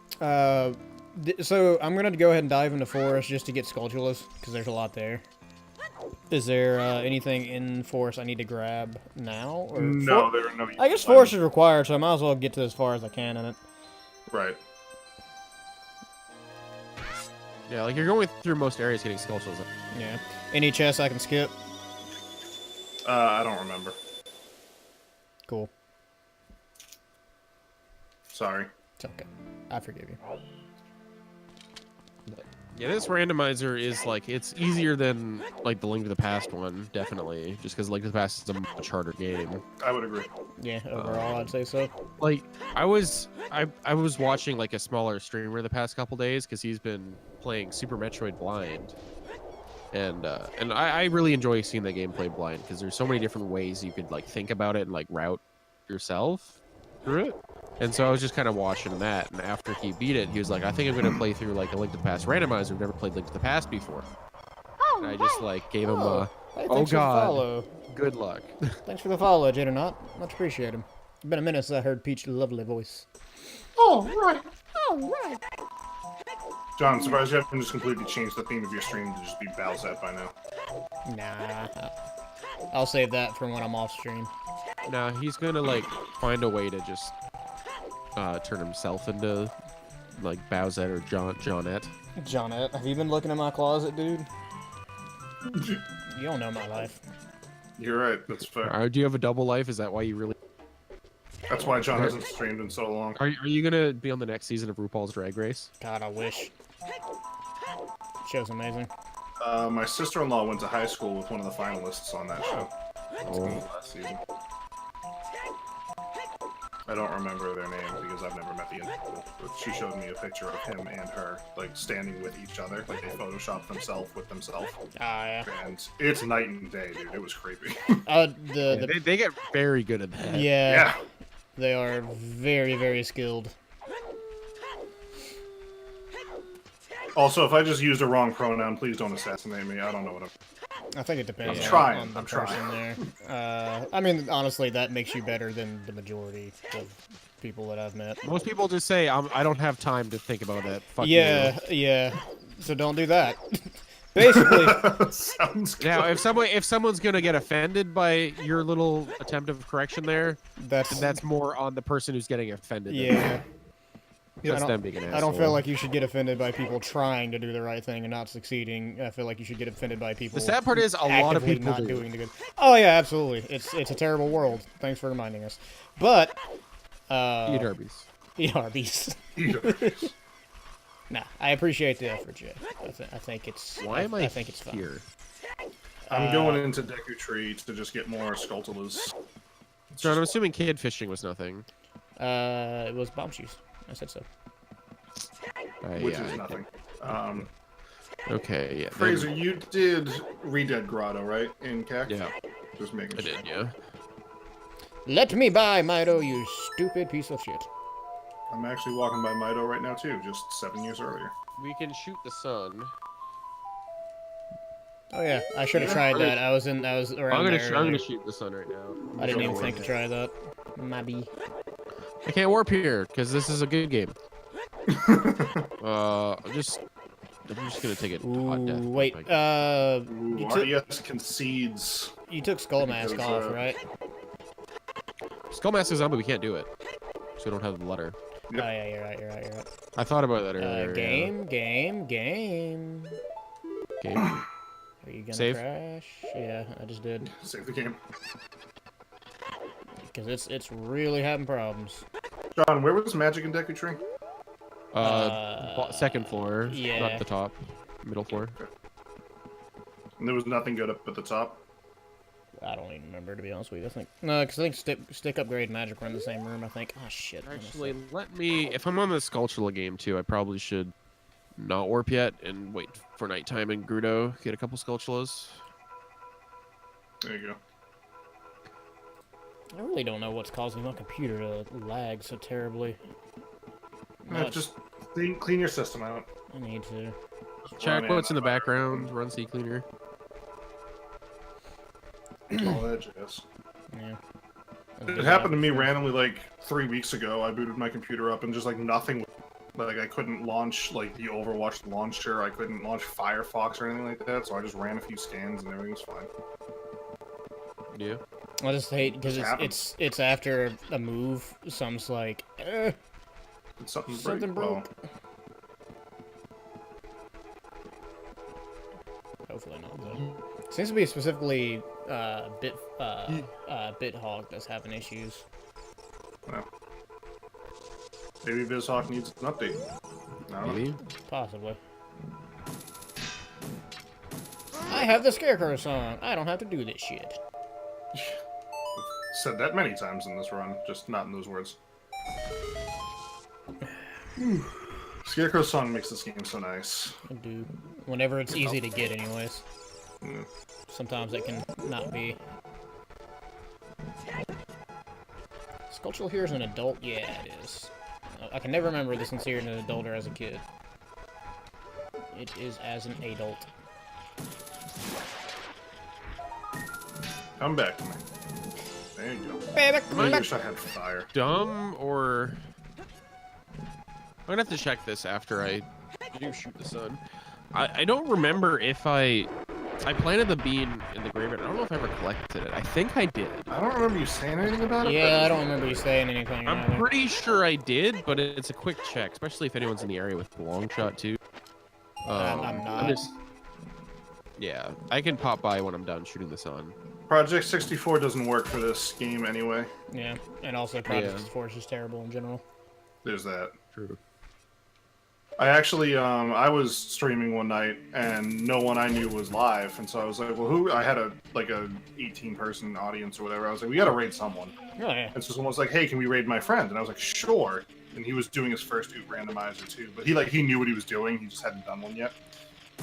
So, I'm going to go ahead and dive into Forest just to get Skulltulas, because there's a lot there. Is there anything in Forest I need to grab now? Or no, there are no... I guess Forest is required, so I might as well get to as far as I can in it. Right. Yeah, like, you're going through most areas getting Skulltulas. Yeah. Any chests I can skip? I don't remember. Cool. Sorry. It's okay. I forgive you. Yeah, this randomizer is, like, it's easier than, like, the Link to the Past one, definitely. Just because Link to the Past is a much harder game. I would agree. Yeah, overall, I'd say so. Like, I was watching, like, a smaller streamer the past couple days, because he's been playing Super Metroid Blind. And I really enjoy seeing the gameplay blind, because there's so many different ways you could, like, think about it and, like, route yourself through it. And so I was just kind of watching that, and after he beat it, he was like, I think I'm going to play through, like, a Link to the Past randomizer. I've never played Link to the Past before. And I just, like, gave him a, hey, oh god, follow. Good luck. Thanks for the follow, Jitternaut. Much appreciated. It's been a minute since I heard Peach's lovely voice. Oh, right. Oh, right. John, I'm surprised you haven't just completely changed the theme of your stream to just be Bowsette by now. Nah. I'll save that for when I'm off stream. Nah, he's going to, like, find a way to just turn himself into, like, Bowsette or Johnette. Johnette, have you been looking in my closet, dude? You don't know my life. You're right, that's fair. Do you have a double life? Is that why you really... That's why John hasn't streamed in so long. Are you gonna be on the next season of RuPaul's Drag Race? God, I wish. Show's amazing. My sister-in-law went to high school with one of the finalists on that show. Oh. Last season. I don't remember their name because I've never met the individual. But she showed me a picture of him and her, like, standing with each other. Like, they photoshopped themselves with themselves. Ah, yeah. And it's night and day, dude. It was creepy. They get very good at that. Yeah, Yeah. they are very, very skilled. Also, if I just used a wrong pronoun, please don't assassinate me. I don't know what I'm... I think it depends I'm on, trying, on the I'm person trying. there. I mean, honestly, that makes you better than the majority of people that I've met. Most people just say, I don't have time to think about it. Fuck Yeah, yeah. So don't do that. Basically, Sounds good. Now, if someone's gonna get offended by your little attempt of correction there, then that's more on the person who's getting offended. yeah. That's them being an asshole. I don't feel like you should get offended by people trying to do the right thing and not succeeding. I feel like you should get offended by people. The sad part is a lot of actively people not do. doing the good. Oh yeah, absolutely. It's a terrible world. Thanks for reminding us. But Eat Arby's. eat Arby's. Nah, I appreciate the effort, Jay. I think it's. Why am I think it's fun. here? I'm going into Deku Tree to just get more Skulltulas. John, I'm assuming kid fishing was nothing. It was bomb shoes. I said so. Which Yeah, is nothing. Okay, yeah. Fraser, you did Redead Grotto, right? In CAC? Yeah, Just making I sure. did, yeah. Let me by, Mido, you stupid piece of shit. I'm actually walking by Mido right now, too, just 7 years earlier. We can shoot the sun. Oh yeah, I should have tried that. I was around I'm there. gonna earlier. shoot the sun right now. I didn't even think to try that. Maybe. I can't warp here because this is a good game. I'm just gonna take it. Hot death. Ooh, wait. Ooh, You took, RDS concedes. you took Skull Mask Because, off, right? Skullmaster's on, but we can't do it, so we don't have the letter. Yep. Oh yeah, you're right. I thought about that earlier. Game. Game. Are you gonna Save? crash? Yeah, I just did. Save the game. Because it's really having problems. John, where was Magic in Deku Tree? Second floor, yeah. not the top. Middle floor. And there was nothing good up at the top. I don't even remember, to be honest with you. I think no, because I think stick upgrade and magic were in the same room. I think. Oh shit. Actually, let me. If I'm on the Skulltula game too, I probably should not warp yet and wait for nighttime and Grudo get a couple Skulltulas. There you go. I really don't know what's causing my computer to lag so terribly. Just clean your system out. I need to. Check Run what's in the background. Run C cleaner. All that jazz. Yeah. It happened to me randomly like 3 weeks ago. I booted my computer up and just like nothing. Like I couldn't launch like the Overwatch launcher. I couldn't launch Firefox or anything like that. So I just ran a few scans and everything was fine. Yeah. I just hate because Happens. it's after a move, so I'm just like, Did something break? something broke. Hopefully not though. Seems to be specifically BitHog that's having issues. Well, maybe BizHawk needs an update. I don't know. Maybe. Possibly. I have the Scarecrow song. I don't have to do this shit. Said that many times in this run, just not in those words. Scarecrow song makes this game so nice. I do. Whenever it's easy to get, anyways. Mm. Sometimes it can not be. Sculptural here is an adult? Yeah, it is. I can never remember this as here as an adult or as a kid. It is as an adult. Come back to me. There you go. Baby, I wish I had fire. Dumb or I'm gonna have to check this after I do shoot the sun. I don't remember if I planted the bean in the graveyard. I don't know if I ever collected it. I think I did. I don't remember you saying anything about it. Yeah, I don't remember you saying anything. I'm either. pretty sure I did, but it's a quick check, especially if anyone's in the area with the long shot too. I'm not. Yeah, I can pop by when I'm done shooting the sun. Project 64 doesn't work for this game anyway. Yeah, and also Project 4 is just terrible in general. There's that. True. I actually, I was streaming one night and no one I knew was live, and so I was like, well, who? I had a 18-person audience or whatever. I was like, we gotta raid someone. Oh, yeah. And so someone was like, hey, can we raid my friend? And I was like, sure. And he was doing his first Oot randomizer too, but he knew what he was doing. He just hadn't done one yet.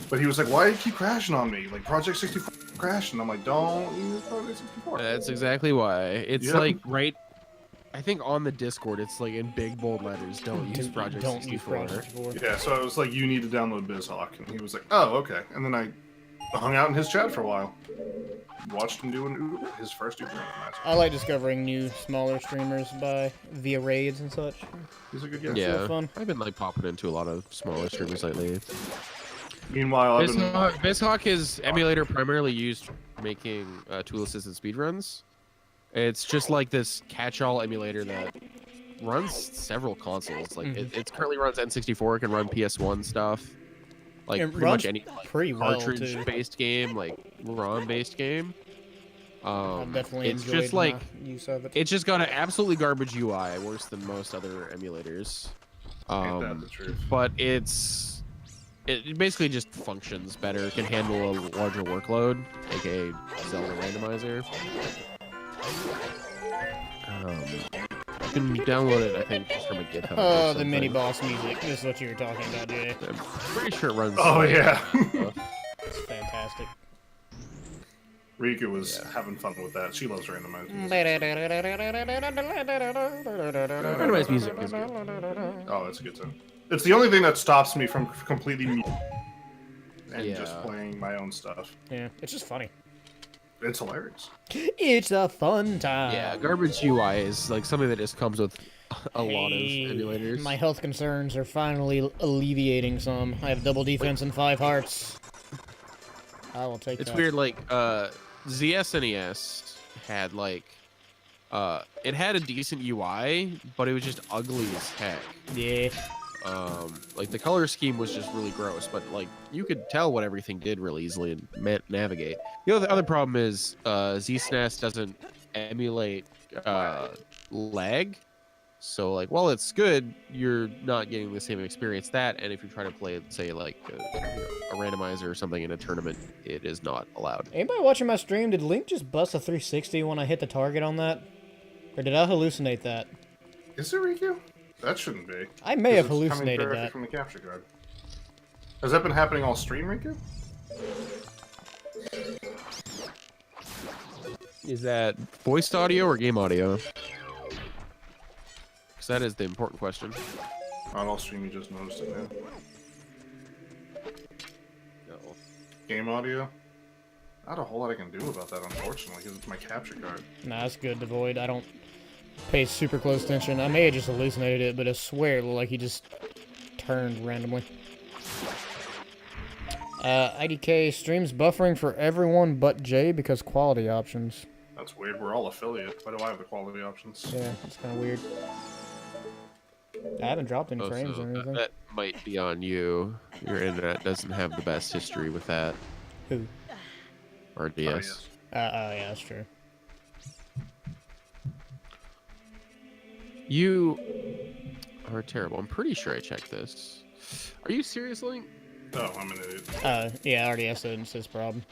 But he was like, why do you keep crashing on me? Like Project 64 crashed, and I'm like, don't use Project 64. That's exactly why. It's Yep. like I think on the Discord, it's like in big bold letters. Don't use Project Don't 64. use Project 64. Yeah, so I was like, you need to download BizHawk, and he was like, oh, okay. And then I hung out in his chat for a while, watched him doing his first Oot randomizer. I like discovering new, smaller streamers via raids and such. He's a good guy. Yeah. Yeah, fun. I've been like popping into a lot of smaller streamers lately. Meanwhile, I've been... BizHawk is emulator primarily used for making tool-assisted speedruns. It's just like this catch-all emulator that runs several consoles. Like it currently runs N64, it can run PS1 stuff, like It pretty much any pretty well, too. cartridge-based game, like ROM-based game. I've definitely it's enjoyed just like my use of it. it's just got an absolutely garbage UI, worse than most other emulators. Ain't that the truth? But it basically just functions better, can handle a larger workload, aka Zelda randomizer. You can download it, I think, just from a GitHub. or Oh, the something. mini boss music. This is what you were talking about, Jay. I'm pretty sure it runs. Oh, yeah. It's fantastic. Riku was having fun with that. She loves randomizers. Randomized music is good. Oh, that's a good too. It's the only thing that stops me from completely and just Yeah. playing my own stuff. Yeah, it's just funny. It's hilarious. It's a fun time. Yeah, garbage UI is like something that just comes with a lot of Hey, emulators. My health concerns are finally alleviating some. I have double defense and 5 hearts. I will take It's that. weird, like ZSNES had like it had a decent UI, but it was just ugly as heck. Yeah. Like the color scheme was just really gross, but like you could tell what everything did really easily and navigate. The other problem is ZSNES doesn't emulate lag, so like while it's good, you're not getting the same experience that. And if you're trying to play, say like a randomizer or something in a tournament, it is not allowed. Anybody watching my stream, did Link just bust a 360 when I hit the target on that? Or did I hallucinate that? Is it Riku? That shouldn't be. I may have 'Cause it's coming hallucinated directly that. from the capture card. Has that been happening all stream, Riku? Is that voiced audio or game audio? Because that is the important question. Not all stream, you just noticed it now. No. Game audio? Not a whole lot I can do about that, unfortunately, because it's my capture card. Nah, that's good, Devoid. I don't pay super close attention. I may have just hallucinated it, but I swear it looked like he just turned randomly. IDK streams buffering for everyone but Jay because quality options. That's weird. We're all affiliate. Why do I have the quality options? Yeah, it's kind of weird. I haven't dropped any Oh, frames so or anything. that might be on you. Your internet doesn't have the best history with that. Who? RDS. Yeah, that's true. You are terrible. I'm pretty sure I checked this. Are you serious, Link? Oh, I'm an idiot. Yeah, RDS isn't his problem.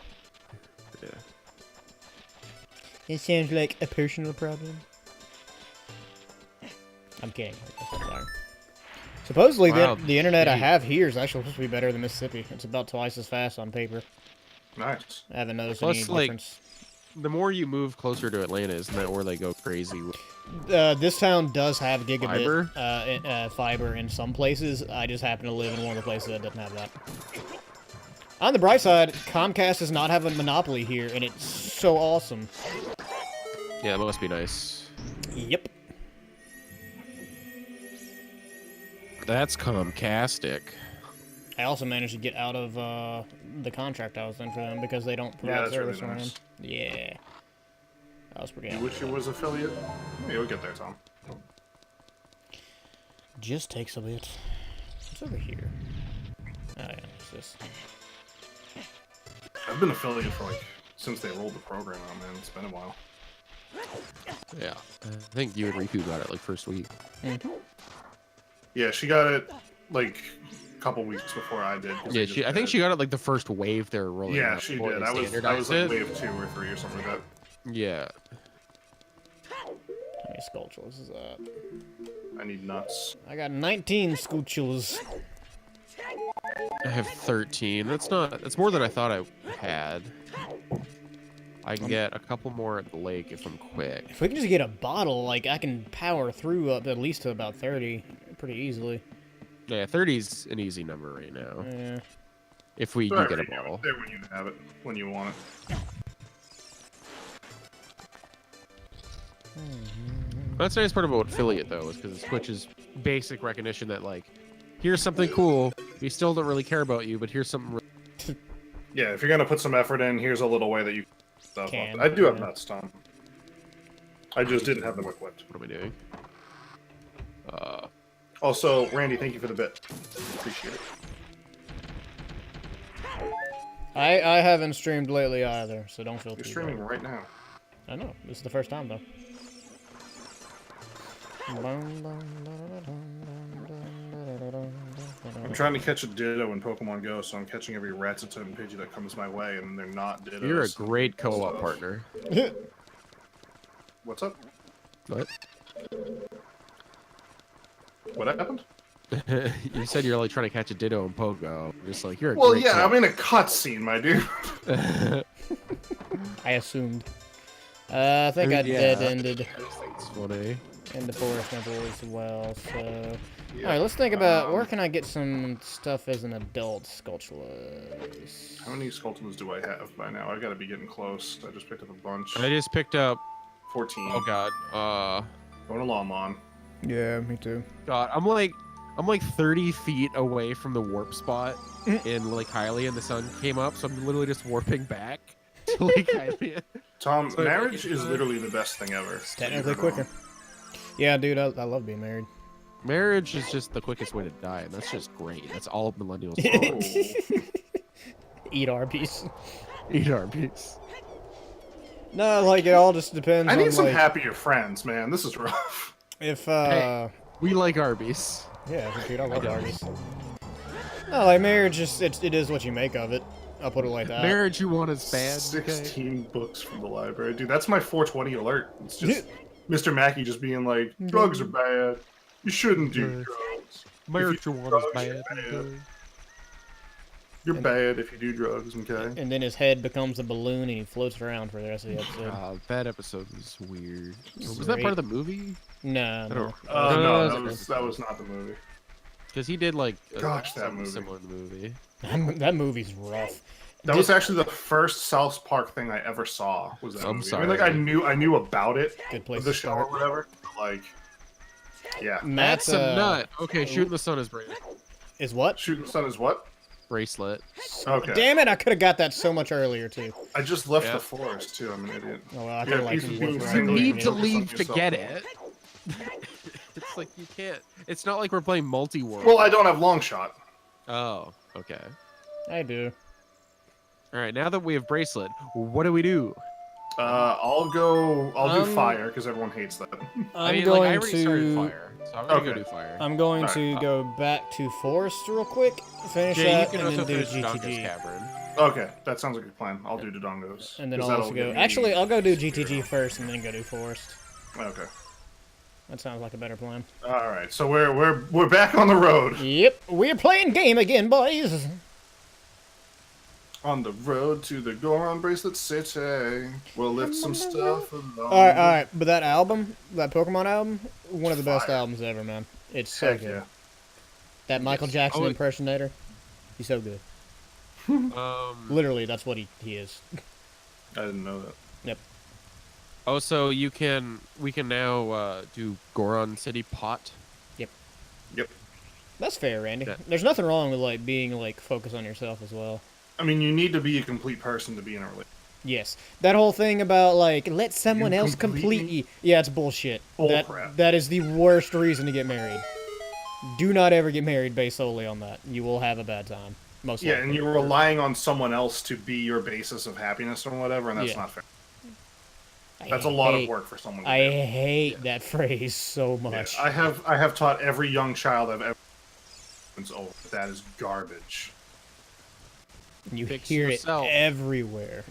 Yeah. It sounds like a personal problem. I'm kidding. I'm sorry. Supposedly, Wow, the internet I dude. have here is actually supposed to be better than Mississippi. It's about twice as fast on paper. Nice. I haven't noticed Plus, any like, difference. The more you move closer to Atlanta, isn't that where they go crazy? This town does have gigabit Fiber? fiber in some places. I just happen to live in one of the places that doesn't have that. On the bright side, Comcast does not have a monopoly here, and it's so awesome. Yeah, that must be nice. Yep. That's Comcastic. I also managed to get out of the contract I was in for them because they don't provide that's really service around. nice. Yeah. That was pretty You awesome. wish you was affiliate? Yeah, you'll get there, Tom. Just takes a bit. What's over here? Oh yeah, it's this. I've been affiliate for since they rolled the program out, man. It's been a while. Yeah. I think you and Riku got it like first week. Mm-hmm. Yeah, she got it a couple weeks before I did. 'cause Yeah, they just I think did. she got it like the first wave they're rolling Yeah, out she before did. they I was standardized like it. wave 2 or 3 or something like that. Yeah. How many sculptures is that? I need nuts. I got 19 sculptures. I have 13. That's more than I thought I had. I can get a couple more at the lake if I'm quick. If we can just get a bottle, like, I can power through up at least to about 30 pretty easily. Yeah, 30's an easy number right now. Yeah. If we do Sorry, get a you know, bottle. there when you have it, when you want it. That's the nice part about affiliate though, is because Twitch's basic recognition that like, here's something cool. We still don't really care about you, but here's something. Yeah, if you're gonna put some effort in, here's a little way that you stuff. Can, I do have yeah. nuts, Tom. I just didn't have them equipped. What are we doing? Also, Randy, thank you for the bit. Appreciate it. I haven't streamed lately either, so don't feel You're too streaming bad. right now. I know. This is the first time, though. I'm trying to catch a Ditto in Pokemon Go, so I'm catching every Rattata and Pidgey that comes my way, and they're not Dittos. You're a great co-op Stuff. partner. What's up? What? What happened? You said you're like trying to catch a Ditto in Pogo. I'm just like, you're a Well, great yeah, co-op. I'm in a cutscene, my dude. I assumed. I think I Yeah. dead-ended It's funny. in the forest level as well, so... Yeah. Alright, let's think about where can I get some stuff as an adult sculptures. How many Skulltulas do I have by now? I gotta be getting close. I just picked up a bunch. I just picked up. 14. Oh god. Going to Lon Lon. Yeah, me too. God, I'm like 30 feet away from the warp spot in Lake Hylia, and the sun came up, so I'm literally just warping back to Lake Hylia. Tom, So- marriage is literally the best thing ever. It's technically quicker. Yeah, dude, I love being married. Marriage is just the quickest way to die, and that's just great. That's all millennials want. Eat Arby's. Eat Arby's. No, like, it all just depends I on, need some like, happier friends, man. This is rough. if, Hey. We like Arby's. Yeah, dude, I love don't. Arby's. No, like, marriage, it is what you make of it. I'll put it like that. Marriage you want is bad. 16 books from the library. Dude, that's my 420 alert. It's just Mr. Mackey just being like, drugs are bad. You shouldn't do drugs. Marriage you want is drugs, bad. you're bad. You're bad if you do drugs, okay? And then his head becomes a balloon and he floats around for the rest of the episode. That episode was weird. It's Was that part of great. the movie? No, I no. don't. No, no, that was not the movie. Because he did like Gosh, that something movie. similar in the movie. That movie's rough. That was actually the first South Park thing I ever saw. Was that I'm movie? sorry. I mean, like I knew about it, Good place the to show start. or whatever. But, like, yeah, Matt's That's a nut. Okay, shooting the sun is is what? shooting the sun is what? bracelet. Okay. Damn it! I could have got that so much earlier too. I just left Yeah. the forest too. I'm an idiot. Oh well, I Yeah, could have like pieces worked being around single- it, You you need to know? leave to yourself get up. it. It's like you can't. It's not like we're playing multi-world. Well, I don't have long shot. Oh, okay. I do. All right. Now that we have bracelet, what do we do? I'll do Um, fire because everyone hates that. I I'm mean, going like, I already started to. fire, so I'm gonna go Okay. do fire. I'm going Alright, to go back to forest real quick, finish Jay, you that, can and also then do finish Dongo's GTG. Cavern. Okay, that sounds like a plan. I'll do Dodongos. And then 'cause I'll that'll also give go. me- Actually, I'll go do GTG first, and then go do forest. Okay. That sounds like a better plan. All right, so we're back on the road. Yep, we're playing game again, boys. On the road to the Goron Bracelet City. We'll lift some stuff along. All right, but that album, that Pokemon album, one of the best Fire. albums ever, man. It's so Heck good. yeah. That Michael Jackson Oh, it- impersonator, he's so good. Literally, that's what he is. I didn't know that. Oh, so we can now do Goron City Pot. Yep. That's fair, Randy. Yeah. There's nothing wrong with like being like focused on yourself as well. I mean, you need to be a complete person to be in a relationship. Yes, that whole thing about like let someone You else complete complete me? you. Yeah, it's bullshit. Bull that crap. that is the worst reason to get married. Do not ever get married based solely on that. You will have a bad time. Most Yeah, likely. and you're relying on someone else to be your basis of happiness or whatever, and that's Yeah. not fair. I That's a lot of hate- work for someone to I do. hate that phrase so Yeah, much. I have taught every young child I've ever reference over. That is garbage. You Fix hear yourself. it everywhere.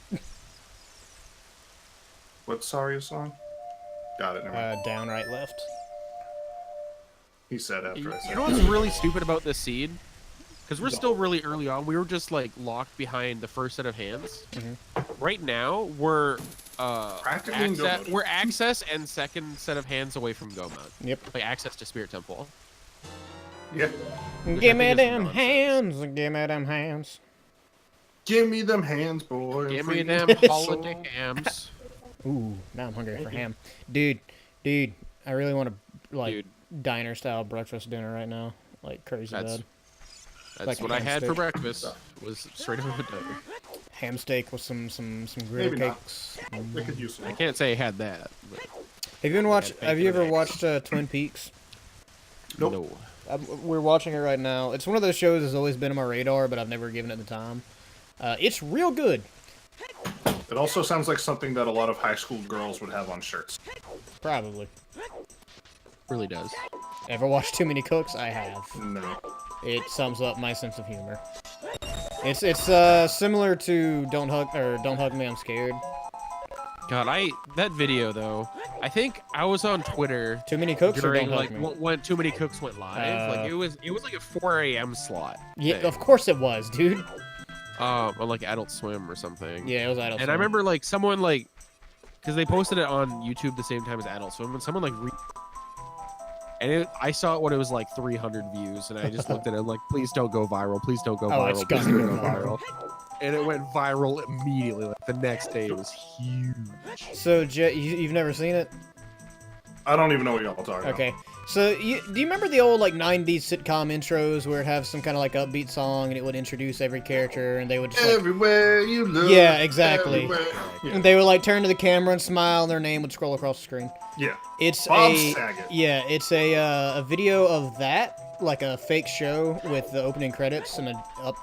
What's Saria's song? Got it. Never mind. Down, right, left. He said after I said. You know what's really stupid about this seed? Because we're still really early on. We were just like locked behind the first set of hands. Right now, we're Practically in go mode. we're access and second set of hands away from go mode. Yep. Like access to Spirit Temple. Yeah. Give me think is them nonsense. hands. Give me them hands. Give me them hands, boy. Give me them holiday hams. Ooh, now I'm hungry for ham. Dude, I really want to, like, Dude. diner-style breakfast dinner right now. Like, crazy That's- bad. That's Like a what I ham had for steak. breakfast. Was straight up a diner. Ham steak with some griddle Maybe not. cakes. They could use some. I can't say I had that. But Have you ever eggs. watched Twin Peaks? Nope. No. We're watching it right now. It's one of those shows that's always been on my radar, but I've never given it the time. It's real good. It also sounds like something that a lot of high school girls would have on shirts. Probably. Really does. Ever watched Too Many Cooks? I have. No. It sums up my sense of humor. It's similar to Don't Hug Me, I'm Scared. God, that video though. I think I was on Twitter Too Many Cooks or during Don't like Hug Me? when Too Many Cooks went live. Like it was like a 4 a.m. slot. Yeah, thing. of course it was, dude. On like Adult Swim or something. Yeah, it was Adult And Swim. I remember like someone like, because they posted it on YouTube the same time as Adult Swim, and someone like, I saw it when it was like 300 views, and I just looked at it like, please don't go viral, please don't go Oh, it's viral, please gonna don't go go viral. And it went viral immediately. Like the next day, it was huge. So, you've never seen it? I don't even know what y'all are talking Okay. So, do you remember the old, like, 90s sitcom intros where it have some kind of, like, upbeat song and it would introduce every character and they would just, about. like... Everywhere you look. Yeah, exactly. everywhere- And they would, like, turn to the camera and smile and their name would scroll across the screen. Yeah. It's Bob a... Saget. Yeah, it's a video of that, like a fake show with the opening credits and a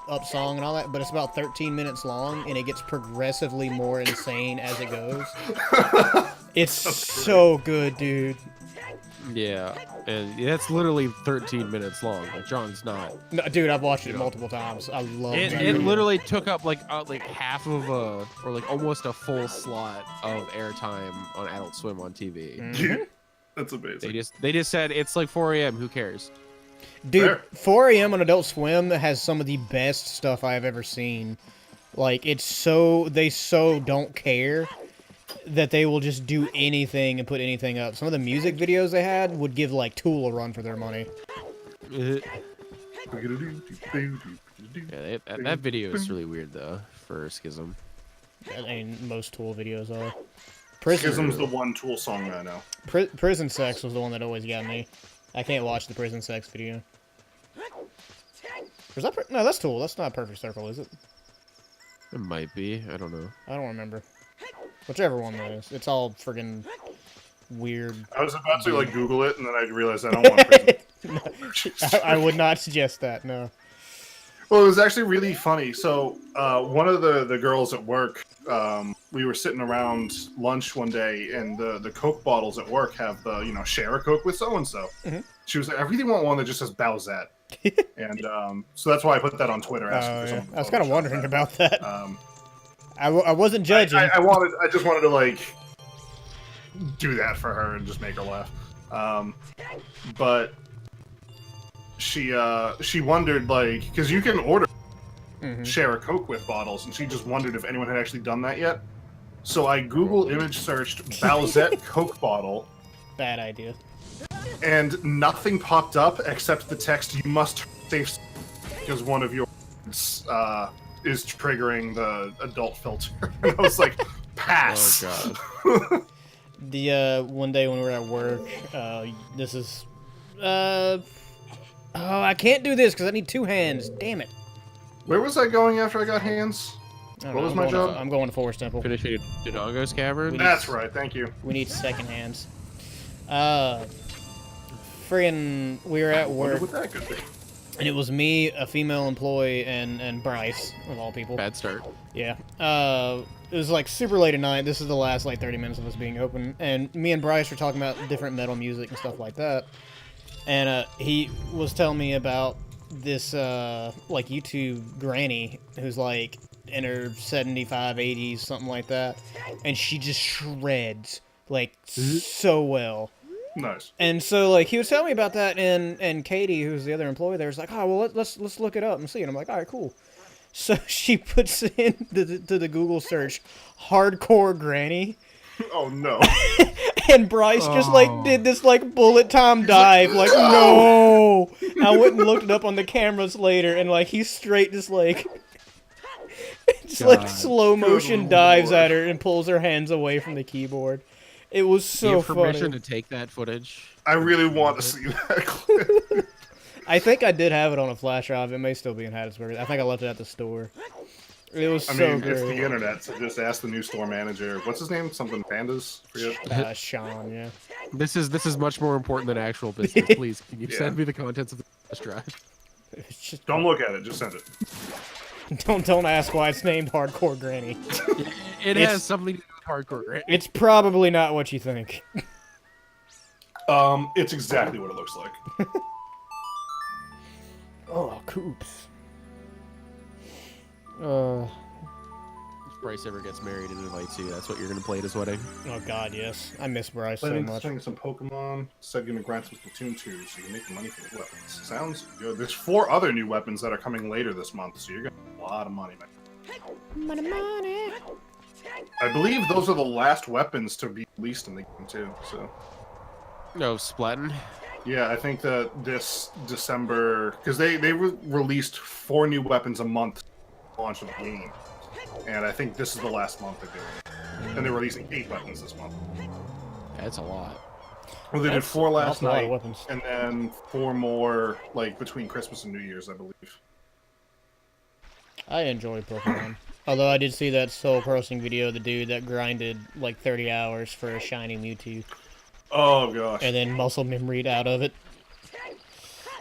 up song and all that, but it's about 13 minutes long and it gets progressively more insane as it goes. It's so good, dude. Yeah, and that's literally 13 minutes long. Like John's not. No, dude, I've watched it multiple times. I love It it. literally took up like half of or like almost a full slot of airtime on Adult Swim on TV. Mm-hmm. That's amazing. They just said it's like 4 a.m. Who cares? Dude, Fair. 4 a.m. on Adult Swim has some of the best stuff I've ever seen. Like, they so don't care that they will just do anything and put anything up. Some of the music videos they had would give, like, Tool a run for their money. Yeah, that video is really weird though for Schism. I mean, most Tool videos are. Schism's the one Tool song that I know. Prison Sex was the one that always got me. I can't watch the Prison Sex video. Was that no, that's Tool. That's not Perfect Circle, is it? It might be. I don't know. I don't remember. Whichever one that is. It's all friggin' weird. I was about to like Google it, and then I realized I don't want prison. I would not suggest that, no. Well, it was actually really funny. So, one of the girls at work, we were sitting around lunch one day, and the Coke bottles at work have the, share a Coke with so-and-so. Mhm. She was like, I really want one that just says Bowsette. And so that's why I put that on Twitter. Asking for someone to I was kind of Photoshop wondering that. about that. Um, I wasn't judging. I just wanted to, like, do that for her and just make her laugh. But she wondered, like, because you can order Mhm. share a Coke with bottles, and she just wondered if anyone had actually done that yet. So I Google image searched Bowsette Coke bottle, Bad idea. and nothing popped up except the text, "You must safe," because one of your is triggering the adult filter. And I was like, pass. Oh god. The one day when we were at work, this is oh, I can't do this because I need two hands. Damn it. Where was I going after I got hands? I don't What know, was I'm my going job? I'm going to Forest Temple. Finishing Dodongo's Cavern. That's right, thank you. We need second hands. Friggin', we were at Wonder work, what that could be. and it was me, a female employee, and Bryce, of all people. Bad start. Yeah. It was like super late at night. This is the last like 30 minutes of us being open, and me and Bryce were talking about different metal music and stuff like that. And he was telling me about this like YouTube granny who's like in her 75, 80s, something like that, and she just shreds like so well. Nice. And so like he was telling me about that, and Katie, who's the other employee there, was like, oh well, let's look it up and see. And I'm like, all right, cool. So she puts in to the Google search, hardcore granny. Oh no. And Bryce just like did this like bullet time dive, like no. I went and looked it up on the cameras later, and like he's straight just like like slow motion dives at her and pulls her hands away from the keyboard. It was Do you so have permission funny. to take that footage? I really want to see that clip. I think I did have it on a flash drive. It may still be in Hattiesburg. I think I left it at the store. It was I so mean, great. it's the internet, so just ask the new store manager. What's his name? Something Pandas? Forget. Sean, yeah. This is much more important than actual business. Please, can you send me the contents of the flash drive? It's just, Don't look at it. Just send it. don't ask why it's named Hardcore Granny. It It's- has something to do with hardcore, right? It's probably not what you think. It's exactly what it looks like. Oh, Coops. If Bryce ever gets married and invites you, that's what you're gonna play at his wedding. Oh God, yes. I miss Bryce so Planning to much. swing some Pokemon. Said gonna grind some Splatoon 2 so you can make money for the weapons. Sounds good. There's 4 other new weapons that are coming later this month, so you're gonna have a lot of money, man. Money. I believe those are the last weapons to be released in the game too. So No, Splatoon. yeah, I think that this December, because they released 4 new weapons a month launch of the game, and I think this is the last month they're doing it. And they're releasing 8 weapons this month. That's a lot. Well, they did That's 4 an last awful lot of night, weapons. and then 4 more like between Christmas and New Year's, I believe. I enjoy Pokemon. Although I did see that soul processing video of the dude that grinded like 30 hours for a shiny Mewtwo, Oh gosh. and then muscle memoried out of it.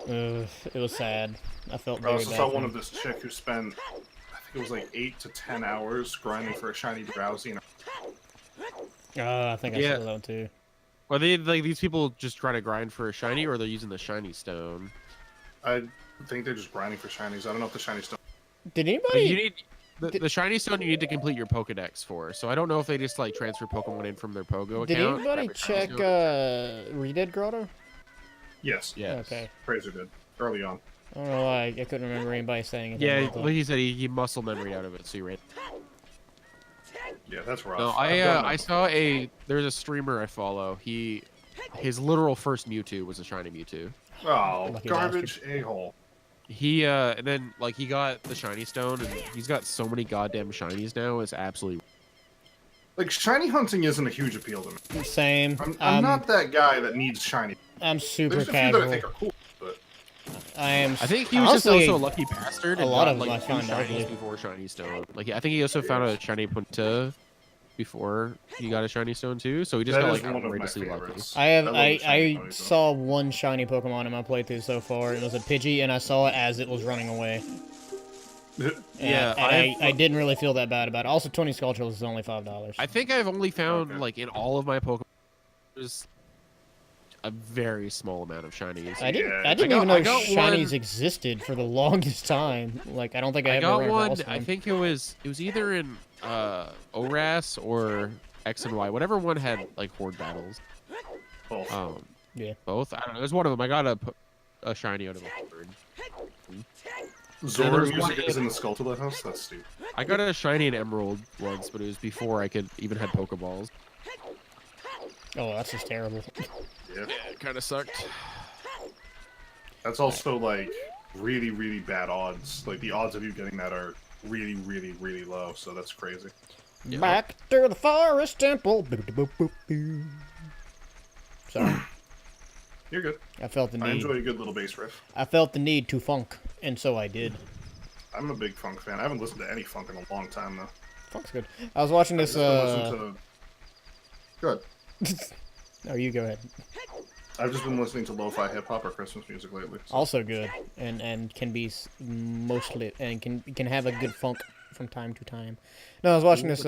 It was sad. I felt I very also bad. saw for one him. of this chick who spent, I think it was like 8 to 10 hours grinding for a shiny Drowsy. And I think I Yeah. saw that one too. Are they like these people just trying to grind for a shiny, or they're using the shiny stone? I think they're just grinding for shinies. I don't know if the shiny stone. Did Like, anybody? you need the shiny stone. You need to complete your Pokedex for. So I don't know if they just like transfer Pokemon in from their Pogo Did account. anybody grab a shiny check stone. Redead Grotto? Yes. Yes. Okay. Fraser did early on. I don't know why I couldn't remember anybody saying it. Yeah, like he said, he muscle memory out of it, so he ran. Yeah, that's rough. No, I saw there's a streamer I follow. His literal first Mewtwo was a shiny Mewtwo. Oh, Lucky garbage a-hole. He and then like he got the shiny stone, and he's got so many goddamn shinies now. It's absolutely Like, shiny hunting isn't a huge appeal to me. Same. I'm not that guy that needs shiny. I'm super There's a few casual. that I think are cool, but I am. I think he was honestly, just also a lucky bastard. a And lot got, of them like I two found shinies ugly. before shiny stone. Like I think he also found a shiny Punta before he got a shiny stone too. So he just that got is like one of my outrageously lucky. favorites. I have. love the shiny I ponies, though. saw one shiny Pokemon in my playthrough so far. It was a Pidgey, and I saw it as it was running away. Yeah, And I didn't really feel that bad about it. Also, 20 Skulltulas is only $5. I think I've only found Okay. like in all of my Pokemon there's a very small amount of shinies. I didn't. Yeah. I didn't I even got- know I got shinies one- existed for the longest time. Like I don't think I I ever got ran one. across I them. think it was either in ORAS or X and Y. Whatever one had like horde battles. Both. Yeah. Both. I don't know. It was one of them. I got a shiny out of a horde. Zora there's music one- is in the Skulltula house? That's stupid. I got a shiny and emerald once, but it was before I could even had Pokeballs. Oh, that's just terrible. Yeah. It kind of sucked. That's also, like, really, really bad odds. Like, the odds of you getting that are really, really, really low, so that's crazy. Yeah. Back to the forest temple. Boop-de-boop-boop-boo. Sorry, You're good. I felt the I need. enjoy a good little bass riff. I felt the need to funk, and so I did. I'm a big funk fan. I haven't listened to any funk in a long time, though. Funk's good. I was watching this. I've just been listening to... Good. Oh, you go ahead. I've just been listening to lo-fi hip-hop or Christmas music lately. So. Also good, and can be mostly and can have a good funk from time to time. No, I was watching this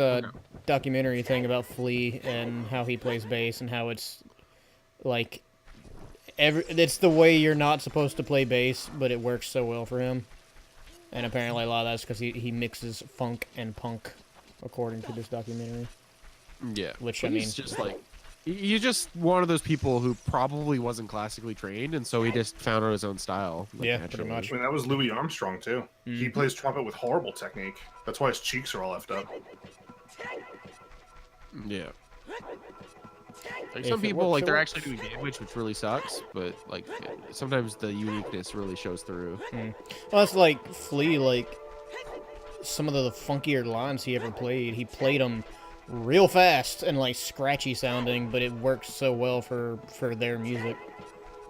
documentary thing about Flea and how he plays bass and how it's like It's the way you're not supposed to play bass, but it works so well for him. And apparently a lot of that's because he mixes funk and punk, according to this documentary. Yeah. Which, But I mean... he's just like... He's just one of those people who probably wasn't classically trained, and so he just found out his own style. Like, Yeah, naturally. pretty much. I mean, that was Louis Armstrong, too. He plays trumpet with horrible technique. That's why his cheeks are all effed up. Yeah. Like If some it people, works, like, it they're works. actually doing damage, which really sucks, but, like, sometimes the uniqueness really shows through. Well, that's like Flea, like, some of the funkier lines he ever played, he played them real fast and, like, scratchy sounding, but it works so well for their music.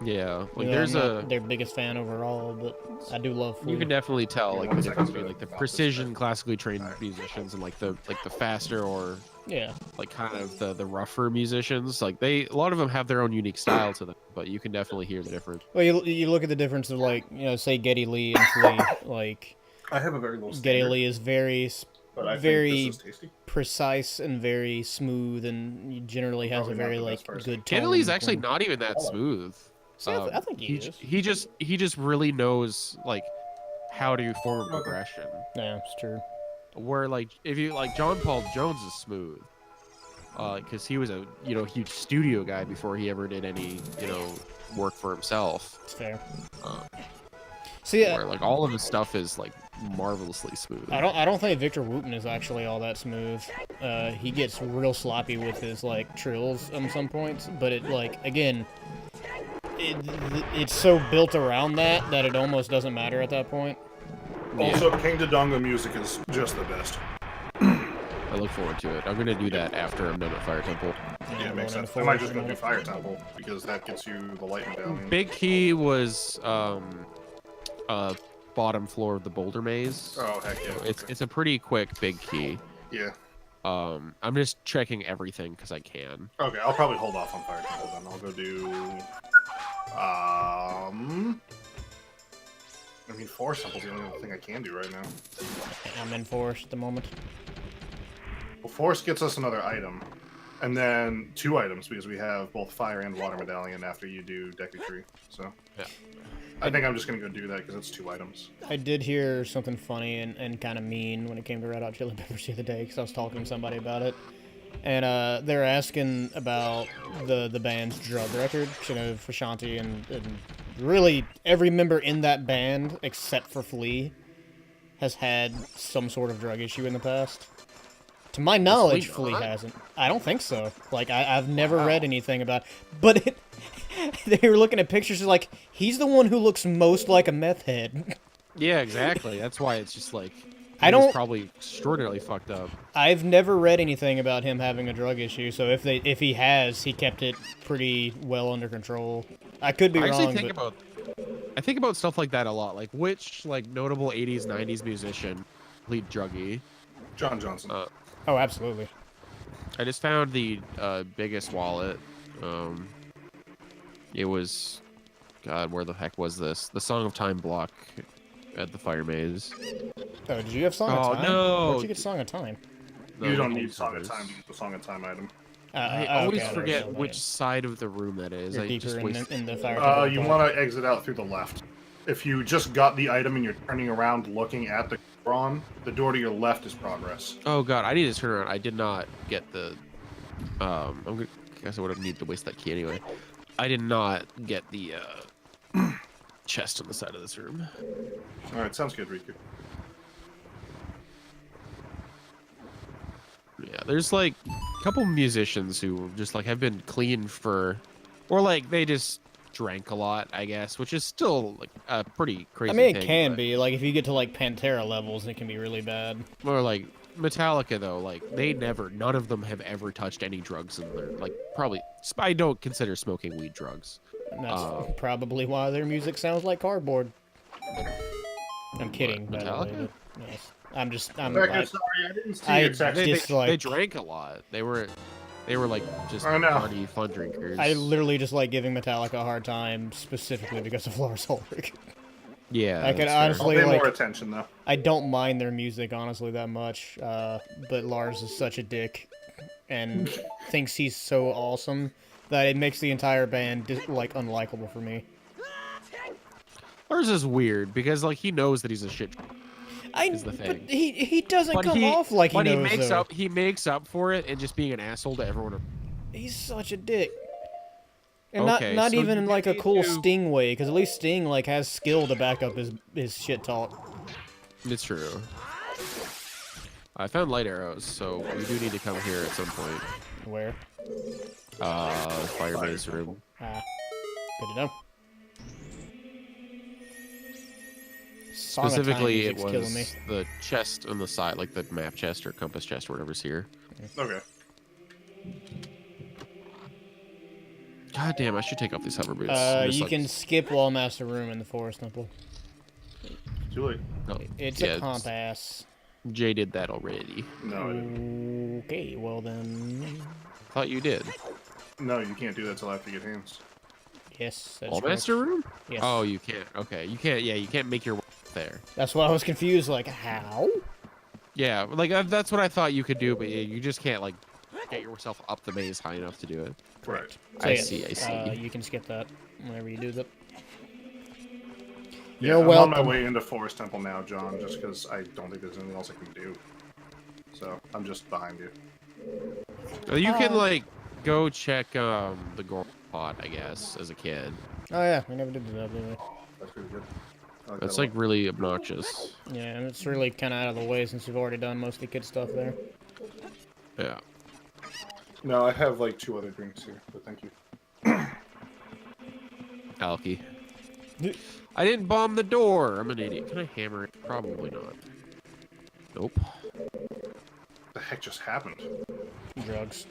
Yeah. Like, You know, there's I'm a... not their biggest fan overall, but I do love Flea. You can definitely tell, like, One the second, difference between, like, the about this precision, bit. classically trained musicians and, like, the faster or... Yeah. like kind of the rougher musicians, like a lot of them have their own unique style to them, but you can definitely hear the difference. Well, you look at the difference of, like, you know, say Geddy Lee and Flea. Like, I have a very low Geddy standard, Lee is very but I very think this is tasty. precise and very smooth, and generally has Probably a not very, the like, best person. good tone. Kennedy's actually when- not even that smooth. See, I think he is. He just really knows like how to form a progression. Yeah, it's true. Where like if you like John Paul Jones is smooth, because he was a huge studio guy before he ever did any work for himself. It's fair. Uh, See, where like all of his stuff is like marvelously smooth. I don't think Victor Wooten is actually all that smooth. He gets real sloppy with his like trills at some points, but it like again, it's so built around that it almost doesn't matter at that point. Also, King Dodongo music is just the best. I look forward to it. I'm gonna do that after I'm done at Fire Temple. Yeah, it makes sense. I might just go do Fire Temple, because that gets you the light medallion. Big Key was bottom floor of the Boulder Maze. Oh, heck yeah. It's a pretty quick Big Key. Yeah. I'm just checking everything because I can. Okay, I'll probably hold off on Fire Temple then. I'll go do... I mean, Forest Temple's the only other thing I can do right now. I'm in Forest at the moment. Well, Forest gets us another item. And then 2 items, because we have both Fire and Water Medallion after you do Deku Tree. So, Yeah. I think I'm just going to go do that, because it's 2 items. I did hear something funny and kind of mean when it came to Red Hot Chili Peppers the other day, because I was talking to somebody about it. And they're asking about the band's drug record, for Shanti, and really every member in that band, except for Flea, has had some sort of drug issue in the past. To my knowledge, Flea Flea not? hasn't. I don't think so. Like, I've never read anything about... But they were looking at pictures, like, he's the one who looks most like a meth head. Yeah, exactly. That's why it's just like I he was don't- probably extraordinarily fucked up. I've never read anything about him having a drug issue, so if he has, he kept it pretty well under control. I could be I actually wrong, think but I think about stuff like that a lot. Like which like notable 80s, 90s musician played druggy? John Johnson. oh, absolutely. I just found the biggest wallet. It was, God, where the heck was this? The Song of Time block at the Fire Maze. Oh, did you have Song of Oh, Time? no. Where'd you get Song of Time? You don't No, need Song of servers. Time to get the Song of Time item. I oh, always okay, forget there's- which side of the room that is. You're I deeper just waste... in the fire. You want to exit out through the left. If you just got the item and you're turning around looking at the Quran, the door to your left is progress. Oh God, I need to turn around. I did not get the. I guess I would have needed to waste that key anyway. I did not get the chest on the side of this room. Alright, sounds good, Riku. Yeah, there's like a couple musicians who just like have been clean for, or like they just drank a lot, I guess, which is still like a pretty crazy. I mean, it thing, can but- be. Like, if you get to, like, Pantera levels, it can be really bad. Or like Metallica though, like none of them have ever touched any drugs in their like probably. I don't consider smoking weed drugs. And that's Oh. probably why their music sounds like cardboard. I'm kidding, by the way, Metallica? but yes. I'm Rebecca, sorry, I didn't see I- your text. They Dislike. drank a lot. They were like just I know. party fun drinkers. I literally just like giving Metallica a hard time specifically because of Lars Ulrich. Yeah, I could that's fair. honestly- I'll pay like- more attention, though. I don't mind their music honestly that much, but Lars is such a dick and thinks he's so awesome that it makes the entire band like unlikable for me. Ours is weird because like he knows that he's a shit. Is the But thing. he doesn't come off like he knows. He makes up for it and just being an asshole to everyone. He's such a dick. And Okay, not so even you in like a need cool to- Sting way, because at least Sting like has skill to back up his shit talk. It's true. I found light arrows, so we do need to come here at some point. Where? Fire maze room. Ah, good to know. Song of Time Specifically, it music's killing me. was the chest on the side, like the map chest or compass chest or whatever's here. Okay. God damn, I should take off these hover boots. I'm just, You like- can skip Wall Master Room in the Forest Temple. Too late. Oh, It's yeah, a compass. Jay did that already. No, I didn't. Okay, well then. Thought you did. No, you can't do that till after you get hands. Yes, that's All correct. master room? Yes. Oh, you can't. Okay, you can't. Yeah, you can't make your way there. That's why I was confused. Like, how? Yeah, like that's what I thought you could do, but you just can't like get yourself up the maze high enough to do it. Right. So, I yeah, see. I see. You can skip that whenever you do that. Yeah, You're I'm welcome. on my way into Forest Temple now, John, just because I don't think there's anything else I can do. So, I'm just behind you. You can like go check the gold pot, I guess, as a kid. Oh yeah, we never did that, did we? That's pretty good. I That's that a like really obnoxious. Yeah, and it's really kind of out of the way since we've already done most of the kid stuff there. Yeah. lot. No, I have like 2 other drinks here, but thank you. Alky. I didn't bomb the door. I'm an idiot. Can I hammer it? Probably not. Nope. The heck just happened? Drugs.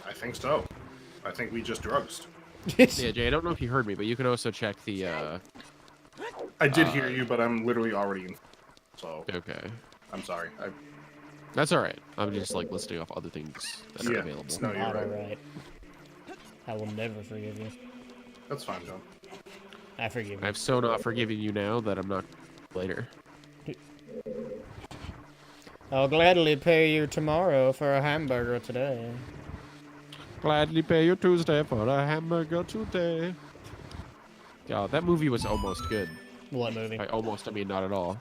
I think so. I think we just drugs. Yeah, Jay, I don't know if you heard me, but you can also check the, I did hear you, but I'm literally already in. So, Okay. I'm sorry. That's alright. I'm just, like, listing off other things that are Yeah, available. no, you're Not right. alright. I will never forgive you. That's fine, John. I forgive you. I've so not forgiven you now that I'm not later. I'll gladly pay you tomorrow for a hamburger today. Gladly pay you Tuesday for a hamburger today. Yeah, that movie was almost good. What movie? I mean not at all.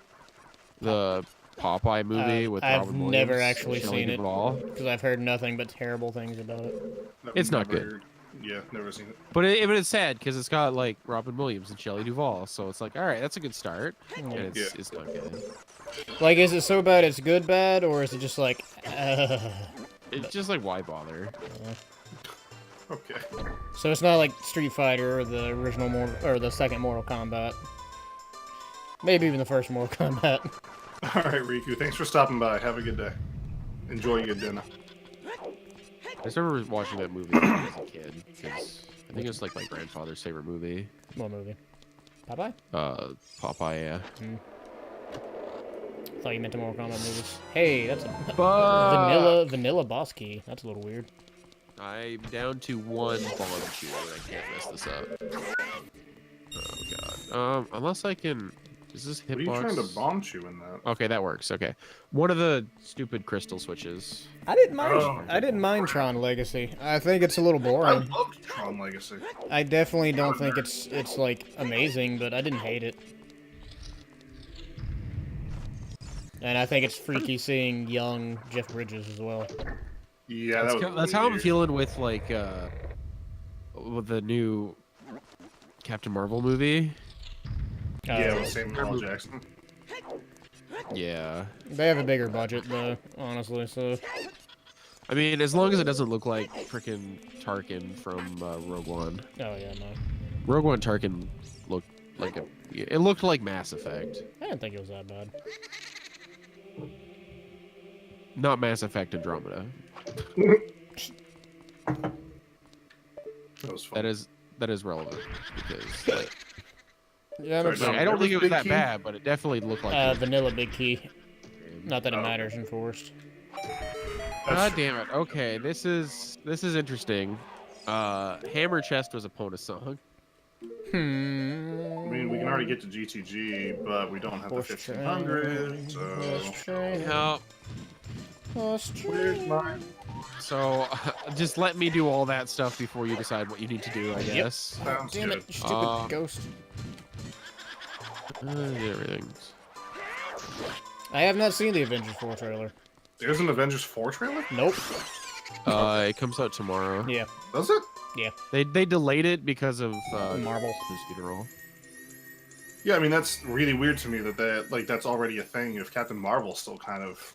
The Popeye movie with I've Robin Williams. never and actually Shelley seen it. Duvall. Because I've heard nothing but terrible things about it. It's not Never- good. Yeah, never seen it. But it's sad because it's got like Robin Williams and Shelley Duvall, so it's like, all right, that's a good start. And Yeah. it's not good. Like, is it so bad it's good bad, or is it just like, It's just like, why bother? Okay. So it's not like Street Fighter or the original or the second Mortal Kombat. Maybe even the first Mortal Kombat. All right, Riku. Thanks for stopping by. Have a good day. Enjoy your dinner. I just remember watching that movie as a kid because I think it was like my grandfather's favorite movie. What movie? Popeye? Popeye. Yeah. I thought you meant the Mortal Kombat movies. Hey, that's a vanilla boss key. That's a little weird. I'm down to 1 bomb chew. I can't mess this up. Oh god. Unless I can. Is this hitbox? What are you trying to bomb chew in that? Okay, that works. Okay, one of the stupid crystal switches. I didn't mind. Oh. I didn't mind Tron Legacy. I think it's a little I boring. loved Tron Legacy. I definitely don't think it's like amazing, but I didn't hate it. And I think it's freaky seeing young Jeff Bridges as well. Yeah, That's how I'm feeling with like with the new Captain Marvel movie. Yeah, with Samuel L. Jackson. Yeah. They have a bigger budget though, honestly. So I mean, as long as it doesn't look like freaking Tarkin from Rogue One. oh yeah, no, Rogue One Tarkin looked like it looked like Mass Effect. I didn't think it was that bad. Not Mass Effect Andromeda. That was fun. That is relevant because like, Yeah, Sorry, like, no, I don't it think it was was Big that Key? bad, but it definitely looked like vanilla big key. Not that it Oh. matters in Forest. God damn it. Okay, this is interesting. Hammer Chest was a Pona song. I mean, we can already get to GTG, but we don't have the Horse 1500, train, so... horse train, No, horse Where's train. my... So, just let me do all that stuff before you decide what you need to do, I guess. Sounds Damn good. it, stupid ghost. Everything. I have not seen the Avengers 4 trailer. There's an Avengers 4 trailer? Nope. It comes out tomorrow. Yeah. Does it? Yeah. They delayed it because of Marvel. Who's funeral. Yeah, I mean, that's really weird to me that that's already a thing if Captain Marvel's still kind of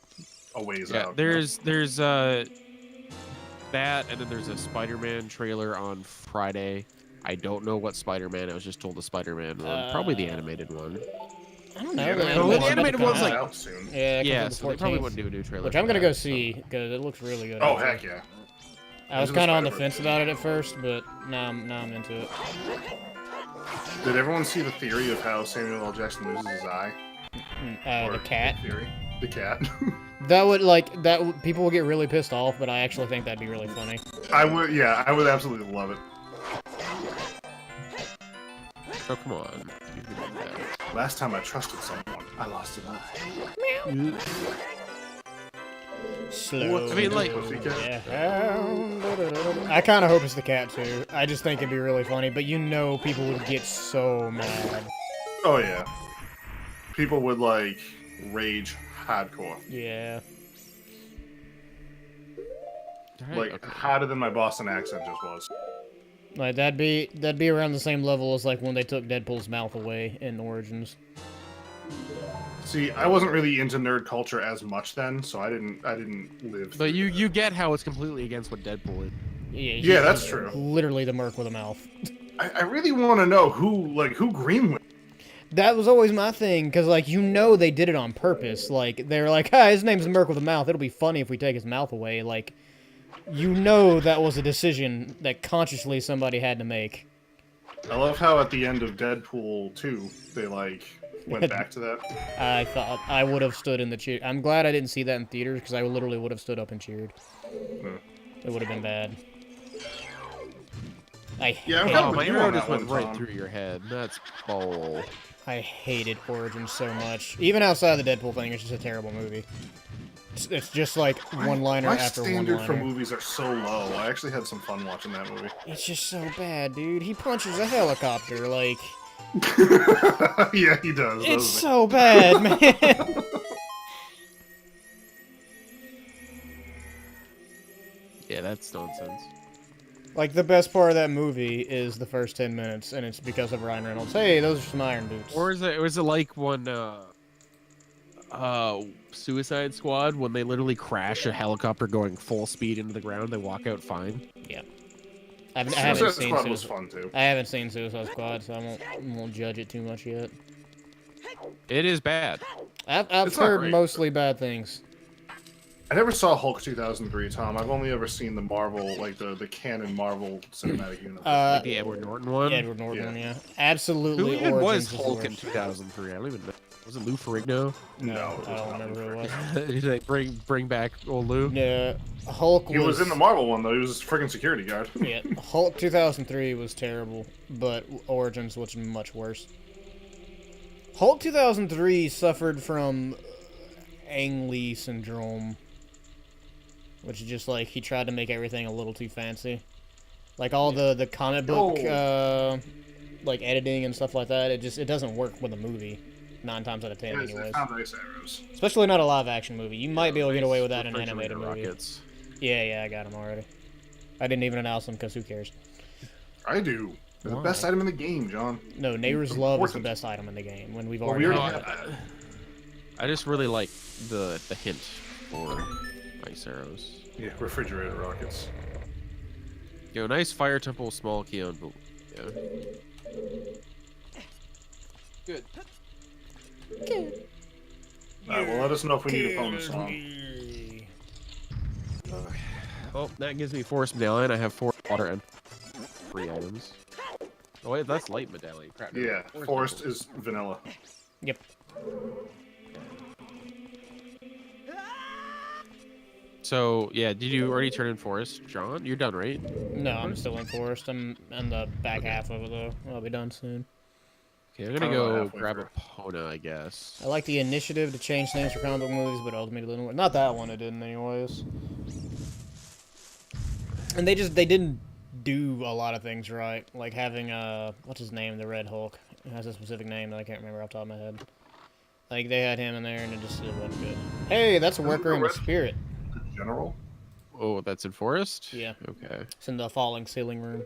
a ways Yeah, out. there's that, and then there's a Spider-Man trailer on Friday. I don't know what Spider-Man. I was just told the Spider-Man one, probably the animated one. I don't know. Yeah, the the animated animated one's come like- out. out soon. Yeah, it Yeah, comes so out they the probably 14th, wouldn't do a new trailer. which for I'm gonna that, go so- see because it looks really good. Oh, actually. heck yeah. I was Into the kind of on the Spider-Verse. fence about it at first, but now I'm into it. Did everyone see the theory of how Samuel L. Jackson loses his eye? The cat. Theory? The cat. That would people would get really pissed off, but I actually think that'd be really funny. I would absolutely love it. Oh, come on. You can do that. Last time I trusted someone, I lost an eye. Slow. I mean, like- I kind of hope it's the cat too. I just think it'd be really funny, but people would get so mad. Oh yeah. People would like rage hardcore. Yeah. Alright, Like okay. hotter than my Boston accent just was. Like that'd be around the same level as like when they took Deadpool's mouth away in Origins. See, I wasn't really into nerd culture as much then, so I didn't live. But through you get how it's completely against what Deadpool is. Yeah, that's true. Literally the merc with a mouth. I really want to know who Greenwood. That was always my thing, because, like, they did it on purpose. Like, they were like, his name's Merc with a mouth. It'll be funny if we take his mouth away. Like, that was a decision that consciously somebody had to make. I love how at the end of Deadpool 2, they, like, went back to that. I thought I would have stood in the cheer. I'm glad I didn't see that in theaters, because I literally would have stood up and cheered. It would have been bad. Yeah, I'm hate- kind Oh, of my with you arrow on just that went one, right Tom. through your head. That's bowl. I hated Origins so much. Even outside the Deadpool thing, it's just a terrible movie. It's just like one-liner My after standard for one-liner. movies are so low. I actually had some fun watching that movie. It's just so bad, dude. He punches a helicopter, like... Yeah, he does. It's doesn't so bad, man. Yeah, that's nonsense. Like, the best part of that movie is the first 10 minutes, and it's because of Ryan Reynolds. Hey, those are some iron boots. Or is it like when Suicide Squad, when they literally crash a helicopter going full speed into the ground, they walk out fine? Yeah. I it? haven't Suicide seen Squad was Suicide... fun too. I haven't seen Suicide Squad, so I won't judge it too much yet. It is bad. I've It's not heard great. mostly bad things. I never saw Hulk 2003, Tom. I've only ever seen the Marvel, like the canon Marvel cinematic universe. Like the Edward Norton one. Edward Norton, Yeah. yeah. Who Absolutely. even was Origins is the Hulk in worst. 2003? I don't even know. Was it Lou Ferrigno? No, it I was don't not remember who it Lou was. Did they bring back old Lou? Yeah, Hulk He was in the Marvel one though. He was a freaking security guard. Yeah, Hulk 2003 was terrible, but Origins was much worse. Hulk 2003 suffered from Ang Lee syndrome, which is just like he tried to make everything a little too fancy. Like all the comic book like editing and stuff like that, it doesn't work with a movie 9 times out of 10 Yes, they anyways. found nice arrows. Especially not a live action movie. You might be able to get away with that in an Refrigerator animated movie. rockets. Yeah, I got them already. I didn't even announce them because who cares? I do. They're the Why? best item in the game, John. No, Neighbor's Love is the Important. best item in the game. When we've Well, already we No, already had have that. I just really like the hint for ice arrows. Yeah, refrigerator rockets. Yo, nice fire temple, small key on blue. Yeah. Good. Alright, well, let us know if we need a bonus song. Oh, that gives me forest medallion. I have 4 water and 3 items. Oh wait, that's light medallion. Crap. Yeah, forest temple. is vanilla. Yep. So yeah, did you already turn in forest, John? You're done, right? No, I'm still in Forest. I'm in the back half of it, though. I'll be done soon. Okay, I'm gonna Kinda go halfway grab through. a Pona, I guess. I like the initiative to change names for comic book movies, but ultimately didn't work. Not that one, it didn't anyways. And they didn't do a lot of things right, like having what's his name, the Red Hulk. It has a specific name that I can't remember off the top of my head. Like they had him in there, and it wasn't good. Hey, that's a worker in the spirit. General. Oh, that's in Forest? Yeah. Okay. It's in the falling ceiling room.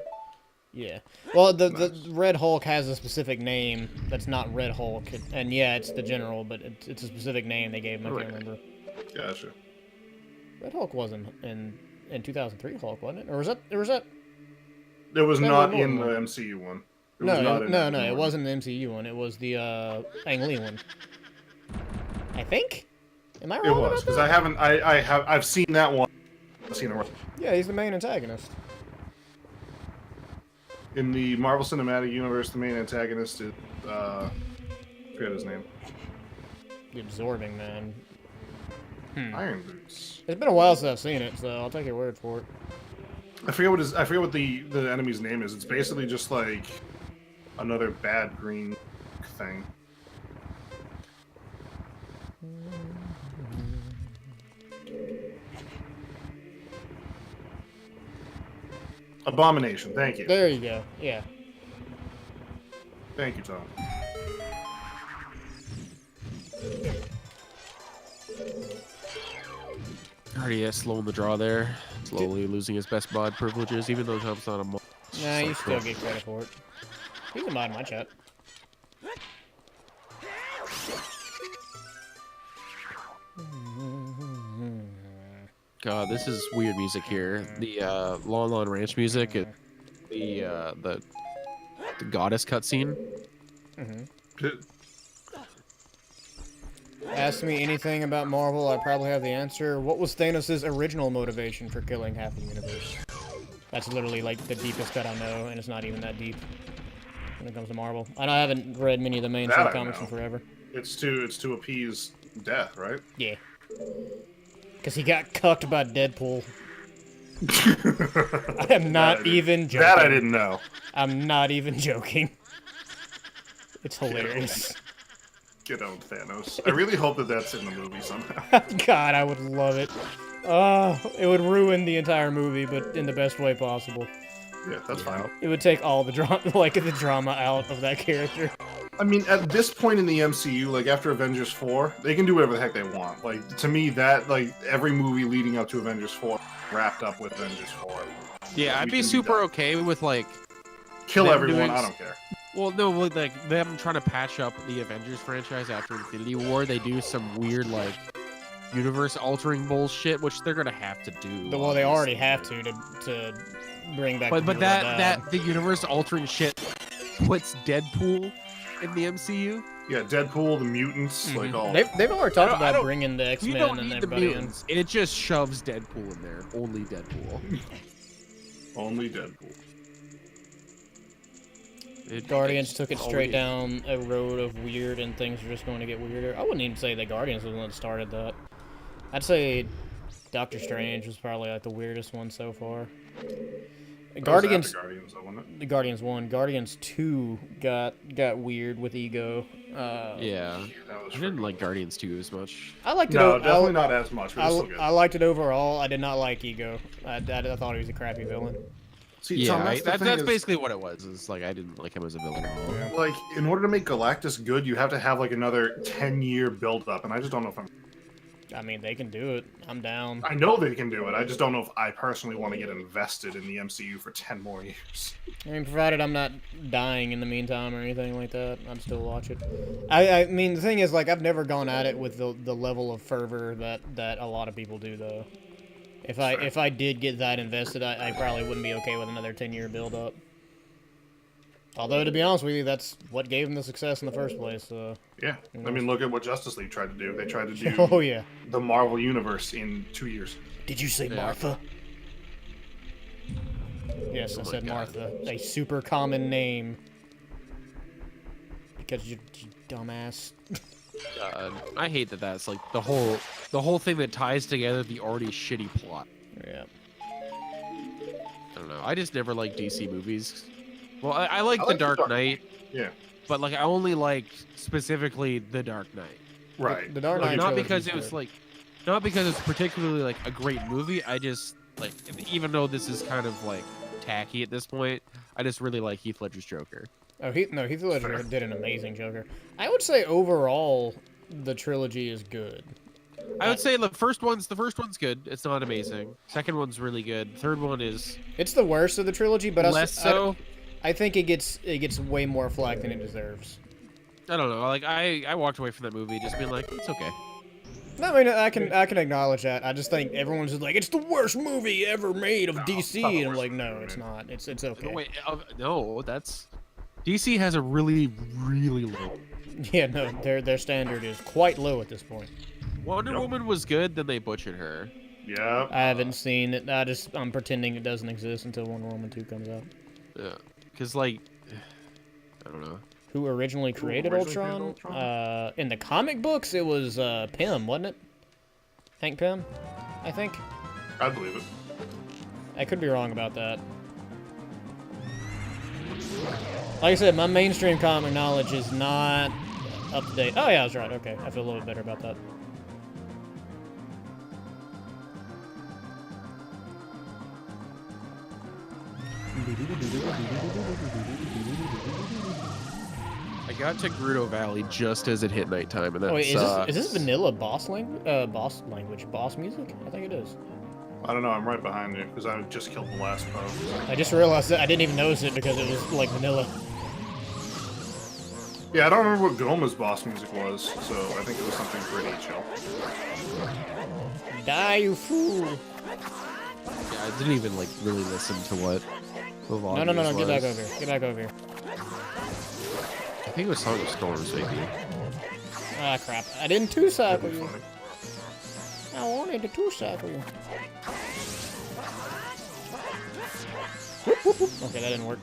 Yeah. Well, the Red Hulk has a specific name that's not Red Hulk, and yeah, it's the General, but it's a specific name they gave him. I can't remember. Gotcha. Red Hulk wasn't in 2003 Hulk, wasn't it? Or was that? It was No, not no, in no. the MCU one. It was No, not in no, the it wasn't the MCU one. It was the Ang Lee one. I think. Am I It wrong was about because that? I've seen that one. I've seen it Yeah, he's the main antagonist. in the Marvel Cinematic Universe. The main antagonist is forget his name. The Absorbing Man. Iron Boots. It's been a while since I've seen it, so I'll take your word for it. I forget what the enemy's name is. It's basically just like another bad green thing. Abomination. Thank you. There you go. Yeah. Thank you, Tom. Already slow in the draw there. Slowly losing his best mod privileges, even though Tom's not a mod. Nah, you still get credit for it. He's a mod in my chat. God, this is weird music here. The Lon Lon Ranch music, the goddess cutscene. Ask me anything about Marvel, I probably have the answer. What was Thanos' original motivation for killing half the universe? That's literally like the deepest cut I know, and it's not even that deep when it comes to Marvel. I haven't read many of the mainstream comics in forever. It's to appease death, right? Yeah. Because he got cucked by Deadpool. I am not even joking. That I didn't know. I'm not even joking. It's hilarious. Get on Thanos. I really hope that that's in the movie somehow. God, I would love it. It would ruin the entire movie, but in the best way possible. Yeah, that's fine. It would take all the drama out of that character. I mean, at this point in the MCU, like after Avengers 4, they can do whatever the heck they want. Like, to me, that, like, every movie leading up to Avengers 4 wrapped up with Avengers 4. Yeah, I'd be super okay with, like... Kill everyone, I don't care. Well, no, like, them trying to patch up the Avengers franchise after Infinity War, they do some weird, like, universe-altering bullshit, which they're gonna have to do. Well, they already have to bring back. But that the universe-altering shit puts Deadpool in the MCU. Yeah, Deadpool, the mutants, like all. They've already talked about bringing the X-Men You don't and need the everybody in. mutants. It just shoves Deadpool in there. Only Deadpool. Only Deadpool. Guardians took it straight down a road of weird, and things are just going to get weirder. I wouldn't even say that Guardians was the one that started that. I'd say Doctor Strange was probably like the weirdest one so far. Guardians, the Guardians 1. Guardians 2 got weird with Ego. Yeah, I didn't like Guardians 2 as much. I liked it. No, definitely not as much, but it's still good. I liked it overall. I did not like Ego. I thought he was a crappy villain. See, Yeah, Tom, that's basically what it was. Is like I didn't like him as a villain at all. Like, in order to make Galactus good, you have to have like another 10-year build-up, and I just don't know if I'm. I mean, they can do it. I'm down. I know they can do it. I just don't know if I personally want to get invested in the MCU for 10 more years. I mean, provided I'm not dying in the meantime or anything like that, I'd still watch it. I mean, the thing is, like, I've never gone at it with the level of fervor that a lot of people do, though. If I did get that invested, I probably wouldn't be okay with another 10-year build-up. Although, to be honest with you, that's what gave them the success in the first place. Yeah, I mean, look at what Justice League tried to do. They tried to do oh, yeah. the Marvel Universe in 2 years. Did you say Martha? Yes, I said God. Martha. A super common name. Because you dumbass. I hate that. That's like the whole thing that ties together the already shitty plot. Yeah. I don't know. I just never liked DC movies. Well, I like The Dark Knight. Yeah. But like I only liked specifically The Dark Knight. Right. The Dark Knight Not trilogy because is it was good. like, not because it's particularly like a great movie. I just Like, even though this is kind of like tacky at this point, I just really like Heath Ledger's Joker. Oh, Heath Ledger did an amazing Joker. I would say overall, the trilogy is good. I would say the first one's good. It's not amazing. Second one's really good. Third one is It's the worst of the trilogy, but less so. I think it gets way more flack than it deserves. I don't know. Like I walked away from that movie just being like, it's okay. No, I mean I can acknowledge that. I just think everyone's just like, it's the worst movie ever made of DC, and I'm like, no, it's not. It's okay. Wait, no, that's DC has a really low. Yeah, no, their standard is quite low at this point. Wonder Woman was good, then they butchered her. Yeah. I haven't seen it. I'm pretending it doesn't exist until Wonder Woman 2 comes out. Yeah, because like, I don't know. Who originally created Ultron? In the comic books, it was Pym, wasn't it? Hank Pym, I think. I believe it. I could be wrong about that. Like I said, my mainstream comic knowledge is not up to date. Oh yeah, I was right. Okay, I feel a little bit better about that. I got to Gerudo Valley just as it hit nighttime, and that Wait, sucks. is this vanilla boss language? Boss music? I think it is. I don't know. I'm right behind you because I just killed the last foe. I just realized that I didn't even notice it because it was like vanilla. Yeah, I don't remember what Goma's boss music was, so I think it was something pretty chill. Die, you fool! Yeah, I didn't even like really listen to what the volume No, was. get back over here. Get back over here. I think it was Song of Storms, maybe. Ah, crap. I didn't two-cycle That'd be you. funny. I wanted to two-cycle you. Whoop, whoop, whoop. Okay, that didn't work.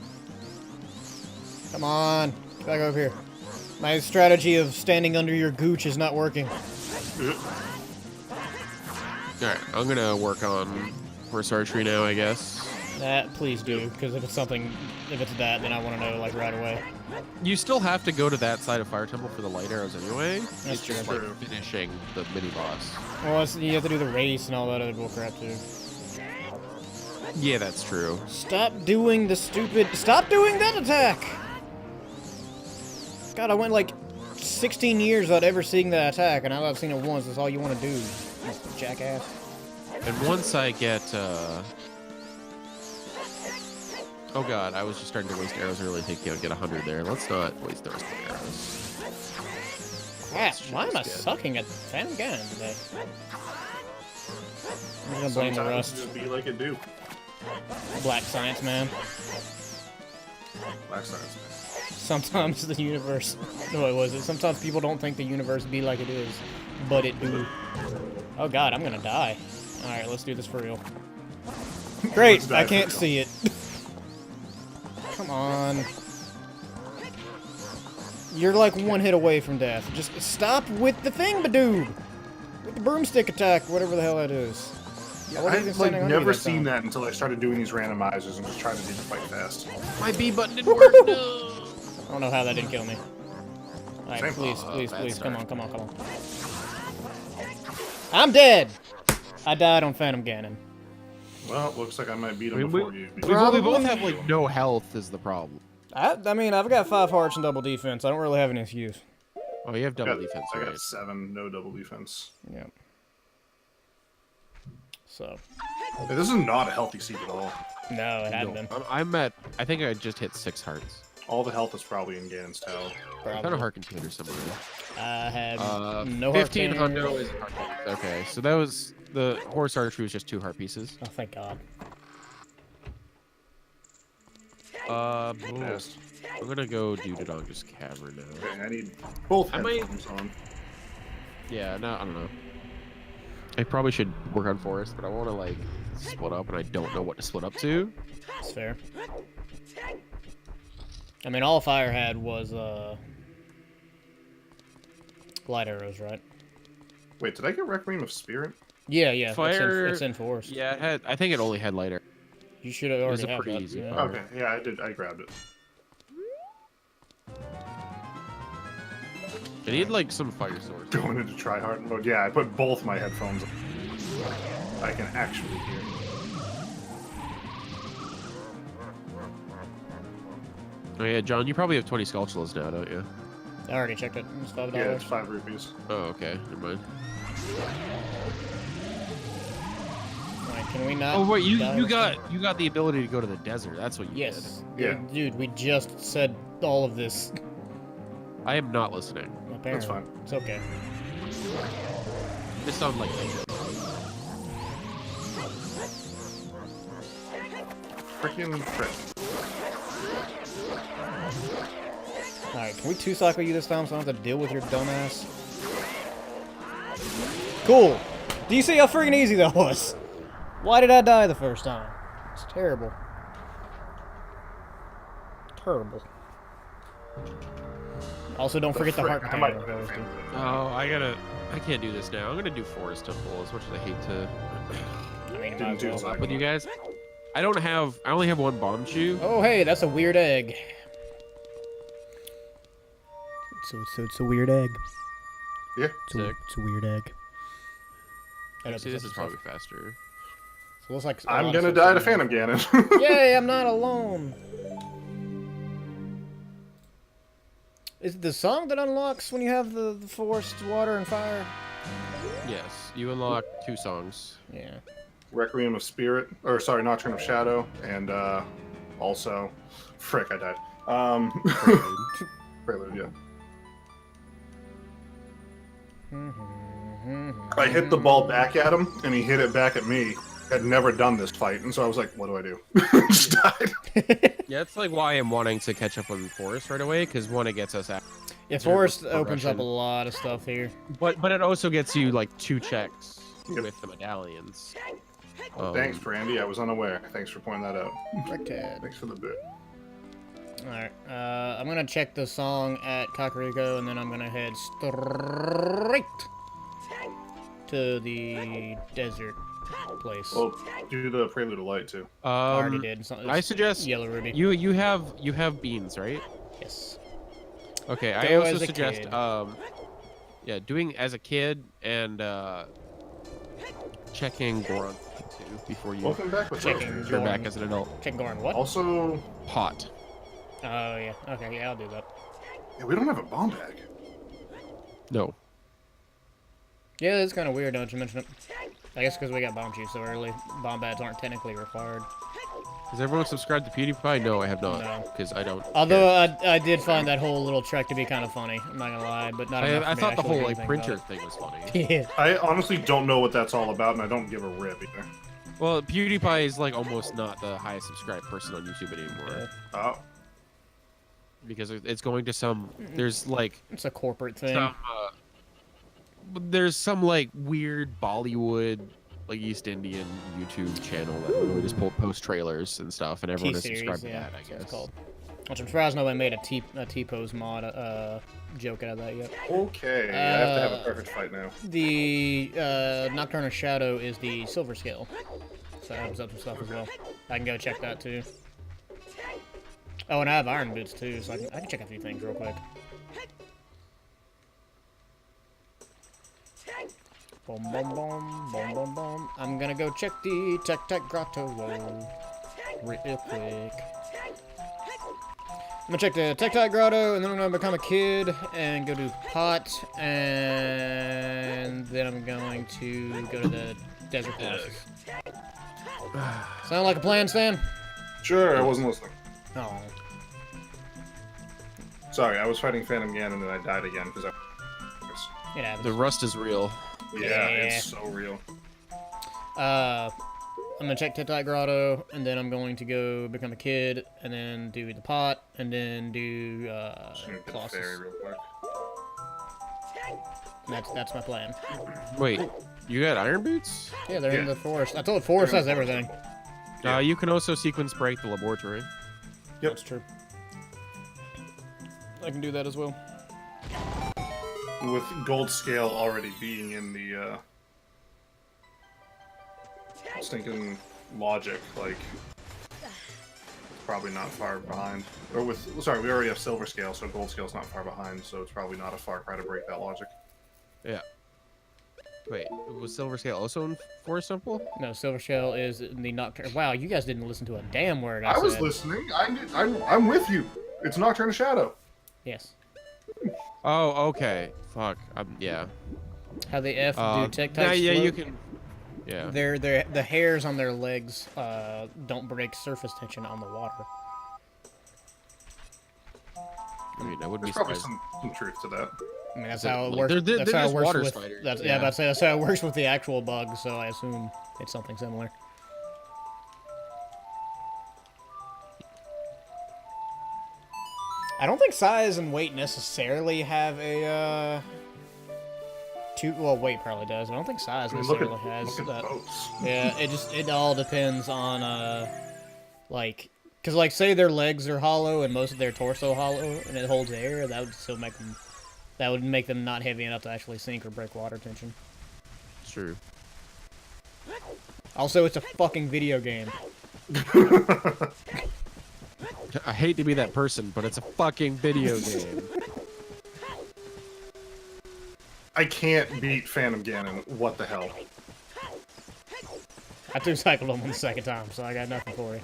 Come on. Get back over here. My strategy of standing under your gooch is not working. Alright, I'm gonna work on horse archery now, I guess. That, please do, because if it's that, then I want to know, like, right away. You still have to go to that side of Fire Temple for the light arrows anyway. That's It's just true. like finishing the mini-boss. Well, you have to do the race and all that other bullcrap, too. Yeah, that's true. Stop doing the stupid... Stop doing that attack! God, I went, like, 16 years without ever seeing that attack, and now that I've seen it once, that's all you want to do, jackass. And once I get, Oh god, I was just starting to waste arrows early thinking I'd get 100 there. Let's not waste the rest of the arrows. Crap, why am I That's good. sucking at Phantom Ganon today? I'm gonna blame the Sometimes rust. it be like it do. Black science, man. Black science. Sometimes the universe... No, what was it? Sometimes people don't think the universe be like it is, but it do. Oh god, I'm gonna die. Alright, let's do this for real. Great, Let's die I can't for real. see it. Come on. You're like one hit away from death. Just stop with the thing-ba-doob! With the broomstick attack, whatever the hell that is. I wasn't even I've like standing under you never that seen time. that until I started doing these randomizers and just trying to do the fight fast. My B button didn't work. No. I don't know how that didn't kill me. Alright, Same. please, Oh, please, bad please, come start. on. I'm dead! I died on Phantom Ganon. Well, looks like I might beat I him mean, before you. we both Probably. have like no health is the problem. I mean, I've got 5 hearts and double defense. I don't really have any excuse. Oh, you have double I defense, got right? 7, no double defense. Yeah. So, Hey, this is not a healthy seed at all. no, it hadn't No, been. I'm at. I think I just hit 6 hearts. All the health is probably in Ganon's Tower. I found a Probably. heart container somewhere. I had no heart 15 containers. hundo is a heart piece. Okay, so that was the horse archery was just 2 heart pieces. Oh, thank God. Yes. I'm gonna go do Dodonga's Cavern now. Okay, I need both I might- headphones on. Yeah, no, I don't know. I probably should work on forest, but I want to like split up, and I don't know what to split up to. That's fair. I mean, all Fire had was, light arrows, right? Wait, did I get Requiem of Spirit? Yeah, Fire- it's in force. Yeah, it had. I think it only had lighter. You should have was already a had pretty that. easy Yeah. fire. Okay, yeah, I did. I grabbed it. I need like some fire source. Going into tryhard mode. Yeah, I put both my headphones on. I can actually hear. Oh yeah, John, you probably have 20 sculptures now, don't you? I already checked it. It's $5. Yeah, it's 5 rupees. Oh, okay. Never mind. Alright, can we not? Oh wait, you die got the ability to go to the desert. That's what you Yes. Yeah. Dude, we just said all of this. did. I am not listening. Apparently. That's fine. It's okay. This sounds like. Freaking frick. Alright, can we two-cycle you this time so I don't have to deal with your dumbass? Cool! Do you see how freaking easy that was? Why did I die the first time? It's terrible. Terrible. Also, don't forget the heart I might container. have been a fan of it. Oh, I can't do this now. I'm gonna do Forest Temple, as much as I hate to I mean, Didn't do well. it. with you guys. I only have one bomb shoe. Oh, hey, that's a weird egg. So it's a weird egg. Yeah. Sick. It's a weird egg. See, this is probably faster. So it looks like I'm gonna die to Phantom Ganon. Yay, I'm not alone. Is it the song that unlocks when you have the forest, water, and fire? Yes, you unlock 2 songs. Yeah. Requiem of Spirit, or sorry, Nocturne of Shadow, and also, frick, I died. Prelude, yeah. I hit the ball back at him, and he hit it back at me. Had never done this fight, and so I was like, "What do I do?" Just died. Yeah, that's like why I'm wanting to catch up on Forest right away, because one, it gets us out. Yeah, forest Progression. opens up a lot of stuff here. But it also gets you like 2 checks Yep. with the medallions. Thanks, Brandy. I was unaware. Thanks for pointing that out. Protected. Thanks for the bit. Alright, I'm gonna check the song at Kakariko, and then I'm gonna head straight to the desert place. Well, do the Prelude of Light too. I already did. It's I suggest Yellow Ruby. you have beans, right? Yes. Okay, I Go also as a suggest kid. yeah, doing as a kid and checking Goron too before you Welcome back with Checking. turn back as an adult. Check Goron, what? Also, Hot. Oh, yeah. Okay, yeah, I'll do that. yeah, we don't have a bomb bag. No. Yeah, it's kind of weird, don't you mention it? I guess because we got bomb juice so early, bomb bads aren't technically required. Has everyone subscribed to PewDiePie? No, I have not, No. because I don't. Although I did find that whole little trek to be kind of funny. I'm not gonna lie, but not enough I for me thought to the actually whole do like anything printer about thing was funny. it. Yeah. I honestly don't know what that's all about, and I don't give a rip either. Well, PewDiePie is like almost not the highest subscribed person on YouTube anymore Oh, because it's going to some. There's like It's a corporate thing. some. There's some like weird Bollywood, like East Indian YouTube channel that really just post trailers and stuff, and everyone is T-series, subscribed to yeah, that. I that's what it's guess. called. Which I'm surprised nobody made a T-pose mod joke out of that yet. okay. I have to have a perfect fight now. The Nocturne of Shadow is the silver scale, so that opens up some stuff as well. I can go check that too. Oh, and I have iron boots too, so I can check a few things real quick. Boom, boom, boom, boom, boom, boom. I'm gonna go check the Tech Grotto real quick. I'm gonna check the Tech Grotto, and then I'm gonna become a kid and go to pot, and then I'm going to go to the desert places. Sound like a plan, Stan? Sure, I wasn't listening. Oh. Sorry, I was fighting Phantom Ganon and I died again because I. It happens. The rust is real. Yeah, Yeah. it's so real. I'm gonna check Tech Grotto, and then I'm going to go become a kid, and then do the pot, and then do Just gonna get a Colossus. fairy real quick. That's my plan. Wait, you got iron boots? Yeah, they're in Yeah. the forest. I told forest They're in has the forest. everything. Yeah. You can also sequence break the laboratory. Yep. That's true. I can do that as well. With gold scale already being in the stinking logic, like probably not far behind. Or sorry, we already have silver scale, so gold scale's not far behind, so it's probably not a far cry to break that logic. Yeah. Wait, was Silver Scale also in Forest Temple? No, Silver Shell is in the Nocturne. Wow, you guys didn't listen to a damn word I I was said. listening. I'm with you. It's Nocturne of Shadow. Yes. Oh, okay. Fuck. Yeah. How the F do tech types yeah, float? you can. Yeah. The hairs on their legs don't break surface tension on the water. I mean, I wouldn't be There's probably surprised. some truth to that. I mean, that's They're- how it like, works. they're That's how it just works water with. spiders, That's, yeah. that's how it works with the actual bugs. So I assume it's something similar. I don't think size and weight necessarily have a well, weight probably does. I don't think size I mean, look necessarily at has the that. boats. Yeah, it all depends on like, cause like say their legs are hollow and most of their torso hollow and it holds air, that would still make them, that would make them not heavy enough to actually sink or break water tension. It's true. Also, it's a fucking video game. I hate to be that person, but it's a fucking video game. I can't beat Phantom Ganon. What the hell? I two-cycled them on the second time, so I got nothing for you.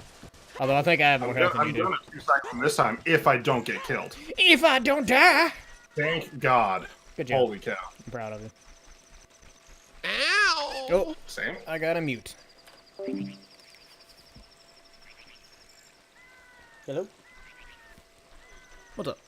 Although I think I have more health than I'm you do. gonna two-cycle him this time if I don't get killed. If I don't die! Thank God. Good job. Holy cow. I'm proud of you. Ow! Oh, Same. I got a mute. Hello? What's up?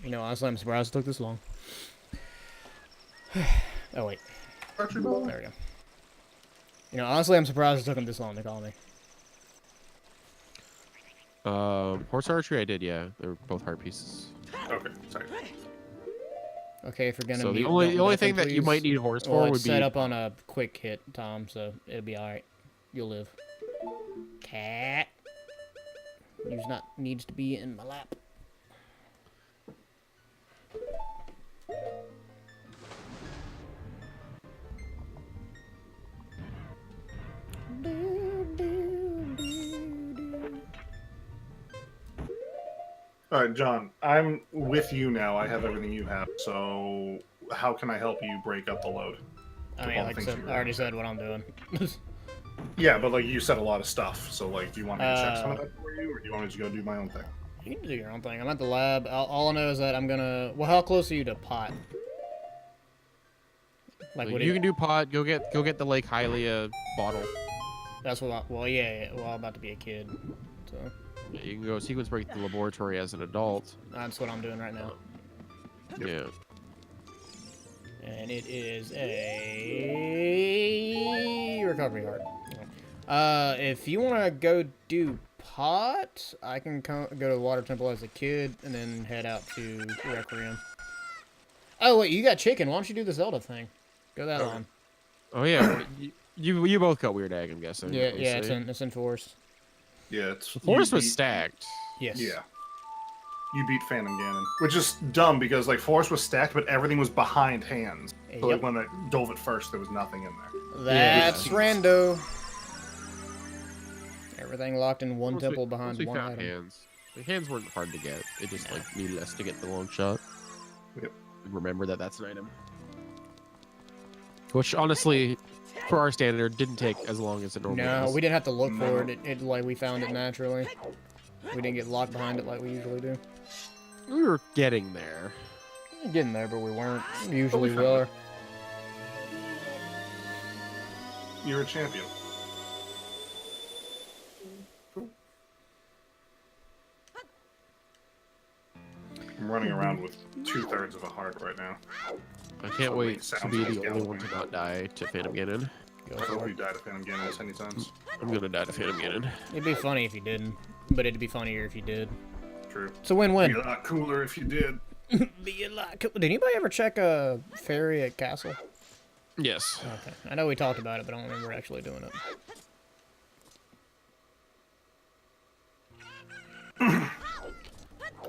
You know, honestly, I'm surprised it took this long. Oh, wait. Archery ball? There we go. You know, honestly, I'm surprised it took them this long to call me. Horse archery, I did, yeah. They were both heart pieces. Okay, sorry. Okay, if you're gonna So the mute, only don't thing deafen, that you please. might need horse Well, for it's would be set up on a quick hit, Tom, so it'll be alright. You'll live. Cat. Needs to be in my lap. All right, John, I'm with you now. I have everything you have. So how can I help you break up the load? I mean, All the like I things said, you I already said what I'm doing. Yeah, but like you said a lot of stuff. So like, do you want me to check some of Uh, that for you, or do you want me to go do my own thing? You can do your own thing. I'm at the lab. All I know is that I'm gonna. Well, how close are you to pot? Like, what do you can do pot. Go get the Lake Hylia bottle. That's what. Well, yeah. Well, I'm about to be a kid, so Yeah, you can go sequence break the laboratory as an adult. that's what I'm doing right now. Yeah. And it is a recovery heart. If you want to go do pot, I can go to the water temple as a kid and then head out to Requiem. Oh wait, you got chicken. Why don't you do the Zelda thing? Go that on. Oh yeah. you both got weird egg, I'm guessing. Yeah, Let me yeah, see. it's in Forest. Yeah, it's Forest you was beat- stacked. Yes. Yeah. You beat Phantom Ganon, which is dumb because like Forest was stacked, but everything was behind hands. So like Yep. when I dove it first, there was nothing in there. That's Yeah. Rando. Everything locked in one Once temple we behind one found item. hands. The hands weren't hard to get. It just like needed us to get the long shot. Yep. Remember that that's an item. Which honestly, for our standard, didn't take as long as it normally No, does. we didn't have to look for No. it. It. Like, we found it naturally. We didn't get locked behind it like we usually do. We were getting there. Getting there, but we weren't. Usually we found are. it. You're a champion. I'm running around with 2/3 of a heart right now. I can't wait to Sounds be like the only one to galloping. not die to Phantom Ganon. Go I hope for you it. died of Phantom Ganon many times. I'm gonna die to Phantom Ganon. It'd be funny if you didn't, but it'd be funnier if you did. True. It's a win-win. Be a lot cooler if you did. Be a lot. Did anybody ever check a ferry at Castle? Yes. Okay, I know we talked about it, but I don't remember actually doing it.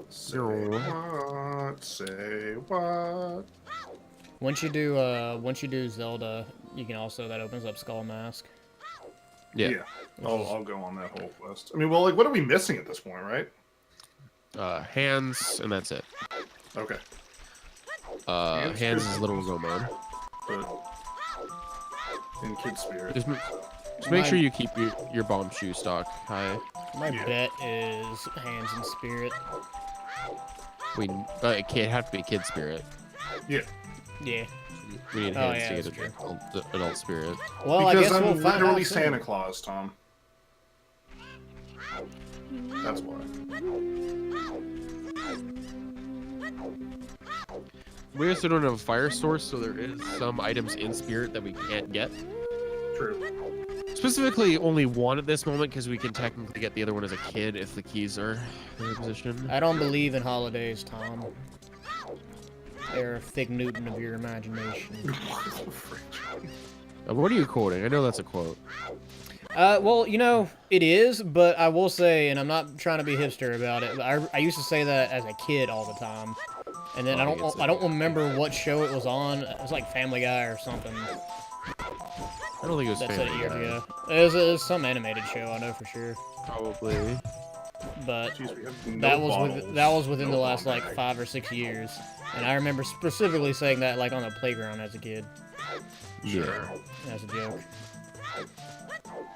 Say what? Say what? Once you do Zelda, you can also that opens up Skull Mask. Yeah. I'll go on that whole quest. I mean, well, like, what are we missing at this point, right? Hands, and that's it. Okay. Hands is Little Romon. But in Kid Spirit. Just make sure you keep your bomb shoe stock high. My bet is Hands and Spirit. It can't have to be Kid Spirit. Yeah. Yeah. We need Oh, Hands yeah, to that's get an adult Spirit. Well, I Because guess I'm we'll find literally out soon. Santa Claus, Tom. That's why. We also don't have a fire source, so there is some items in Spirit that we can't get. True. Specifically, only one at this moment, because we can technically get the other one as a kid if the keys are in their position. I don't believe in holidays, Tom. They're a fig Newton of your imagination. What are you quoting? I know that's a quote. Well, you know, it is, but I will say, and I'm not trying to be hipster about it, but I used to say that as a kid all the time. And then I don't remember what show it was on. It was like Family Guy or something. I don't think it was That said it Family years Guy. ago. It was some animated show, I know for sure. Probably. But Jeez, we have no that bottles. was within No the last bomb like bag. 5 or 6 years, and I remember specifically saying that like on the playground as a kid, Yeah. as a joke.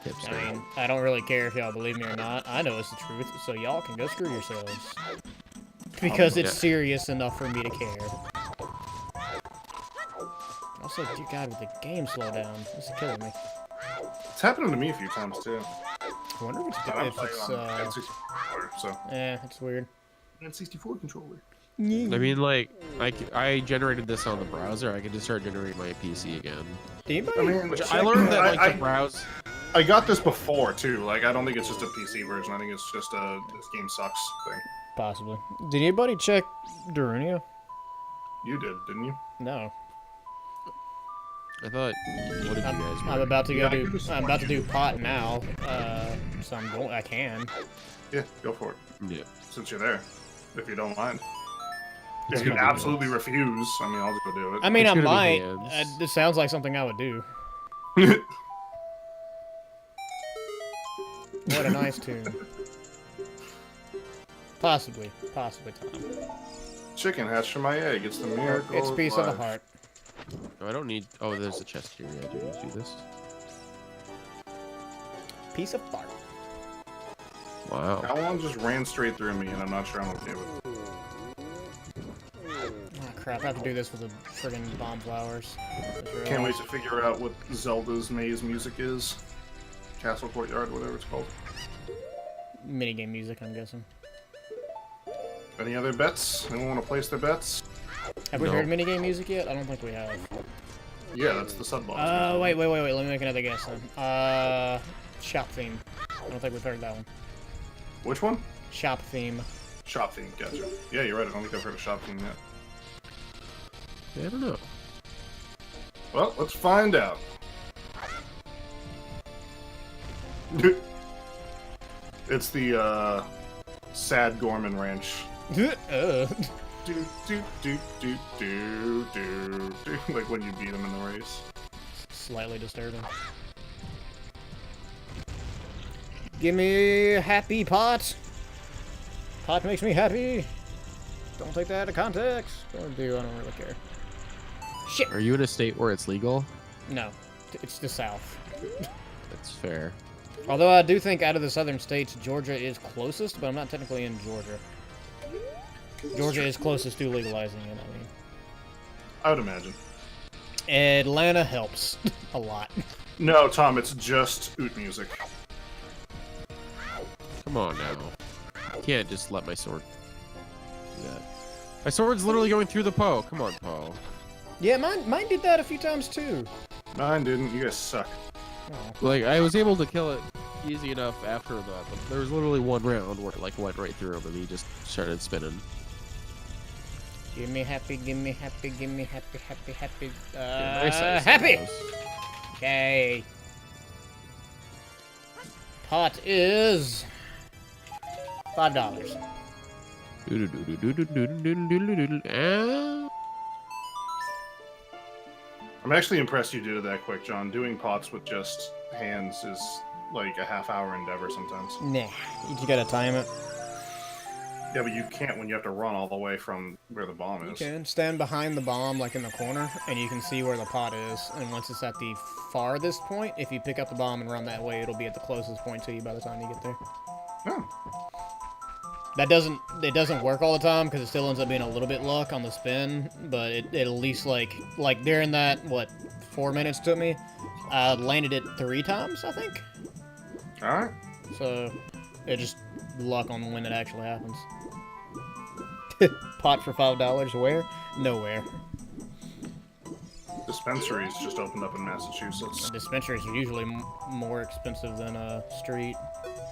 Hipster. I mean, I don't really care if y'all believe me or not. I know it's the truth, so y'all can go screw yourselves. Because it's yeah. serious enough for me to care. Also, dear God, with the game slow down, this is killing me. It's happened to me a few times too. I wonder if But I'm it's playing on N64 controller, so it's weird. N64 controller. I mean, like, I generated this on the browser. I could just start generating my PC again. Did anybody? I mean, Which I learned that, like, the browse... I got this before too. Like, I don't think it's just a PC version. I think it's just a this game sucks thing. Possibly. Did anybody check Zronium? You did, didn't you? No. I thought... What did you guys I'm about to go Yeah, I do. could've I'm sworn about to you do pot now. So I'm going. I can. Yeah, go for it. Yeah. Since you're there, if you don't mind. It's If you gonna be absolutely refuse, I mean, I'll just go do it. I mean, It's I gonna be might. hands. This sounds like something I would do. What a nice tune. Possibly, Tom. Chicken hatched from my egg. It's the miracle. It's a piece of the life. heart. No, I don't need... Oh, there's a chest here. Yeah, I do need to do this. Piece of fart. Wow. That one just ran straight through me, and I'm not sure I'm okay with it. Oh crap! I have to do this with the friggin' bomb flowers. Can't wait to figure out what Zelda's maze music is. Castle Courtyard, whatever it's called. Minigame music, I'm guessing. Any other bets? Anyone want to place their bets? Have we No. heard minigame music yet? I don't think we have. Yeah, that's the sub boss. Wait. Let me make another guess then. Shop theme. I don't think we've heard that one. Which one? Shop theme. Shop theme, gotcha. Yeah, you're right. I don't think I've heard a shop theme yet. Yeah, I don't know. Well, let's find out. It's the sad Gorman Ranch. Ugh. Do do do do do do do. Like when you beat him in the race. Slightly disturbing. Give me happy pot. Pot makes me happy. Don't take that out of context. Don't do. I don't really care. Shit. Are you in a state where it's legal? No, it's the South. That's fair. Although I do think out of the southern states, Georgia is closest, but I'm not technically in Georgia. Georgia is closest to legalizing it, I mean. I would imagine. Atlanta helps a lot. No, Tom, it's just oot music. Come on now. You can't just let my sword do that. My sword's literally going through the Poe. Come on, Poe. Yeah, mine did that a few times too. Mine didn't. You guys suck. Like, I was able to kill it easy enough after that, but there was literally one round where it, like, went right through him and he just started spinning. Give me happy, give me happy, give me happy, happy, happy. Yeah, nice ice Happy! on those. Okay. Pot is $5. Ah. I'm actually impressed you did it that quick, John. Doing pots with just hands is like a half-hour endeavor sometimes. Nah, you just gotta time it. Yeah, but you can't when you have to run all the way from where the bomb You is. can stand behind the bomb, like in the corner, and you can see where the pot is. And once it's at the farthest point, if you pick up the bomb and run that way, it'll be at the closest point to you by the time you get there. Oh. It doesn't work all the time because it still ends up being a little bit luck on the spin, but it at least like during that, what, 4 minutes took me, I landed it 3 times, I think. Alright. So it just luck on when it actually happens. Pot for $5, where? Nowhere. Dispensaries just opened up in Massachusetts. Dispensaries are usually more expensive than a street.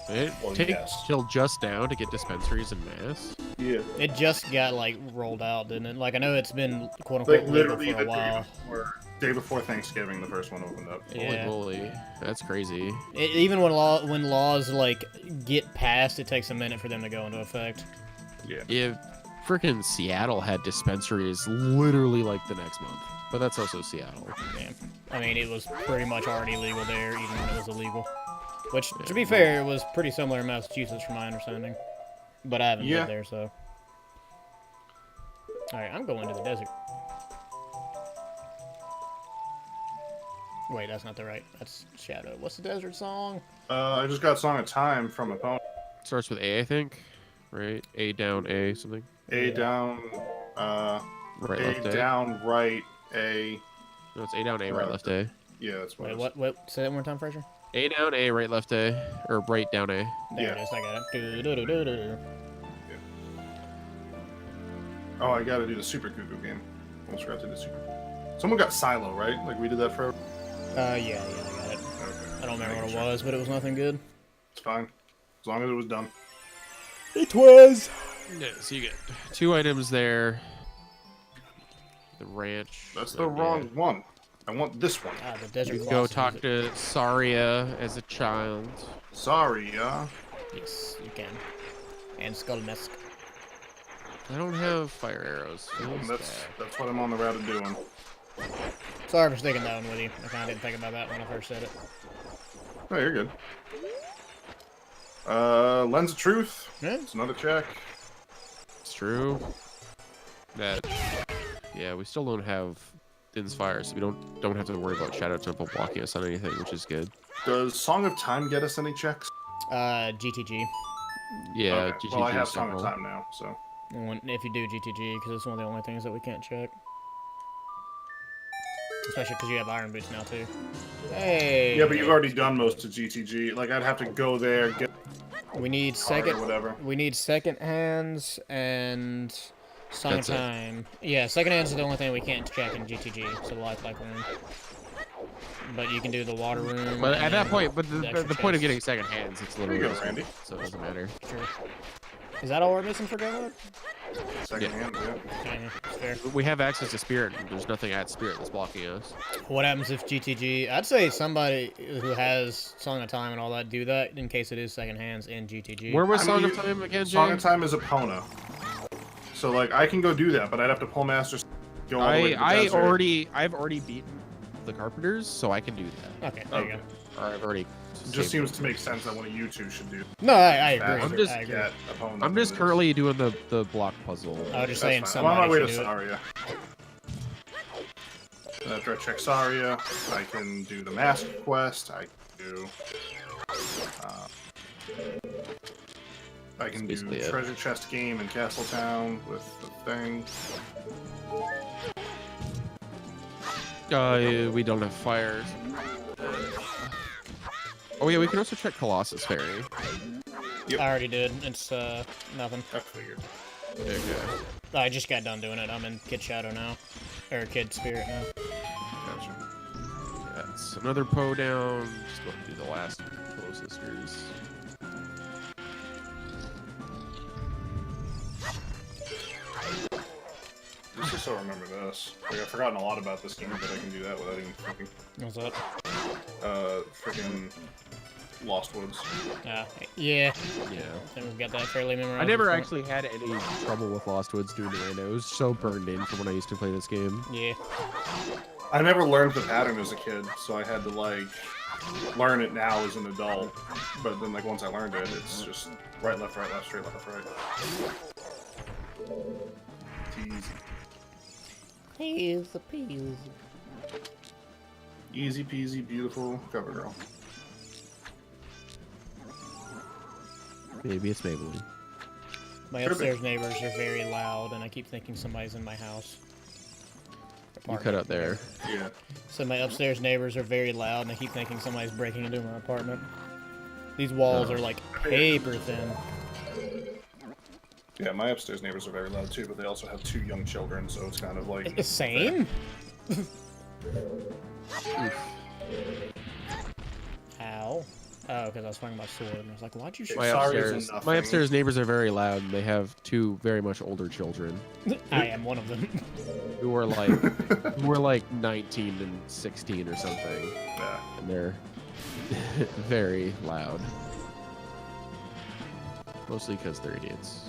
It Well, takes yes. till just now to get dispensaries in Mass. Yeah. It just got like rolled out, didn't it? Like I know it's been quote unquote Like legal literally for a the while. day before Thanksgiving, the first one opened up. Yeah. Holy moly, that's crazy. Even when laws like get passed, it takes a minute for them to go into effect. Yeah. If freaking Seattle had dispensaries literally like the next month, but that's also Seattle. Yeah. I mean, it was pretty much already legal there, even when it was illegal. Which, Yeah. to be fair, it was pretty similar in Massachusetts, from my understanding. But I haven't Yeah. lived there, so. Alright, I'm going to the desert. Wait, that's not the right. That's Shadow. What's the desert song? I just got Song of Time from a opponent. Starts with A, I think. Right? A down A something. A Yeah. down, Right, A left A. down, right, A. No, it's A down A, right, left A. Yeah, that's what Wait, it is. what? Say that one more time, Fraser? A down A, right, left A, or right down A. There Yeah. it is, I got it. Do-do-do-do-do. Oh, I gotta do the Super Cuckoo game. Almost forgot to do the Super. Someone got Silo, right? Like we did that for. Yeah, I got it. Okay. I don't remember what it Sure. was, but it was nothing good. It's fine, as long as it was done. It was! Yeah, so you get 2 items there. The ranch. That's the and, wrong one. I want this one. Ah, the desert You can Colossus go talk is- to Saria as a child. Sorry, Yes, you can. And Skullmask. I don't have fire arrows. Feels that's what I'm on the route of doing. Sorry for sticking that one with you. I kind of didn't think about that when I first said it. Oh, you're good. Lens of Truth. Yeah. It's another check. It's true. That. Yeah, we still don't have Din's Fire, so we don't have to worry about Shadow Temple blocking us on anything, which is good. Does Song of Time get us any checks? GTG. Yeah, Okay. GTG Well, I have is Song of several. Time now, so. If you do GTG, because it's one of the only things that we can't check. Especially because you have Iron Boots now, too. Hey! Yeah, but you've already done most of GTG. Like, I'd have to go there, get We need card or second... whatever. We need second hands and... Song of That's it. Time. Yeah, second hands is the only thing we can't check in GTG, so life room. But you can do the water room. But and at that point, but the extra the point of chest. getting second hands, it's There literally you go, the same, Randy. so it doesn't matter. True. Is that all we're missing for Go? Second Yeah. hand, yeah. Yeah, it's fair. We have access to Spirit, and there's nothing at Spirit that's blocking us. What happens if GTG? I'd say somebody who has Song of Time and all that do that in case it is second hands in GTG. Where was I Song mean, of Time again, Song of James? Time is Epona. So, like, I can go do that, but I'd have to pull Masters, go all the way to the I've desert. already beaten the Carpenters, so I can do that. Okay, there you Okay. go. Or I've already. It just seems to make sense that one of you two should do. No, I agree. faster I'm just- I agree. Get Epona I'm than just it is. currently doing the block puzzle. I was just That's saying fine. I'm on my somebody way to should do it. Saria. And after I check Saria, I can do the Mask quest. I can do. I can do basically it. Treasure Chest game in Castletown with the thing. We don't have fires. Oh yeah, we can also check Colossus Ferry. Yep. I already did. It's nothing. I figured. Okay. I just got done doing it. I'm in Kid Shadow now, or Kid Spirit now. Gotcha. Yeah. It's another Poe down. Just going to do the last Poe sisters. I just so remember this. Like, I've forgotten a lot about this game, but I can do that without even thinking. What's that? Freaking Lost Woods. Yeah. Yeah. I think we've got that fairly memorized. I never at this actually had any trouble with Lost Woods doing the Rando. It was so burned in from when I used to play this game. point. Yeah. I never learned the pattern as a kid, so I had to, like, learn it now as an adult. But then, like, once I learned it, it's just right, left, straight, left, right. It's easy. Easy peasy, beautiful cover girl. Maybe it's Maybelline. My upstairs neighbors are very loud, and I keep thinking somebody's in my house. You cut out there. Yeah. So my upstairs neighbors are very loud, and I keep thinking somebody's breaking into my apartment. These walls are like paper thin. Yeah, my upstairs neighbors are very loud too, but they also have 2 young children, so it's kind of like... The same? Ow. Oh, because I was fighting my sword, and I was like, why'd you shoot My upstairs neighbors are very loud, and they have 2 very much older children. I am one of them. who are like 19 and 16 or something. Yeah. And they're very loud. Mostly because they're idiots.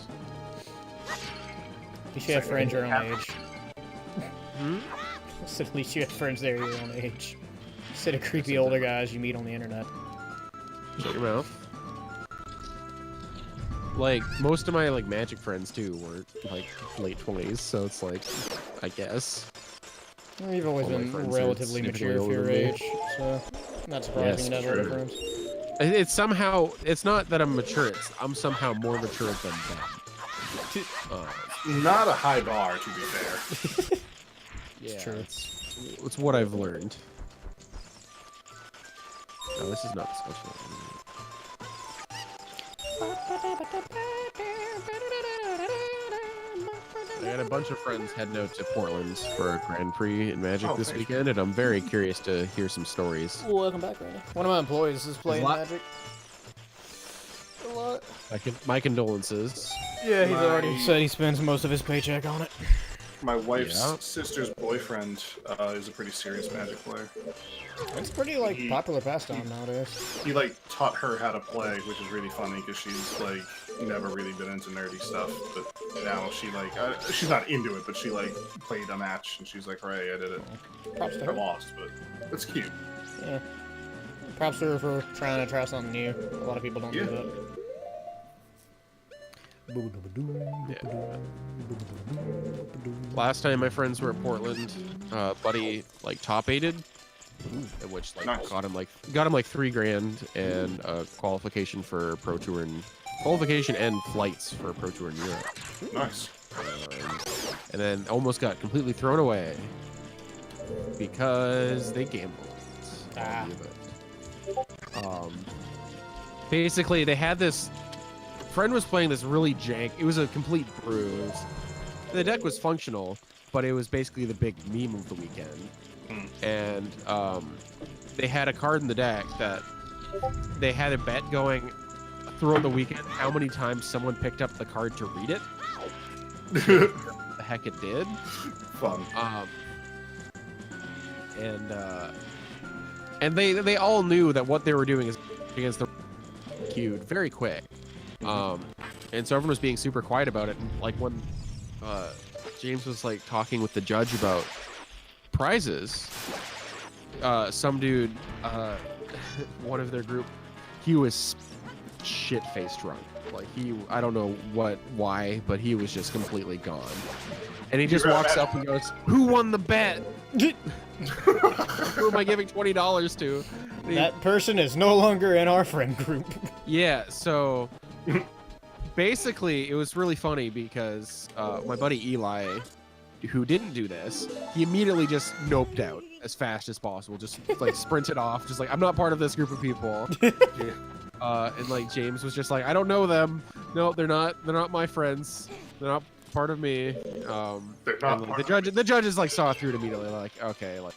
You should have friends your own age. Hmm? So at least you have friends there your own age. Instead of creepy older guys you meet on the internet. Shut your mouth. Like, most of my, like, Magic friends, too, were, like, late 20s, so it's like, I guess. Well, you've always All my been friends are relatively mature for your age, so not surprising to have older friends. It's somehow, it's not that I'm mature, I'm somehow more mature than them. Not a high bar, to be fair. Yeah, true. It's what I've learned. No, this is not the special I got a bunch of friends heading out to Portland for a Grand Prix in Magic this weekend, and I'm very curious to hear some stories. Welcome back, Randy. One of my employees is playing Magic. A lot. My condolences. Yeah, he's already said he spends most of his paycheck on it. My wife's sister's boyfriend is a pretty serious Magic player. It's pretty, like, popular pastime nowadays. He, like, taught her how to play, which is really funny, because she's, like, never really been into nerdy stuff, but now she, like, she's not into it, but she, like, played a match, and she's like, hooray, I did it. Props to I her. lost, but it's cute. Yeah. Props to her for trying to try something new. A lot of people don't do that. Last time my friends were at Portland, buddy like top aided, which like Nice. got him like $3,000 and a qualification for Pro Tour and flights for Pro Tour in Europe. Nice. And then almost got completely thrown away because they gambled. Basically, they had this friend was playing this really jank. It was a complete bruise. The deck was functional, but it was basically the big meme of the weekend. And they had a card in the deck that they had a bet going throughout the weekend how many times someone picked up the card to read it. The heck it did. Fun. And they all knew that what they were doing is against the queued very quick. And so everyone was being super quiet about it. And like when James was like talking with the judge about prizes, some dude, one of their group, he was shit-faced drunk. Like I don't know why, but he was just completely gone. And he just walks up and goes, "Who won the bet? Who am I giving $20 to?" That person is no longer in our friend group. Yeah, so basically it was really funny because my buddy Eli, who didn't do this, he immediately just noped out as fast as possible, just like sprinted off, just like, I'm not part of this group of people. And like James was just like, I don't know them. No, they're not my friends. They're not part of me. And, like, the judges like saw through it immediately, like, okay, like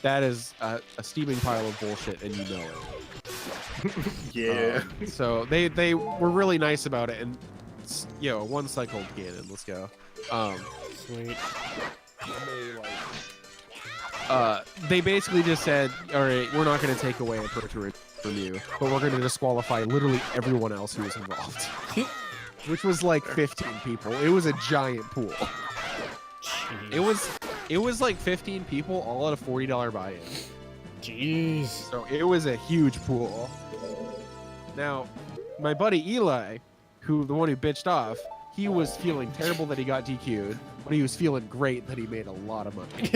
that is a steaming pile of bullshit, and you know it. Yeah. So they were really nice about it, and one cycled cannon. Let's go. Sweet. They basically just said, all right, we're not going to take away a pro tour from you, but we're going to disqualify literally everyone else who was involved. Which was like 15 people. It was a giant pool. Jeez. It was like 15 people, all at a $40 buy-in. Jeez. So it was a huge pool. Now, my buddy Eli, the one who bitched off, he was feeling terrible that he got DQ'd, but he was feeling great that he made a lot of money.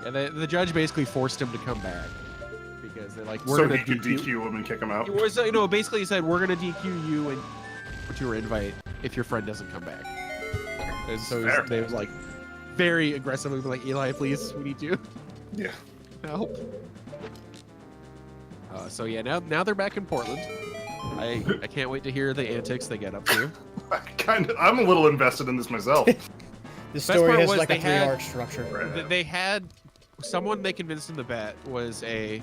And the judge basically forced him to come back because they're like, we're So gonna he could DQ him and kick him out. It was, basically he said, we're gonna DQ you and put your invite if your friend doesn't come back. And so they was like very aggressively like, Eli, please, we need you. Yeah. Help. So yeah, now they're back in Portland. I can't wait to hear the antics they get up to. I'm a little invested in this myself. This story has was like a they had- 3-arc structure. They had someone they convinced in the bet was a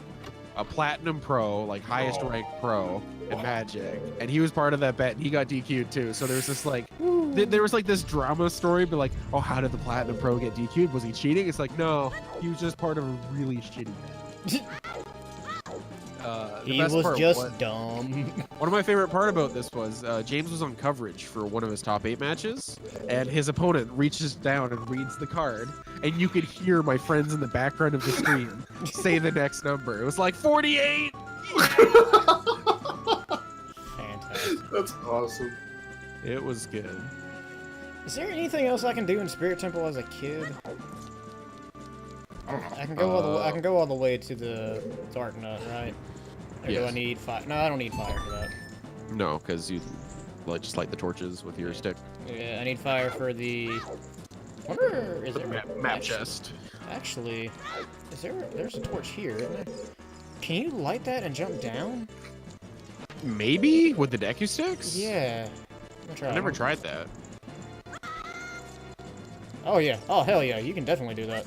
platinum pro, like highest ranked pro in Magic, and he was part of that bet, and he got DQ'd too. So there's this like, there was like this drama story, but like, oh, how did the platinum pro get DQ'd? Was he cheating? It's like, no, he was just part of a really shitty bet. He was just dumb. One of my favorite part about this was James was on coverage for one of his top 8 matches, and his opponent reaches down and reads the card, and you could hear my friends in the background of the screen say the next number. It was like 48. Fantastic. That's awesome. It was good. Is there anything else I can do in Spirit Temple as a kid? I don't know. I can go all the way to the Dark Nut, right? Or do I Yes. need fire? No, I don't need fire for that. No, because you just light the torches with your stick. Yeah, I need fire for the. Wonder is there Map chest. Actually, there's a torch here, isn't there? Can you light that and jump down? Maybe with the Deku sticks. Yeah. I never tried that. Oh yeah. Oh hell yeah. You can definitely do that.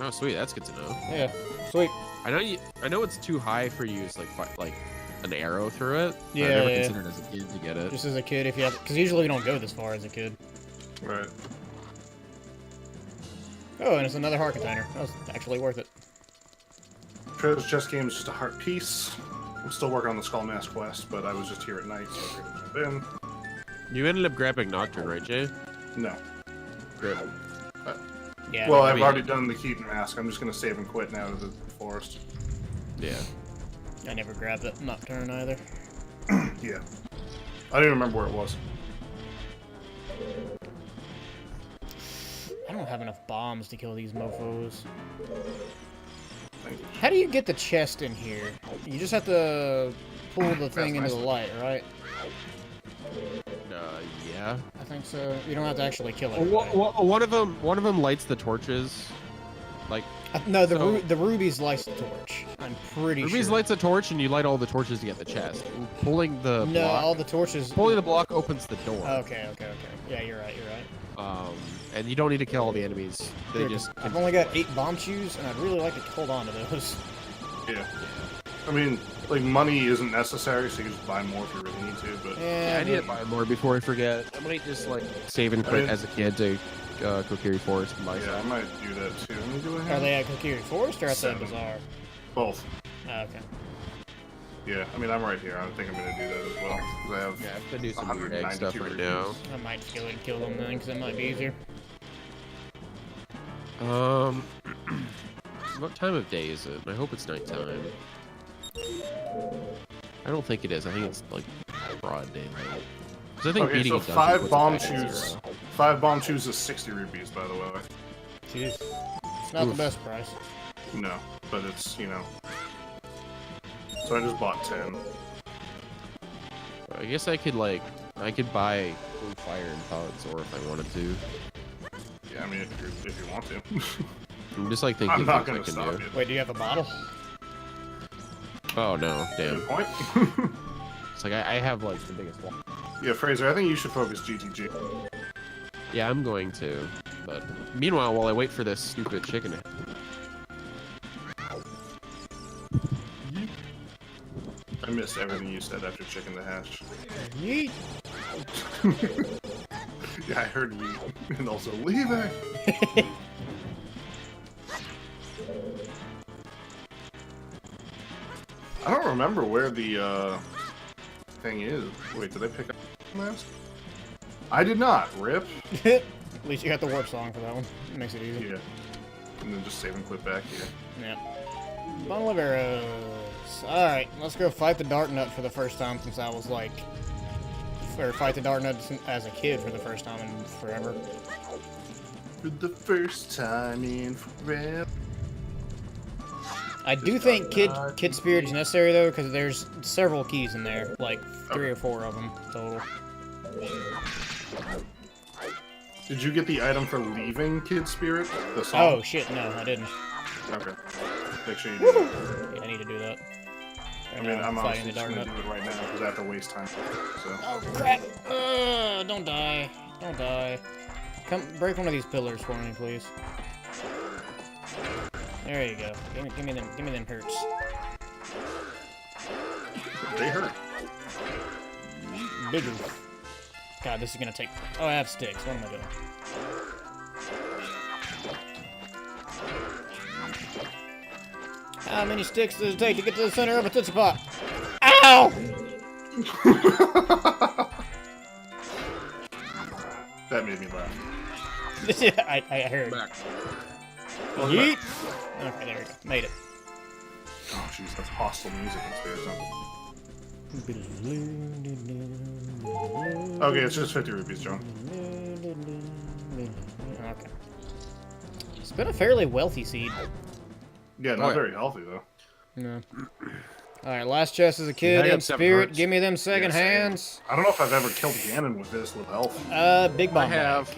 Oh sweet, that's good to know. Yeah. Sweet. I know it's too high for you. It's like an arrow through it. Yeah, I never yeah. considered as a kid to get it. Just as a kid, if you have, because usually we don't go this far as a kid. Right. Oh, and it's another heart container. That was actually worth it. Treasure chest game is just a heart piece. I'm still working on the Skull Mask quest, but I was just here at night, so I figured to jump You ended up grabbing Nocturne, right, Jay? in. No. Great. Yeah. Well, I I've mean- already done the Keaton Mask. I'm just gonna save and quit now to the forest. Yeah. I never grabbed that Nocturne either. Yeah. I don't even remember where it was. I don't have enough bombs to kill these mofos. Thank you. How do you get the chest in here? You just have to pull the thing into nice. the light, right? Yeah. I think so. You don't have to actually kill it. One of them lights the torches. Like No, so- the rubies lights the torch. I'm pretty Ruby's sure. lights a torch, and you light all the torches to get the chest. Pulling the No, block, all the torches. pulling the block opens the door. Okay. Yeah, you're right. And you don't need to kill all the enemies. They Here, just. I've only got 8 bomb shoes, and I'd really like to hold on to those. Yeah. I mean, like, money isn't necessary, so you can just buy more if you really need to, but... Yeah, I need to buy more before I forget. I might just like save and quit as a kid to Kokiri Forest and buy Yeah, I some. might do that too. Let me do Are they at Kokiri Forest or at the 7. Bazaar? Both. Oh, okay. Yeah, I mean, I'm right here. I think I'm gonna do that as well. 'Cause I have Yeah, I have to do some weird egg 192 stuff right now. reviews. I might just go ahead and kill them then, because it might be easier. What time of day is it? I hope it's nighttime. I don't think it is. I think it's like broad daylight. 'Cause I think Okay, beating so a dungeon 5 puts it bomb back at shoes. 0. 5 bomb shoes is 60 rupees, by the way. Jeez. It's not the Oof. best price. No, but it's, you know. So I just bought 10. I guess I could buy Blue Fire and Powered Sword if I wanted to. Yeah, I mean, if you want to. I'm just like thinking I'm not things gonna I can stop do. you. Wait, do you have a bottle? Oh no, damn. Good point. It's like I have like the biggest one. Yeah, Fraser, I think you should focus GTG. Yeah, I'm going to. But meanwhile, while I wait for this stupid chicken to... I missed everything you said after chicken to hash. Yeet. Yeah, I heard you. And also, leave it! I don't remember where the, thing is. Wait, did I pick up the mask? I did not, Rip. At least you got the warp song for that one. It makes it easy. Yeah. And then just save and quit back here. Yeah. Bundle of arrows. Alright, let's go fight the Dark Nut for the first time since I was like... Or fight the Dark Nut as a kid for the first time in forever. For the first time in forever. I do think Kid Spirit is necessary though, because there's several keys in there. Like 3 or 4 of them total. Did you get the item for leaving Kid Spirit? The song? Oh shit, no, I didn't. Okay. Make sure you do that. Yeah, I need to do that. I mean, I'm honestly just gonna do it right now because I have to waste time. So. Oh crap! Don't die. Don't die. Come, break one of these pillars for me, please. There you go. Give me them hurts. They hurt. Big oof. God, this is gonna take... Oh, I have sticks. What am I doing? How many sticks does it take to get to the center of a Tootsie Pop? Ow! That made me laugh. Yeah, I heard. Back. Yeet! Okay, there we go. Made it. Oh, jeez, that's hostile music in Spirit Zone. Okay, it's just 50 rupees, John. Okay. It's been a fairly wealthy seed. Yeah, not very healthy, though. No. Alright, last chest as a I kid got in 7 Spirit. hearts. Give me them second Yeah, same. hands. I don't know if I've ever killed Ganon with this little health. Big bomb. I have.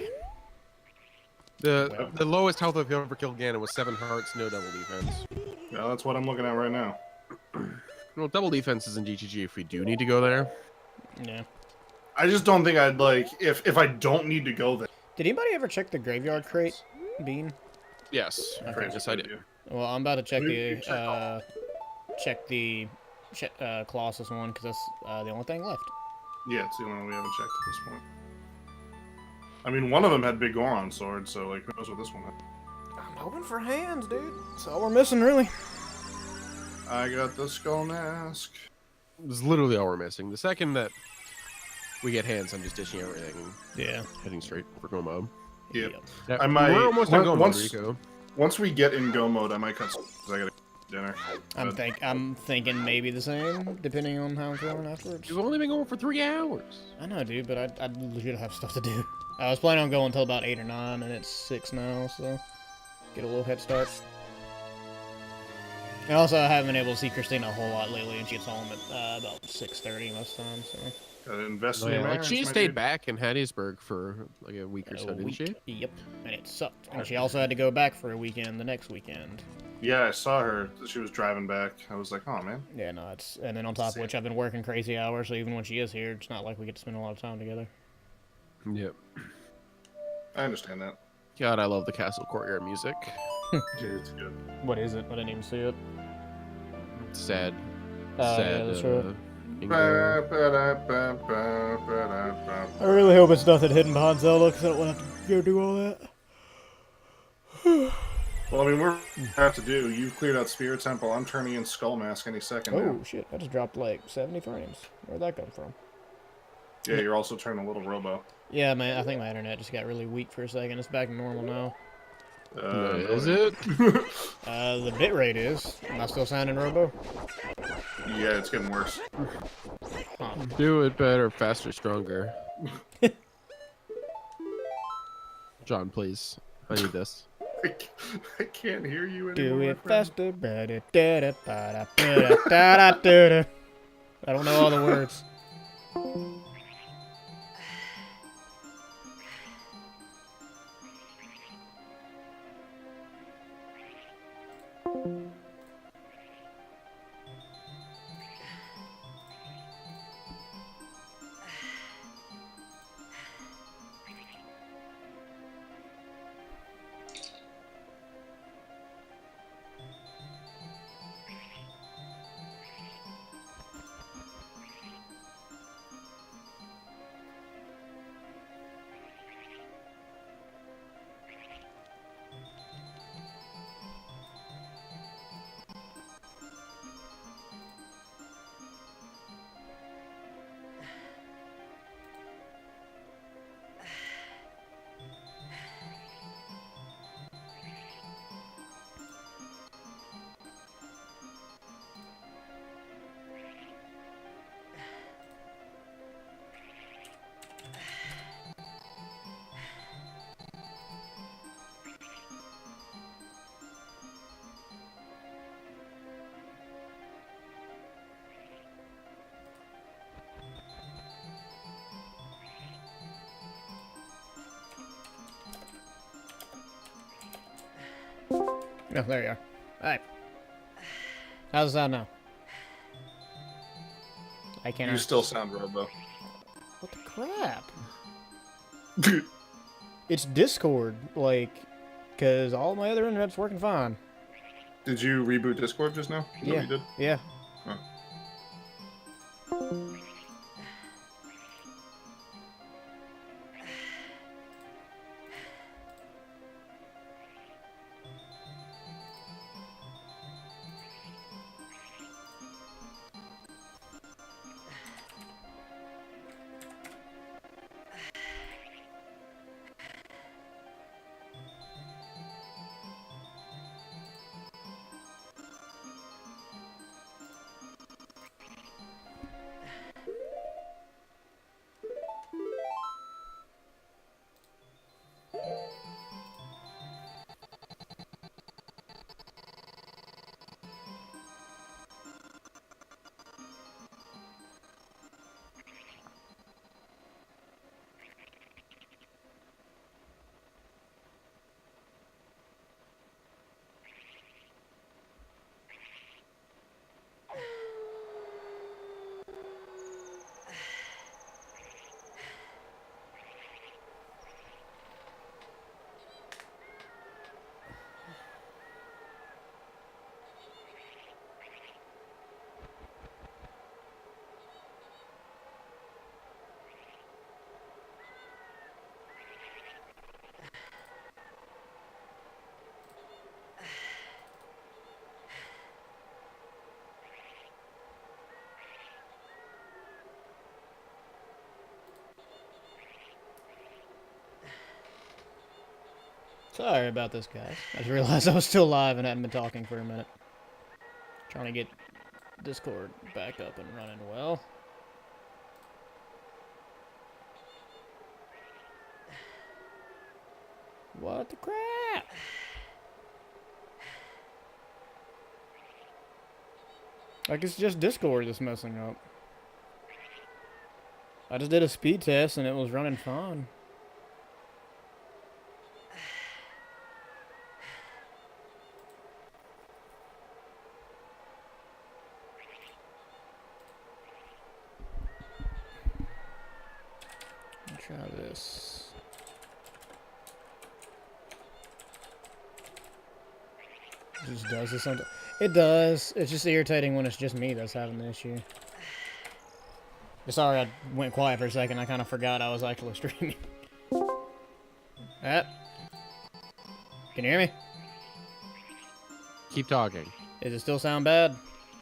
bag. The lowest health I've ever killed Ganon was 7 hearts, no double defense. Yeah, that's what I'm looking at right now. Well, double defense is in DTG if we do need to go there. Yeah. I just don't think I'd like if I don't need to go there. Did anybody ever check the graveyard crate, Bean? Yes. Okay. Yes, I did. Well, I'm about to check You check the Colossus one because that's the only thing left. Yeah, it's the only one we haven't checked at this point. I mean, one of them had big Goron sword, so like, who knows what this one had? I'm hoping for hands, dude. That's all we're missing, really. I got the skull mask. It's literally all we're missing. The second that we get hands, I'm just dishing everything and Yeah. heading straight for go mode. Yep. Yeah, I might- we're almost on go mode, once- Rico. Once we get in go mode, I might cut because I gotta get dinner. I'm thinking maybe the same, depending on how I'm feeling afterwards. You've only been going for 3 hours. I know, dude, but I legit have stuff to do. I was planning on going until about 8 or 9, and it's 6 now, so get a little head start. And also, I haven't been able to see Christina a whole lot lately, and she gets home at about 6:30 most times. So Gotta invest Oh, in yeah, your like marriage, she my stayed dude. back in Hattiesburg for like a week or so, didn't she? Yep, and it sucked. And she also had to go back for a weekend the next weekend. Yeah, I saw her. She was driving back. I was like, oh man. Yeah, no, it's and then on top of which I've been working crazy hours, so even when she is here, it's not like we get to spend a lot of time together. Yep. I understand that. God, I love the castle courtyard music. Dude, it's good. What is it? I didn't even see it. Sad. Yeah, Sad. that's right. Ingo. I really hope it's nothing hidden behind Zelda, because I don't want to have to go do all that. Well, I mean, we're have to do. You've cleared out Spirit Temple. I'm turning in Skull Mask any second now. Oh shit, I just dropped like 70 frames. Where'd that come from? Yeah, you're also turning a little Robo. Yeah, man, I think my internet just got really weak for a second. It's back to normal now. Is it? The bitrate is. Am I still sounding Robo? Yeah, it's getting worse. Huh. Do it better, faster, stronger. John, please. I need this. I can't hear you anymore. Do my it friend. faster. Ba-da-da-da-da-da-da-da-da. I don't know all the words. No, there you are. Alright. How's that now? I can't. You still sound Robo. What the crap? It's Discord, like, because all my other internet's working fine. Did you reboot Discord just now? Is that what you did? Yeah. Huh. Sorry about this, guys. I just realized I was still live and hadn't been talking for a minute. Trying to get Discord back up and running well. What the crap? Like, it's just Discord that's messing up. I just did a speed test and it was running fine. Try this. It just does this something. It does. It's just irritating when it's just me that's having the issue. Sorry I went quiet for a second. I kind of forgot I was actually streaming. Can you hear me? Keep talking. Does it still sound bad?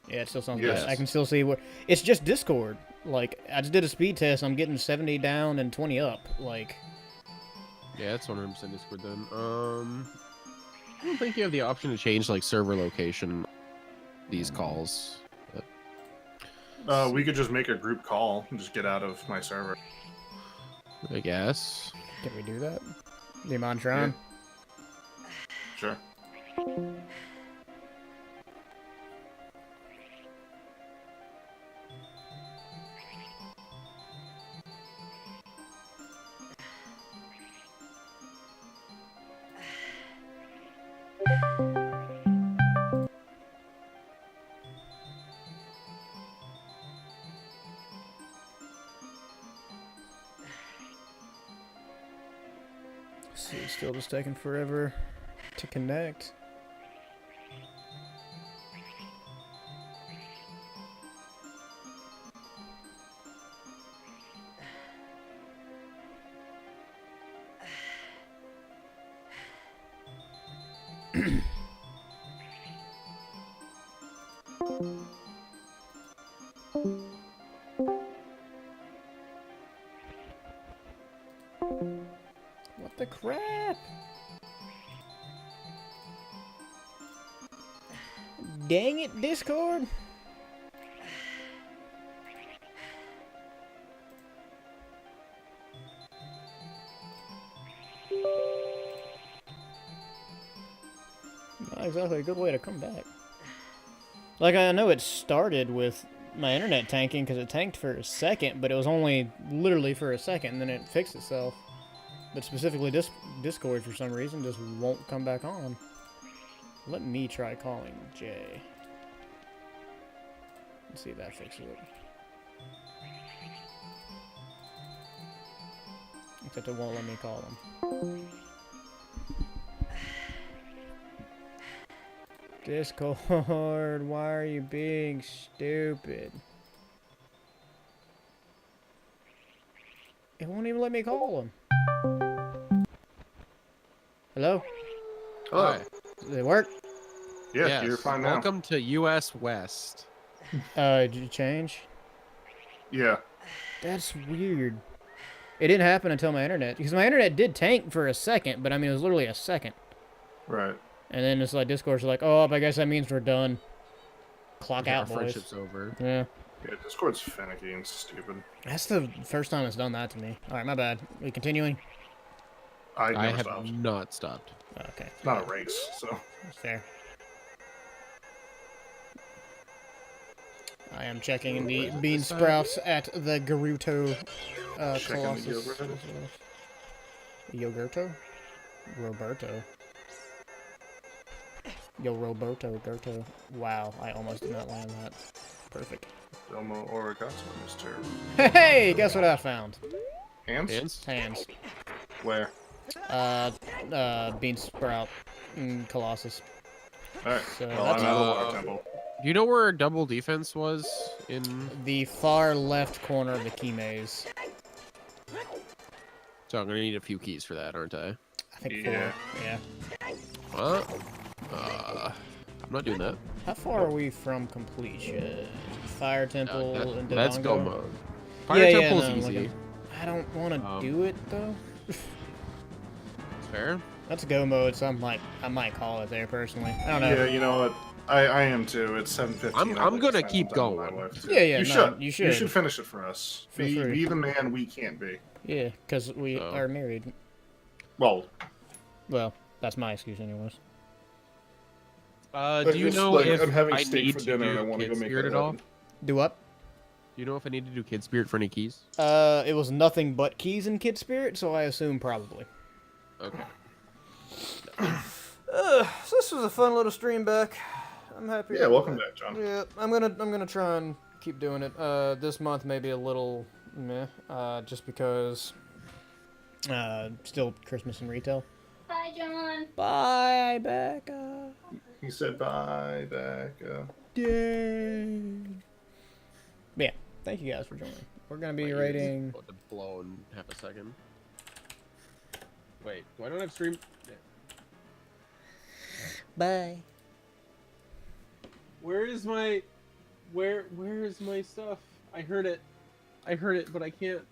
Yeah, it still sounds Yes. bad. I can still see where... It's just Discord. Like, I just did a speed test. I'm getting 70 down and 20 up. Like... Yeah, it's 100% Discord then. I don't think you have the option to change like server location these calls. But We could just make a group call and just get out of my server. I guess. Can we do that? Do you mind trying? Sure. See, it's still just taking forever to connect. What the crap? Dang it, Discord. Not exactly a good way to come back. Like, I know it started with my internet tanking because it tanked for a second, but it was only literally for a second, and then it fixed itself. But specifically, Discord, for some reason, just won't come back on. Let me try calling Jay. Let's see if that fixes it. Except it won't let me call him. Discord, why are you being stupid? It won't even let me call him. Hello? Hello. Hi. Does it work? Yeah, Yes. you're fine now. Welcome to US West. Did you change? Yeah. That's weird. It didn't happen until my internet, because my internet did tank for a second, but I mean, it was literally a second. Right. And then it's like, Discord's like, oh, I guess that means we're done. Clock Yeah, out, our boys. friendship's over. Yeah. Yeah, Discord's finicky and stupid. That's the first time it's done that to me. Alright, my bad. We continuing? I I never have stopped. not stopped. Okay, It's not a race, so. that's fair. I am checking the bean sprouts at the Gerudo Checking the Colossus. Yogurto? Roberto. Yo, Roberto, Gerto. Wow, I almost did not land that. Perfect. Domo Origato, Mr. Hey, guess what I found? Hands? Hands? Hands. Where? Bean sprout Colossus. Alright. So Well, that's I'm at a water temple. Do you know where double defense was in? the far left corner of the key maze. So I'm gonna need a few keys for that, aren't I? I think Yeah. 4. Yeah. What? I'm not doing that. How far are we from completion? Fire Temple and That's go Dodongo? mode. Fire Temple's no, I'm easy. looking. I don't want to do it though. Fair. That's go mode, so I might call it there personally. I don't know. Yeah, you know what? I am too. It's 7:15. I'm gonna keep going. Yeah, yeah, You no, should. you You should. should finish it for us. Feel Be free. the man we can't be. Yeah, because we So. are married. Well, Well, that's my excuse anyways. But Do you it's know like, if I'm having I steak need for to dinner and I do want to Kid go make Spirit it at all? happen. Do what? Do you know if I need to do Kid Spirit for any keys? It was nothing but keys in Kid Spirit, so I assume probably. Okay. So this was a fun little stream back. I'm happy. Yeah, welcome back, John. Yeah, I'm gonna try and keep doing it. This month maybe a little meh, just because still Christmas in retail. Bye, John. Bye, Becca. He said bye, Becca. Yay. But yeah, thank you guys for joining. We're gonna be rating. About to blow in half a second. Wait, do I not have stream? Bye. Where is my? Where is my stuff? I heard it, but I can't.